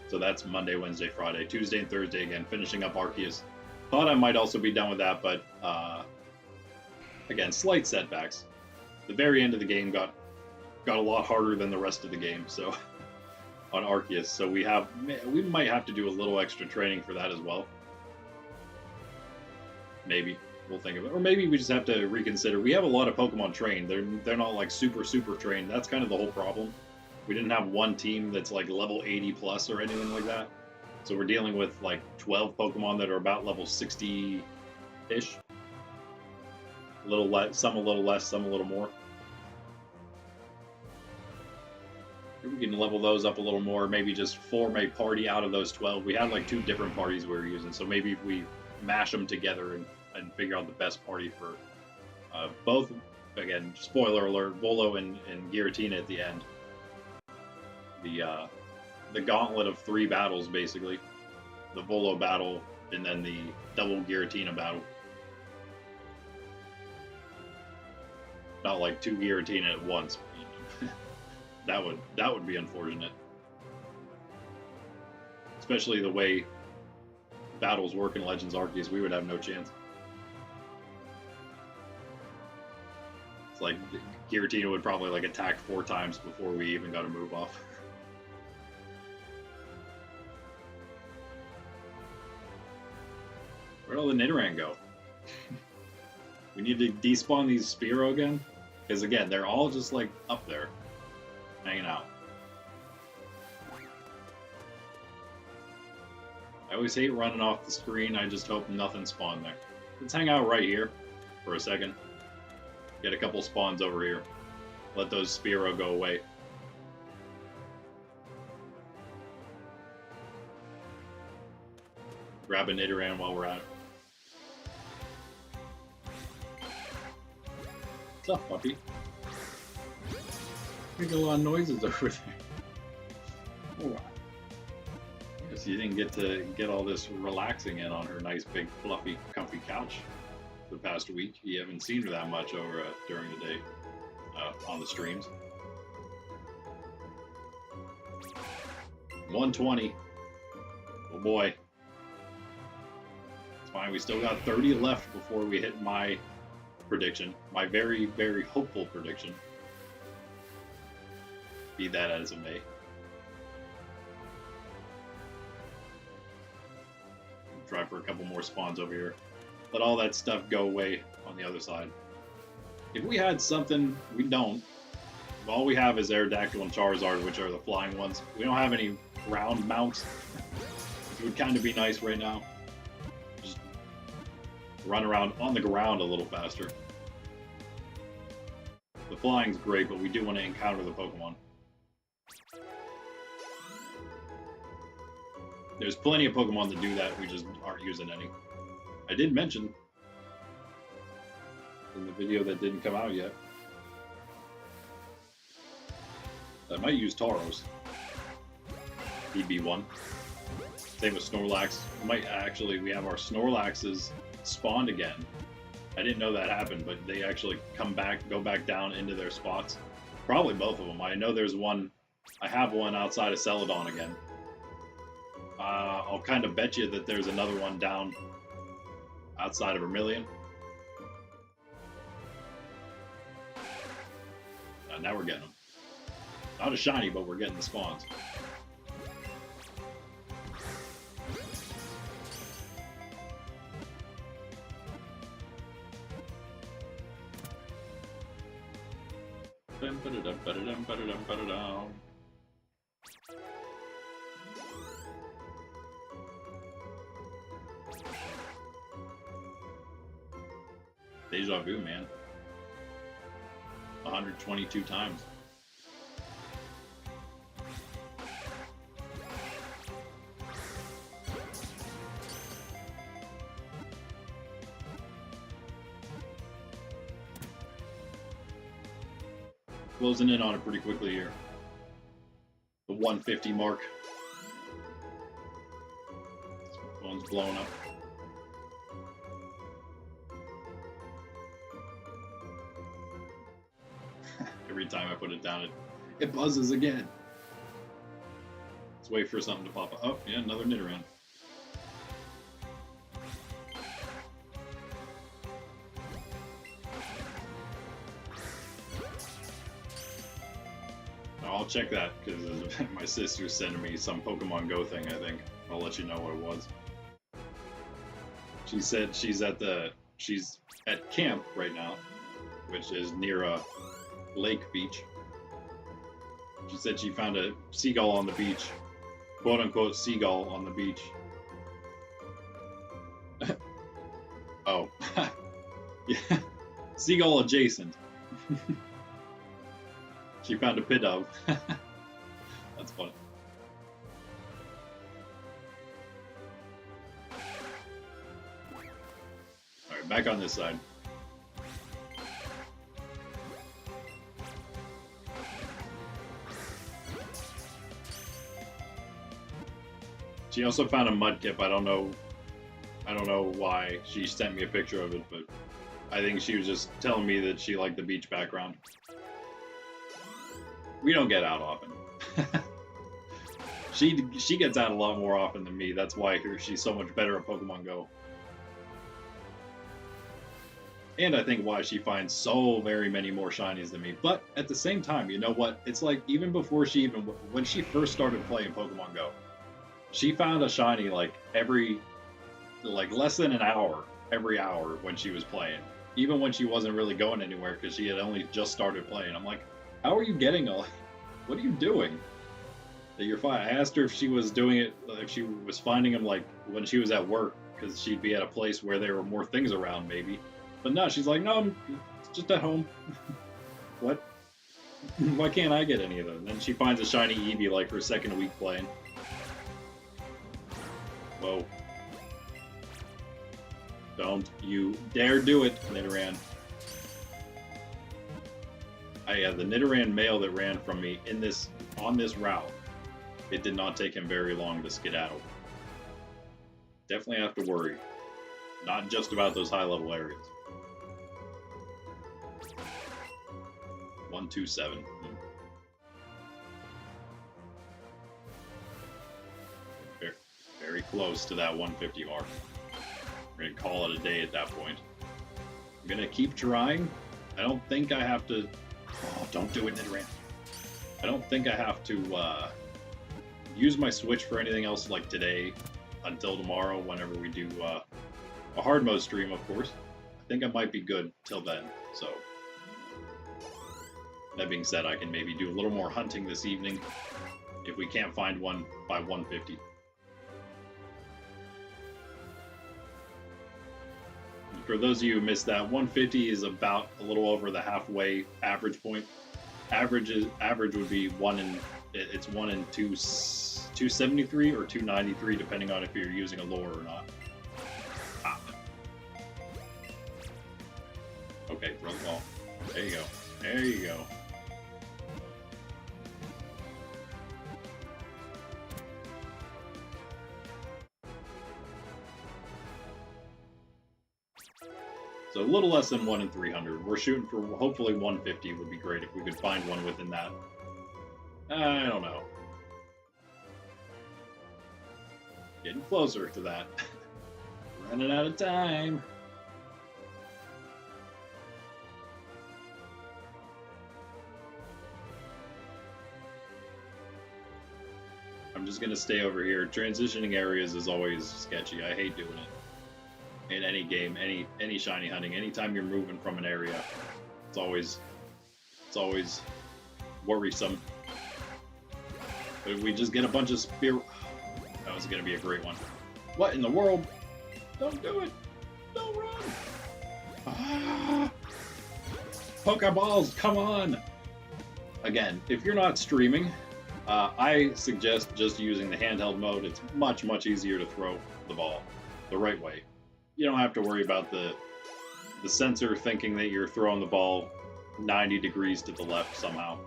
So that's Monday, Wednesday, Friday, Tuesday, and Thursday again, finishing up Arceus. Thought I might also be done with that, but again, slight setbacks. The very end of the game got a lot harder than the rest of the game, so on Arceus. So we might have to do a little extra training for that as well. Maybe we'll think of it, or maybe we just have to reconsider. We have a lot of Pokemon trained. They're not like super trained. That's kind of the whole problem. We didn't have one team that's like level 80 plus or anything like that. So we're dealing with like 12 Pokemon that are about level 60-ish. A little less, some a little less, some a little more. Maybe we can level those up a little more. Maybe just form a party out of those 12. We had like 2 different parties we were using, so maybe if we mash them together and figure out the best party for both. Again, spoiler alert: Volo and Giratina at the end. The gauntlet of 3 battles, basically. The Volo battle, and then the double Giratina battle. Not like 2 Giratina at once. That would be unfortunate. Especially the way battles work in Legends Arceus, we would have no chance. It's like Giratina would probably like attack 4 times before we even got a move off. Where'd all the Nidoran go? We need to despawn these Spearow again, because again, they're all just like up there, hanging out. I always hate running off the screen. I just hope nothing spawned there. Let's hang out right here for a second. Get a couple spawns over here. Let those Spearow go away. Grab a Nidoran while we're at it. What's up, puppy? Make a lot of noises over there. Oh, guess you didn't get to get all this relaxing in on her nice, big, fluffy, comfy couch the past week. You haven't seen her that much over during the day on the streams. 120. Oh boy. It's fine. We still got 30 left before we hit my prediction. My very, very hopeful prediction. Be that as it may. Try for a couple more spawns over here. Let all that stuff go away on the other side. If we had something, we don't. All we have is Aerodactyl and Charizard, which are the flying ones. We don't have any ground mounts. It would kind of be nice right now. Just run around on the ground a little faster. The flying's great, but we do want to encounter the Pokemon. There's plenty of Pokemon that do that, we just aren't using any. I did mention in the video that didn't come out yet, I might use Tauros. He'd be one. Same with Snorlax. We have our Snorlaxes spawned again. I didn't know that happened, but they actually go back down into their spots. Probably both of them. I know there's one. I have one outside of Celadon again. I'll kind of bet you that there's another one down outside of Vermilion. Now we're getting them. Not a shiny, but we're getting the spawns. Deja vu, man. 122 times. Closing in on it pretty quickly here. The 150 mark. Phone's blowing up. Every time I put it down, it buzzes again. Let's wait for something to pop up. Oh, yeah, another Nidoran. I'll check that because my sister's sending me some Pokemon Go thing, I think. I'll let you know what it was. She said she's at camp right now, which is near a lake beach. She said she found a seagull on the beach, quote unquote seagull on the beach. Oh, yeah, seagull adjacent. She found a Pidove. That's funny. Alright, back on this side. She also found a Mudkip. I don't know why she sent me a picture of it, but I think she was just telling me that she liked the beach background. We don't get out often. She gets out a lot more often than me. That's why she's so much better at Pokemon Go. And I think why she finds so very many more shinies than me. But at the same time, you know what? It's like even before when she first started playing Pokemon Go, she found a shiny like less than an hour every hour when she was playing. Even when she wasn't really going anywhere because she had only just started playing. I'm like, how are you getting all? What are you doing? That you're fine. I asked her if she was doing it, if she was finding them like when she was at work, because she'd be at a place where there were more things around, maybe. But no, she's like, no, I'm just at home. What? Why can't I get any of them? And then she finds a shiny Eevee like her second week playing. Whoa. Don't you dare do it, Nidoran. The Nidoran male that ran from me on this route, it did not take him very long to skedaddle. Definitely have to worry. Not just about those high-level areas. 127. Very, very close to that 150 mark. We're going to call it a day at that point. I'm going to keep trying. I don't think I have to... Oh, don't do it, Nidoran. I don't think I have to use my Switch for anything else like today until tomorrow whenever we do a hard mode stream, of course. I think I might be good till then, so... That being said, I can maybe do a little more hunting this evening if we can't find one by 150. For those of you who missed that, 150 is about a little over the halfway average point. Average would be 1 in 273 or 293, depending on if you're using a lure or not. Ah. Okay, run ball. There you go. There you go. little less than 1 in 300. We're shooting for hopefully 150 would be great if we could find one within that. I don't know. Getting closer to that. Running out of time. I'm just going to stay over here. Transitioning areas is always sketchy. I hate doing it. In any game, any shiny hunting, anytime you're moving from an area, it's always worrisome. But if we just get a bunch of spear... That was going to be a great one. What in the world? Don't do it! Don't run! Ah! Pokeballs, come on! Again, if you're not streaming, I suggest just using the handheld mode. It's much, much easier to throw the ball the right way. You don't have to worry about the sensor thinking that you're throwing the ball 90 degrees to the left somehow.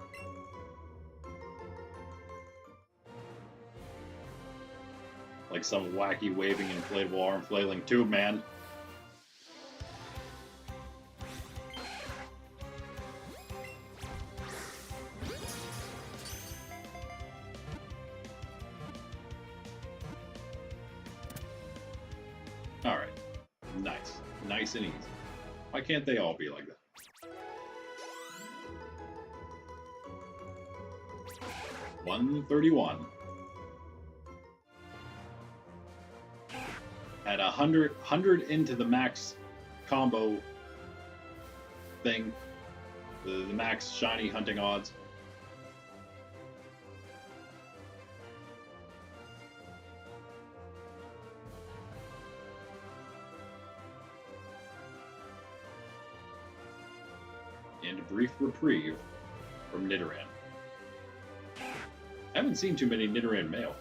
Like some wacky waving inflatable arm flailing tube, man. All right. Nice. Nice and easy. Why can't they all be like that? $131. At 100 into the max combo thing, the max shiny hunting odds. And a brief reprieve from Nidoran. I haven't seen too many Nidoran Male.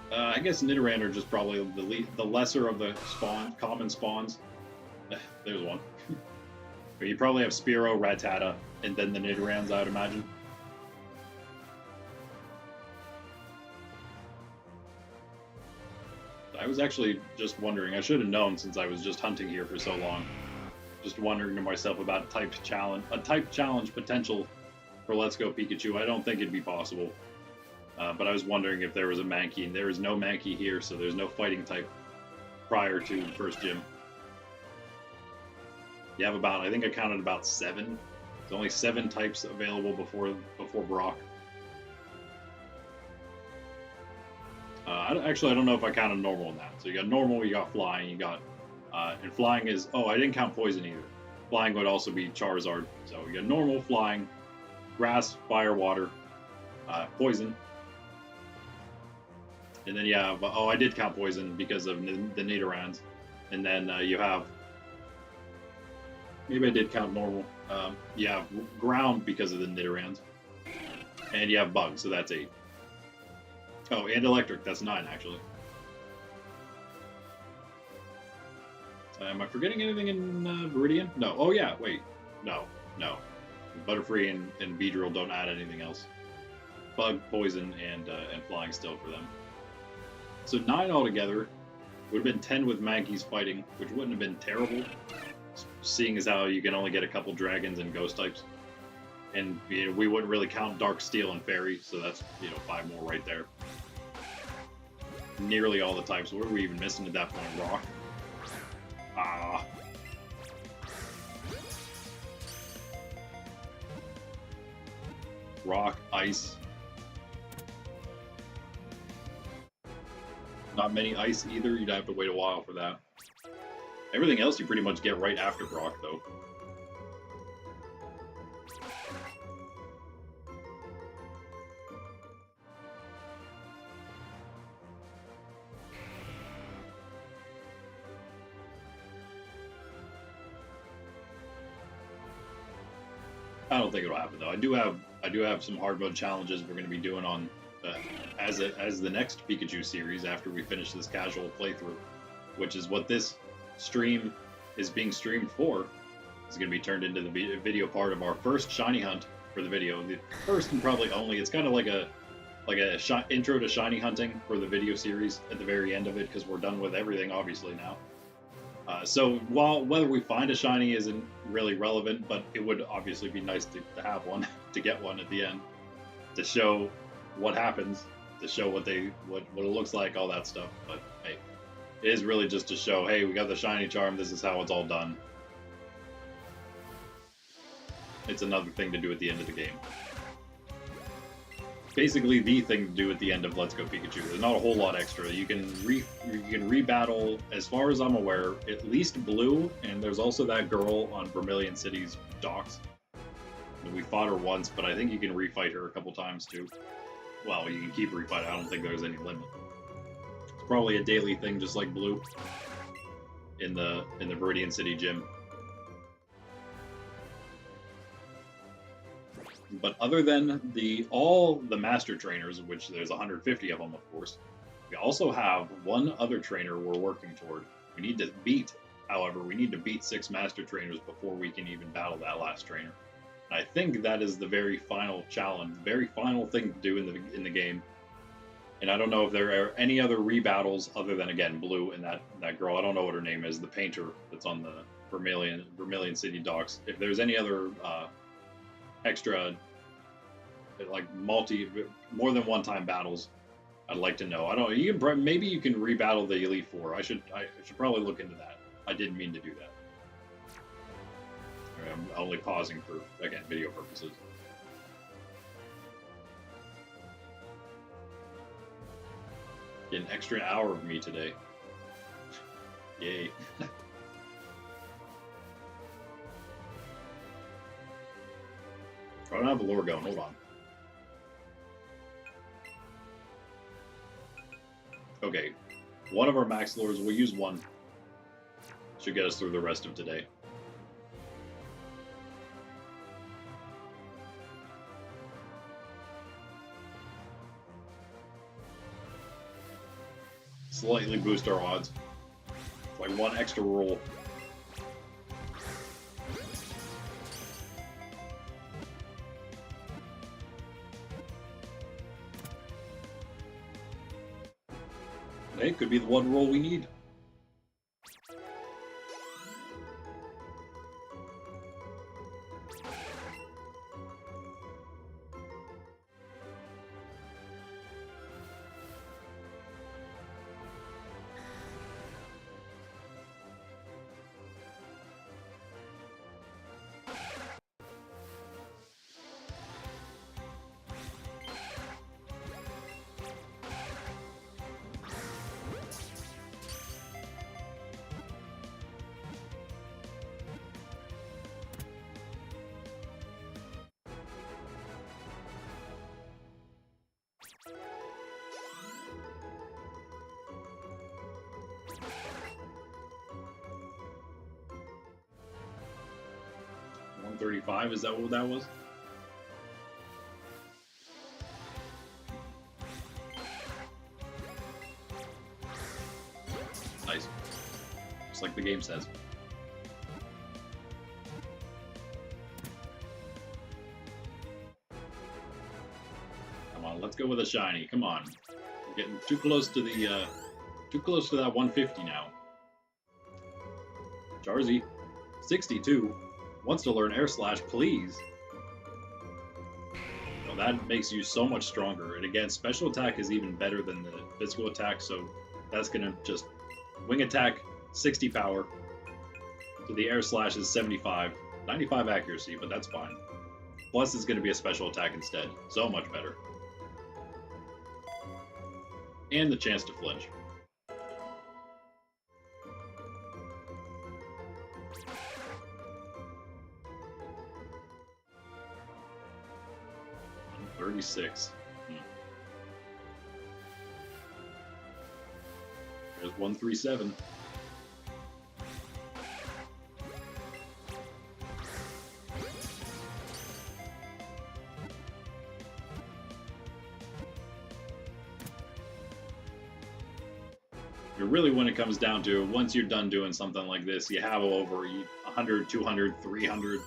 I guess Nidoran are just probably the lesser of the common spawns. There's one. But you probably have Spearow, Rattata, and then the Nidorans, I would imagine. I was actually just wondering, I should have known since I was just hunting here for so long. Just wondering to myself about a type challenge potential for Let's Go Pikachu. I don't think it'd be possible. But I was wondering if there was a Mankey, and there is no Mankey here, so there's no fighting type prior to the first gym. You have about, I think I counted about 7. There's only 7 types available before Brock. Actually, I don't know if I counted normal in that. So you got normal, you got flying, you got, and flying is, oh, I didn't count poison either. Flying would also be Charizard. So you got normal, flying, grass, fire, water, poison. And then you have, oh, I did count poison because of the Nidorans. And then you have, maybe I did count normal. You have ground because of the Nidorans. And you have bugs, so that's 8. Oh, and electric, that's 9 actually. Am I forgetting anything in Viridian? No. Oh yeah, wait. No. Butterfree and Beedrill don't add anything else. Bug, poison, and flying still for them. So 9 altogether. Would have been 10 with Mankeys fighting, which wouldn't have been terrible, seeing as how you can only get a couple dragons and ghost types. And you know, we wouldn't really count Dark Steel and Fairy, so that's 5 more right there. Nearly all the types. What are we even missing at that point? Rock. Ah. Rock, ice. Not many ice either. You'd have to wait a while for that. Everything else you pretty much get right after Brock, though. I don't think it'll happen though. I do have some hard mode challenges we're going to be doing on as the next Pikachu series after we finish this casual playthrough, which is what this stream is being streamed for. It's going to be turned into the video part of our first shiny hunt for the video. The first and probably only. It's kind of like a intro to shiny hunting for the video series at the very end of it, because we're done with everything obviously now. So while whether we find a shiny isn't really relevant, but it would obviously be nice to have one, to get one at the end, to show what happens, to show what it looks like, all that stuff. But hey, it is really just to show, hey, we got the shiny charm. This is how it's all done. It's another thing to do at the end of the game. Basically, the thing to do at the end of Let's Go Pikachu. There's not a whole lot extra. You can rebattle, as far as I'm aware, at least Blue, and there's also that girl on Vermilion City's docks. We fought her once, but I think you can refight her a couple times too. Well, you can keep refighting. I don't think there's any limit. It's probably a daily thing, just like Blue in the Viridian City gym. But other than all the master trainers, which there's 150 of them, of course, we also have one other trainer we're working toward. We need to beat 6 master trainers before we can even battle that last trainer. And I think that is the very final challenge, the very final thing to do in the game. And I don't know if there are any other rebattles other than, again, Blue and that girl. I don't know what her name is, the painter that's on the Vermilion City docks. If there's any other extra, like more than one time battles, I'd like to know. I don't. Maybe you can rebattle the Elite Four. I should probably look into that. I didn't mean to do that. I'm only pausing for, again, video purposes. Get an extra hour of me today. Yay. I don't have a lure going. Hold on. Okay. One of our max lures, we'll use one. Should get us through the rest of today. Slightly boost our odds. It's like one extra roll. Hey, could be the one roll we need. $135, is that what that was? Nice. Just like the game says. Come on, let's go with a shiny. Come on. We're getting too close to that 150 now. Charzy, 62. Wants to learn Air Slash, please. Well, that makes you so much stronger. And again, special attack is even better than the physical attack, so that's going to just wing attack, 60 power. So the Air Slash is 75. 95 accuracy, but that's fine. Plus, it's going to be a special attack instead. So much better. And the chance to flinch. $36. There's 137. Really, when it comes down to it, once you're done doing something like this, you have over 100, 200, 300,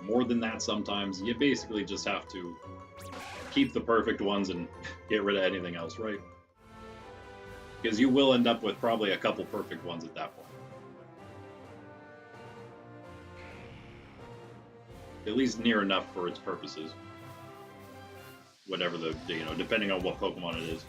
more than that sometimes. You basically just have to keep the perfect ones and get rid of anything else, right? Because you will end up with probably a couple perfect ones at that point. at least near enough for its purposes. Whatever the, you know, depending on what Pokemon it is.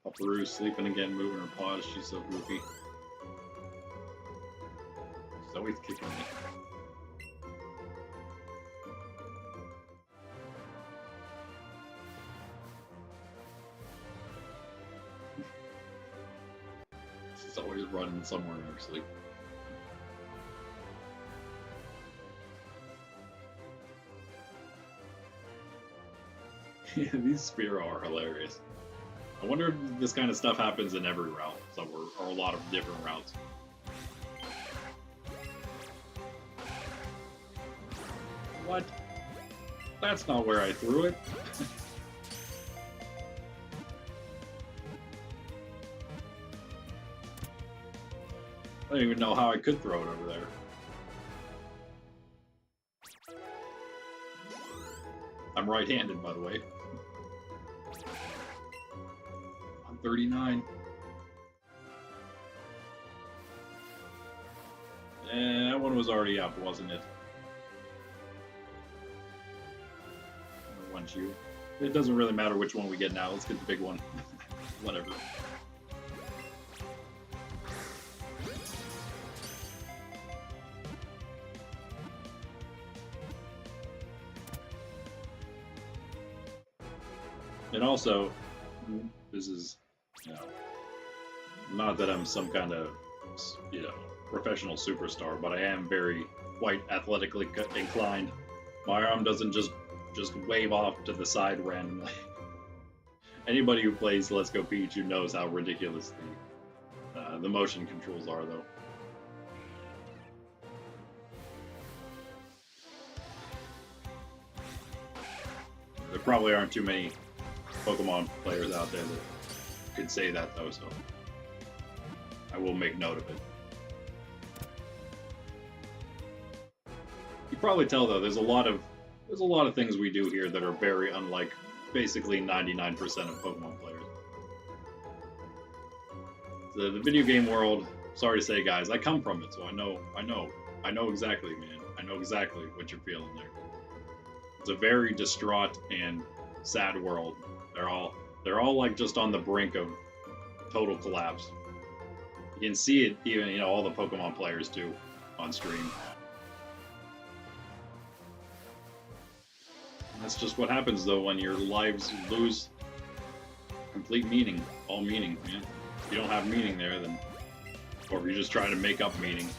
Pupperoo sleeping again, moving her paws. She's so goofy. She's always kicking me. She's always running somewhere in her sleep. Yeah, these Spearow are hilarious. I wonder if this kind of stuff happens in every route, somewhere, or a lot of different routes. What? That's not where I threw it. I don't even know how I could throw it over there. I'm right-handed, by the way. 39. That one was already up, wasn't it? One shoe. It doesn't really matter which one we get now. Let's get the big one. Whatever. And also, this is, you know, not that I'm some kind of, you know, professional superstar, but I am very quite athletically inclined. My arm doesn't just wave off to the side randomly. Anybody who plays Let's Go Pikachu knows how ridiculous the motion controls are, though. There probably aren't too many Pokemon players out there that could say that, though, so I will make note of it. You probably tell, though, there's a lot of things we do here that are very unlike basically 99% of Pokemon players. The video game world, sorry to say, guys, I come from it, so I know exactly, man. I know exactly what you're feeling there. It's a very distraught and sad world. They're all like just on the brink of total collapse. You can see it even, you know, all the Pokemon players do on stream. And that's just what happens though when your lives lose complete meaning, all meaning, man. If you don't have meaning there, then, or if you're just trying to make up meaning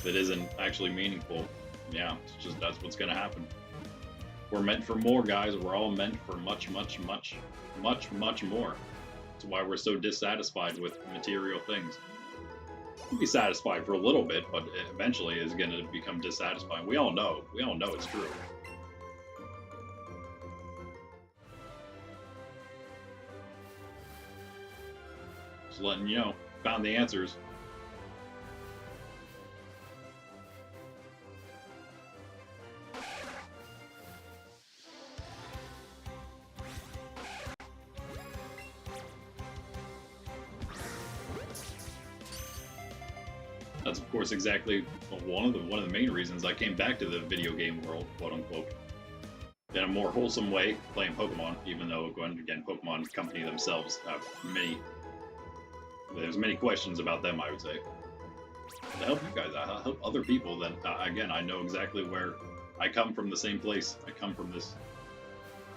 that isn't actually meaningful, yeah, it's just, that's what's gonna happen. We're meant for more, guys. We're all meant for much, much, much, much, much more. That's why we're so dissatisfied with material things. We'll be satisfied for a little bit, but it eventually is going to become dissatisfying. We all know. We all know it's true. Just letting you know. Found the answers. That's of course exactly one of the main reasons I came back to the video game world, quote unquote, in a more wholesome way, playing Pokemon. Even though, again, Pokemon Company themselves have there's many questions about them, I would say. To help you guys, I help other people. Then again, I know exactly where I come from. The same place. I come from this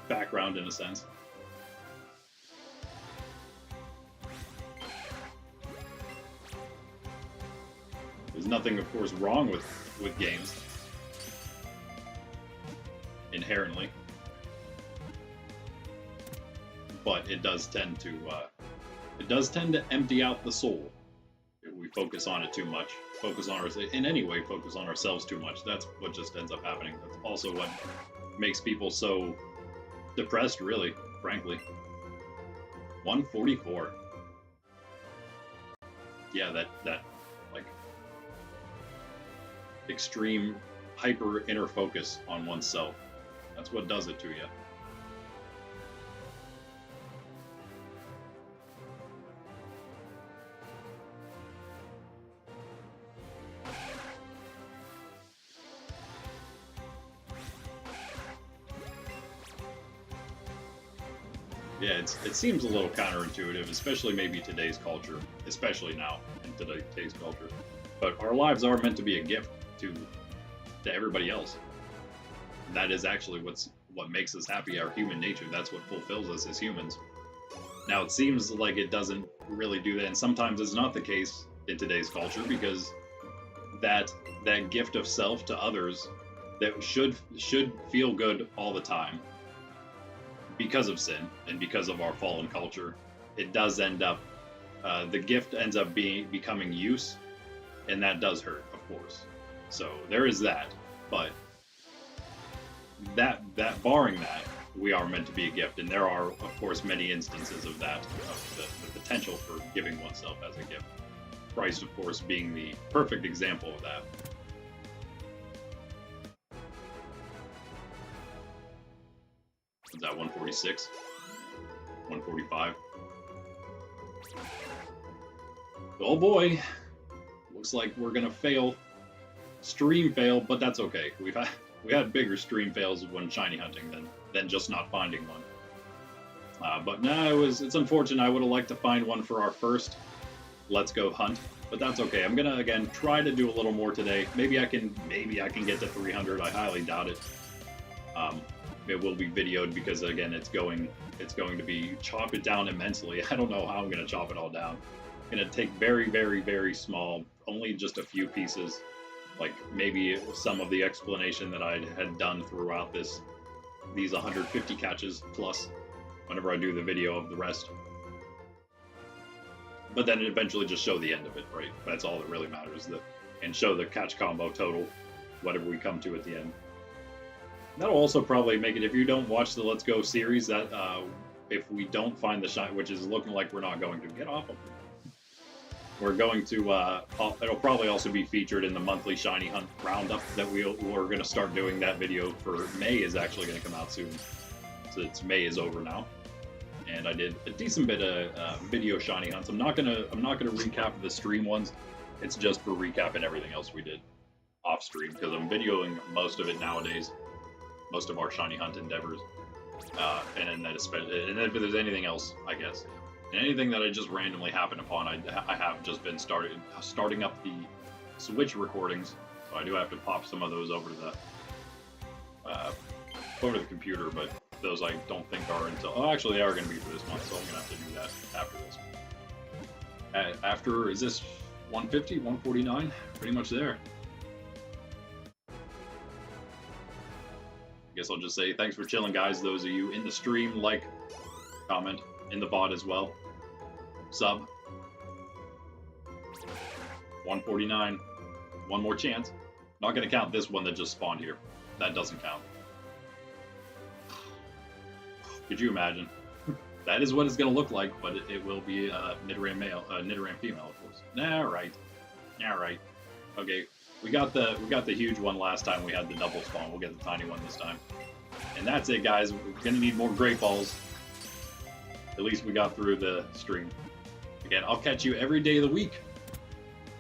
background, in a sense. There's nothing, of course, wrong with games, inherently, but it does tend to empty out the soul if we focus on it too much. Focus on focus on ourselves too much. That's what just ends up happening. That's also what makes people so depressed, really, frankly. 144. Yeah, that like extreme hyper inner focus on oneself That's what does it to you. Yeah, it seems a little counterintuitive, especially maybe today's culture, especially now in today's culture. But our lives are meant to be a gift to everybody else. That is actually what makes us happy, our human nature. That's what fulfills us as humans. Now, it seems like it doesn't really do that, and sometimes it's not the case in today's culture, because that gift of self to others that should feel good all the time, because of sin and because of our fallen culture, it does end up the gift ends up becoming use, and that does hurt, of course. So there is that, but that barring that, we are meant to be a gift, and there are, of course, many instances of that, of the potential for giving oneself as a gift. Christ, of course, being the perfect example of that. Is that 146? 145? Oh boy! Looks like we're gonna fail. Stream fail, but that's okay. We had bigger stream fails when shiny hunting than just not finding one. But no, it's unfortunate. I would have liked to find one for our first Let's Go hunt, but that's okay. I'm gonna again try to do a little more today. Maybe I can get to 300. I highly doubt it. It will be videoed because again, it's going to be chop it down immensely. I don't know how I'm gonna chop it all down. I'm gonna take very, very, very small, only just a few pieces, like maybe some of the explanation that I had done throughout these 150 catches plus whenever I do the video of the rest. But then eventually just show the end of it, right? That's all that really matters, and show the catch combo total, whatever we come to at the end. That'll also probably make it, if you don't watch the Let's Go series, that if we don't find the shine, which is looking like we're not going to get off of it, we're going to, it'll probably also be featured in the monthly shiny hunt roundup that we're going to start doing. That video for May is actually going to come out soon. So May is over now. And I did a decent bit of video shiny hunts. I'm not gonna recap the stream ones. It's just for recapping everything else we did off stream, because I'm videoing most of it nowadays. Most of our shiny hunt endeavors, and then that especially, and then if there's anything else, I guess, and anything that I just randomly happen upon, I have just been starting up the Switch recordings, so I do have to pop some of those over to the computer, but those I don't think are until, actually they are going to be for this month, so I'm going to have to do that after this. After, is this 150, 149? Pretty much there. I guess I'll just say thanks for chilling, guys. Those of you in the stream, like, comment, in the VOD as well. Sub. 149. One more chance. Not going to count this one that just spawned here. That doesn't count. Could you imagine? That is what it's going to look like, but it will be Nidoran male, Nidoran female, of course. Nah, right. Yeah, right. Okay. We got the huge one last time we had the double spawn. We'll get the tiny one this time. And that's it, guys. We're going to need more great balls. At least we got through the stream. Again, I'll catch you every day of the week.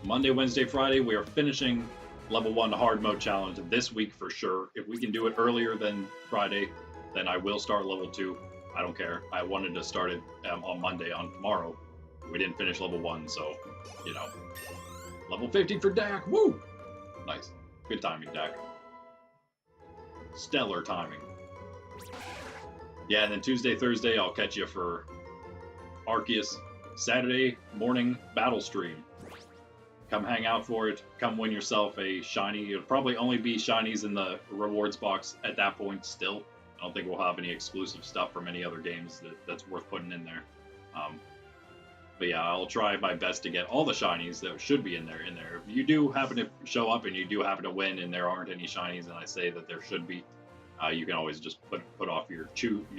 Monday, Wednesday, Friday, we are finishing level 1 hard mode challenge this week for sure. If we can do it earlier than Friday, then I will start level 2. I don't care. I wanted to start it on Monday, on tomorrow. We didn't finish level 1, so, you know. Level 50 for Dak. Woo! Nice. Good timing, Dak. Stellar timing. Yeah, and then Tuesday, Thursday, I'll catch you for Arceus. Saturday morning battle stream. Come hang out for it. Come win yourself a shiny. It'll probably only be shinies in the rewards box at that point still. I don't think we'll have any exclusive stuff from any other games that's worth putting in there. But yeah, I'll try my best to get all the shinies that should be in there. If you do happen to show up and you do happen to win and there aren't any shinies and I say that there should be, you can always just put off your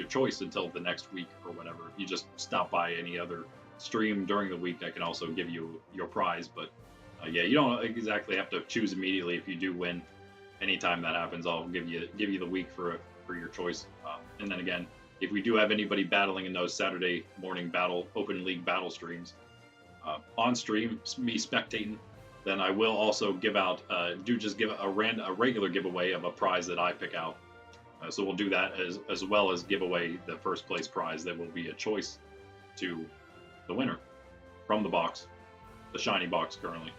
choice until the next week or whatever. You just stop by any other stream during the week. I can also give you your prize, but yeah, you don't exactly have to choose immediately if you do win. Anytime that happens, I'll give you the week for for your choice. And then again, if we do have anybody battling in those Saturday morning open league battle streams, on stream, me spectating, then I will also give out, give a regular giveaway of a prize that I pick out. So we'll do that as well as give away the first place prize that will be a choice to the winner from the box, the shiny box currently.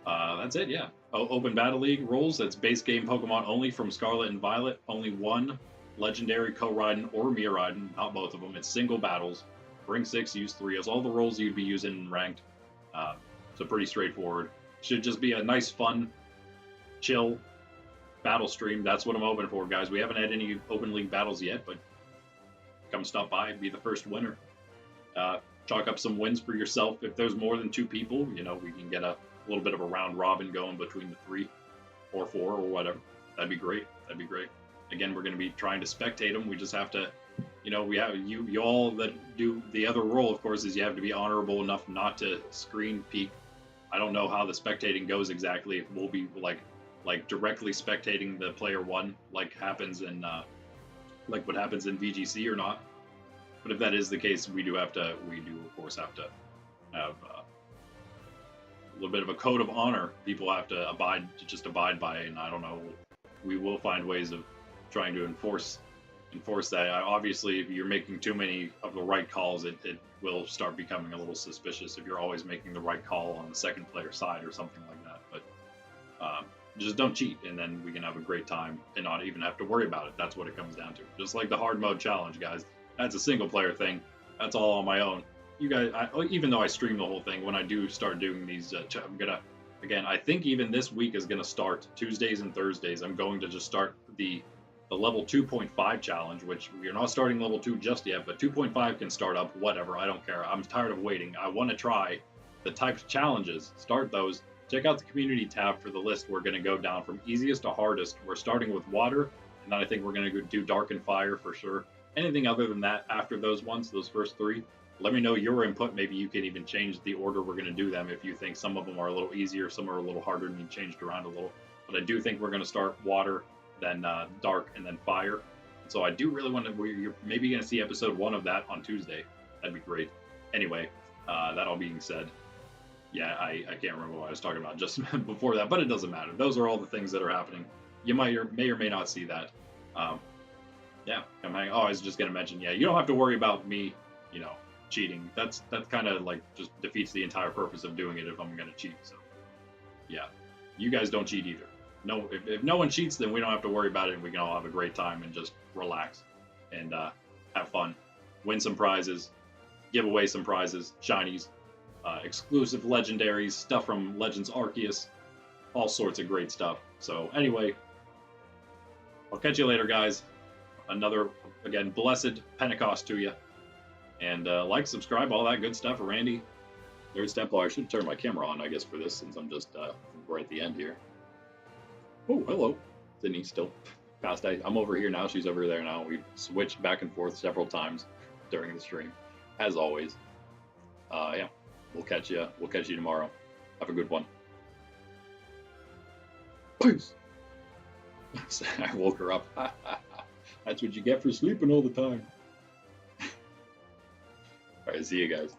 That's it, yeah. Open Battle League rules, that's base game Pokemon only from Scarlet and Violet. Only one legendary Co-Riding or Miraidon, not both of them. It's single battles. Bring 6, use 3 as all the roles you'd be using in ranked. So pretty straightforward. Should just be a nice, fun, chill battle stream. That's what I'm hoping for, guys. We haven't had any open league battles yet, but come stop by, be the first winner. Chalk up some wins for yourself. If there's more than 2 people, you know, we can get a little bit of a round robin going between the 3 or 4 or whatever. That'd be great. That'd be great. Again, we're going to be trying to spectate them. We just have to, you know, we have you all that do the other role, of course, is you have to be honorable enough not to screen peek. I don't know how the spectating goes exactly. If we'll be like directly spectating the player 1, like what happens in VGC or not. But if that is the case, we do of course have to have a little bit of a code of honor. People have to abide by it, and I don't know. We will find ways of trying to enforce that. Obviously, if you're making too many of the right calls, it will start becoming a little suspicious if you're always making the right call on the second player side or something like that. But just don't cheat, and then we can have a great time and not even have to worry about it. That's what it comes down to. Just like the hard mode challenge, guys. That's a single player thing. That's all on my own. You guys, even though I stream the whole thing, when I do start doing these, I'm gonna, again, I think even this week is gonna start Tuesdays and Thursdays. I'm going to just start the level 2.5 challenge, which we're not starting level 2 just yet, but 2.5 can start up, whatever, I don't care. I'm tired of waiting. I want to try the types of challenges, start those. Check out the community tab for the list. We're going to go down from easiest to hardest. We're starting with water, and then I think we're going to do dark and fire for sure. Anything other than that after those ones, those first 3, let me know your input. Maybe you can even change the order we're going to do them if you think some of them are a little easier, some are a little harder and need changed around a little. But I do think we're going to start water, then dark, and then fire. So I do really want to, you're maybe going to see episode 1 of that on Tuesday. That'd be great. Anyway, that all being said, yeah, I can't remember what I was talking about just before that, but it doesn't matter. Those are all the things that are happening. You may or may not see that. Yeah, I was just going to mention, yeah, you don't have to worry about me, you know, cheating. That's kind of like just defeats the entire purpose of doing it if I'm going to cheat. So, yeah, you guys don't cheat either. No, if no one cheats, then we don't have to worry about it. We can all have a great time and just relax and have fun, win some prizes, give away some prizes, shinies, exclusive legendaries, stuff from Legends Arceus, all sorts of great stuff. So anyway, I'll catch you later, guys. Another, again, blessed Pentecost to you. And like, subscribe, all that good stuff. Randy, Third Step. Oh, I should turn my camera on, I guess, for this, since I'm just right at the end here. Oh, hello. Sydney still past. I'm over here now. She's over there now. We've switched back and forth several times during the stream, as always. Yeah, we'll catch you. We'll catch you tomorrow. Have a good one. Peace. I woke her up. That's what you get for sleeping all the time. All right, see you guys.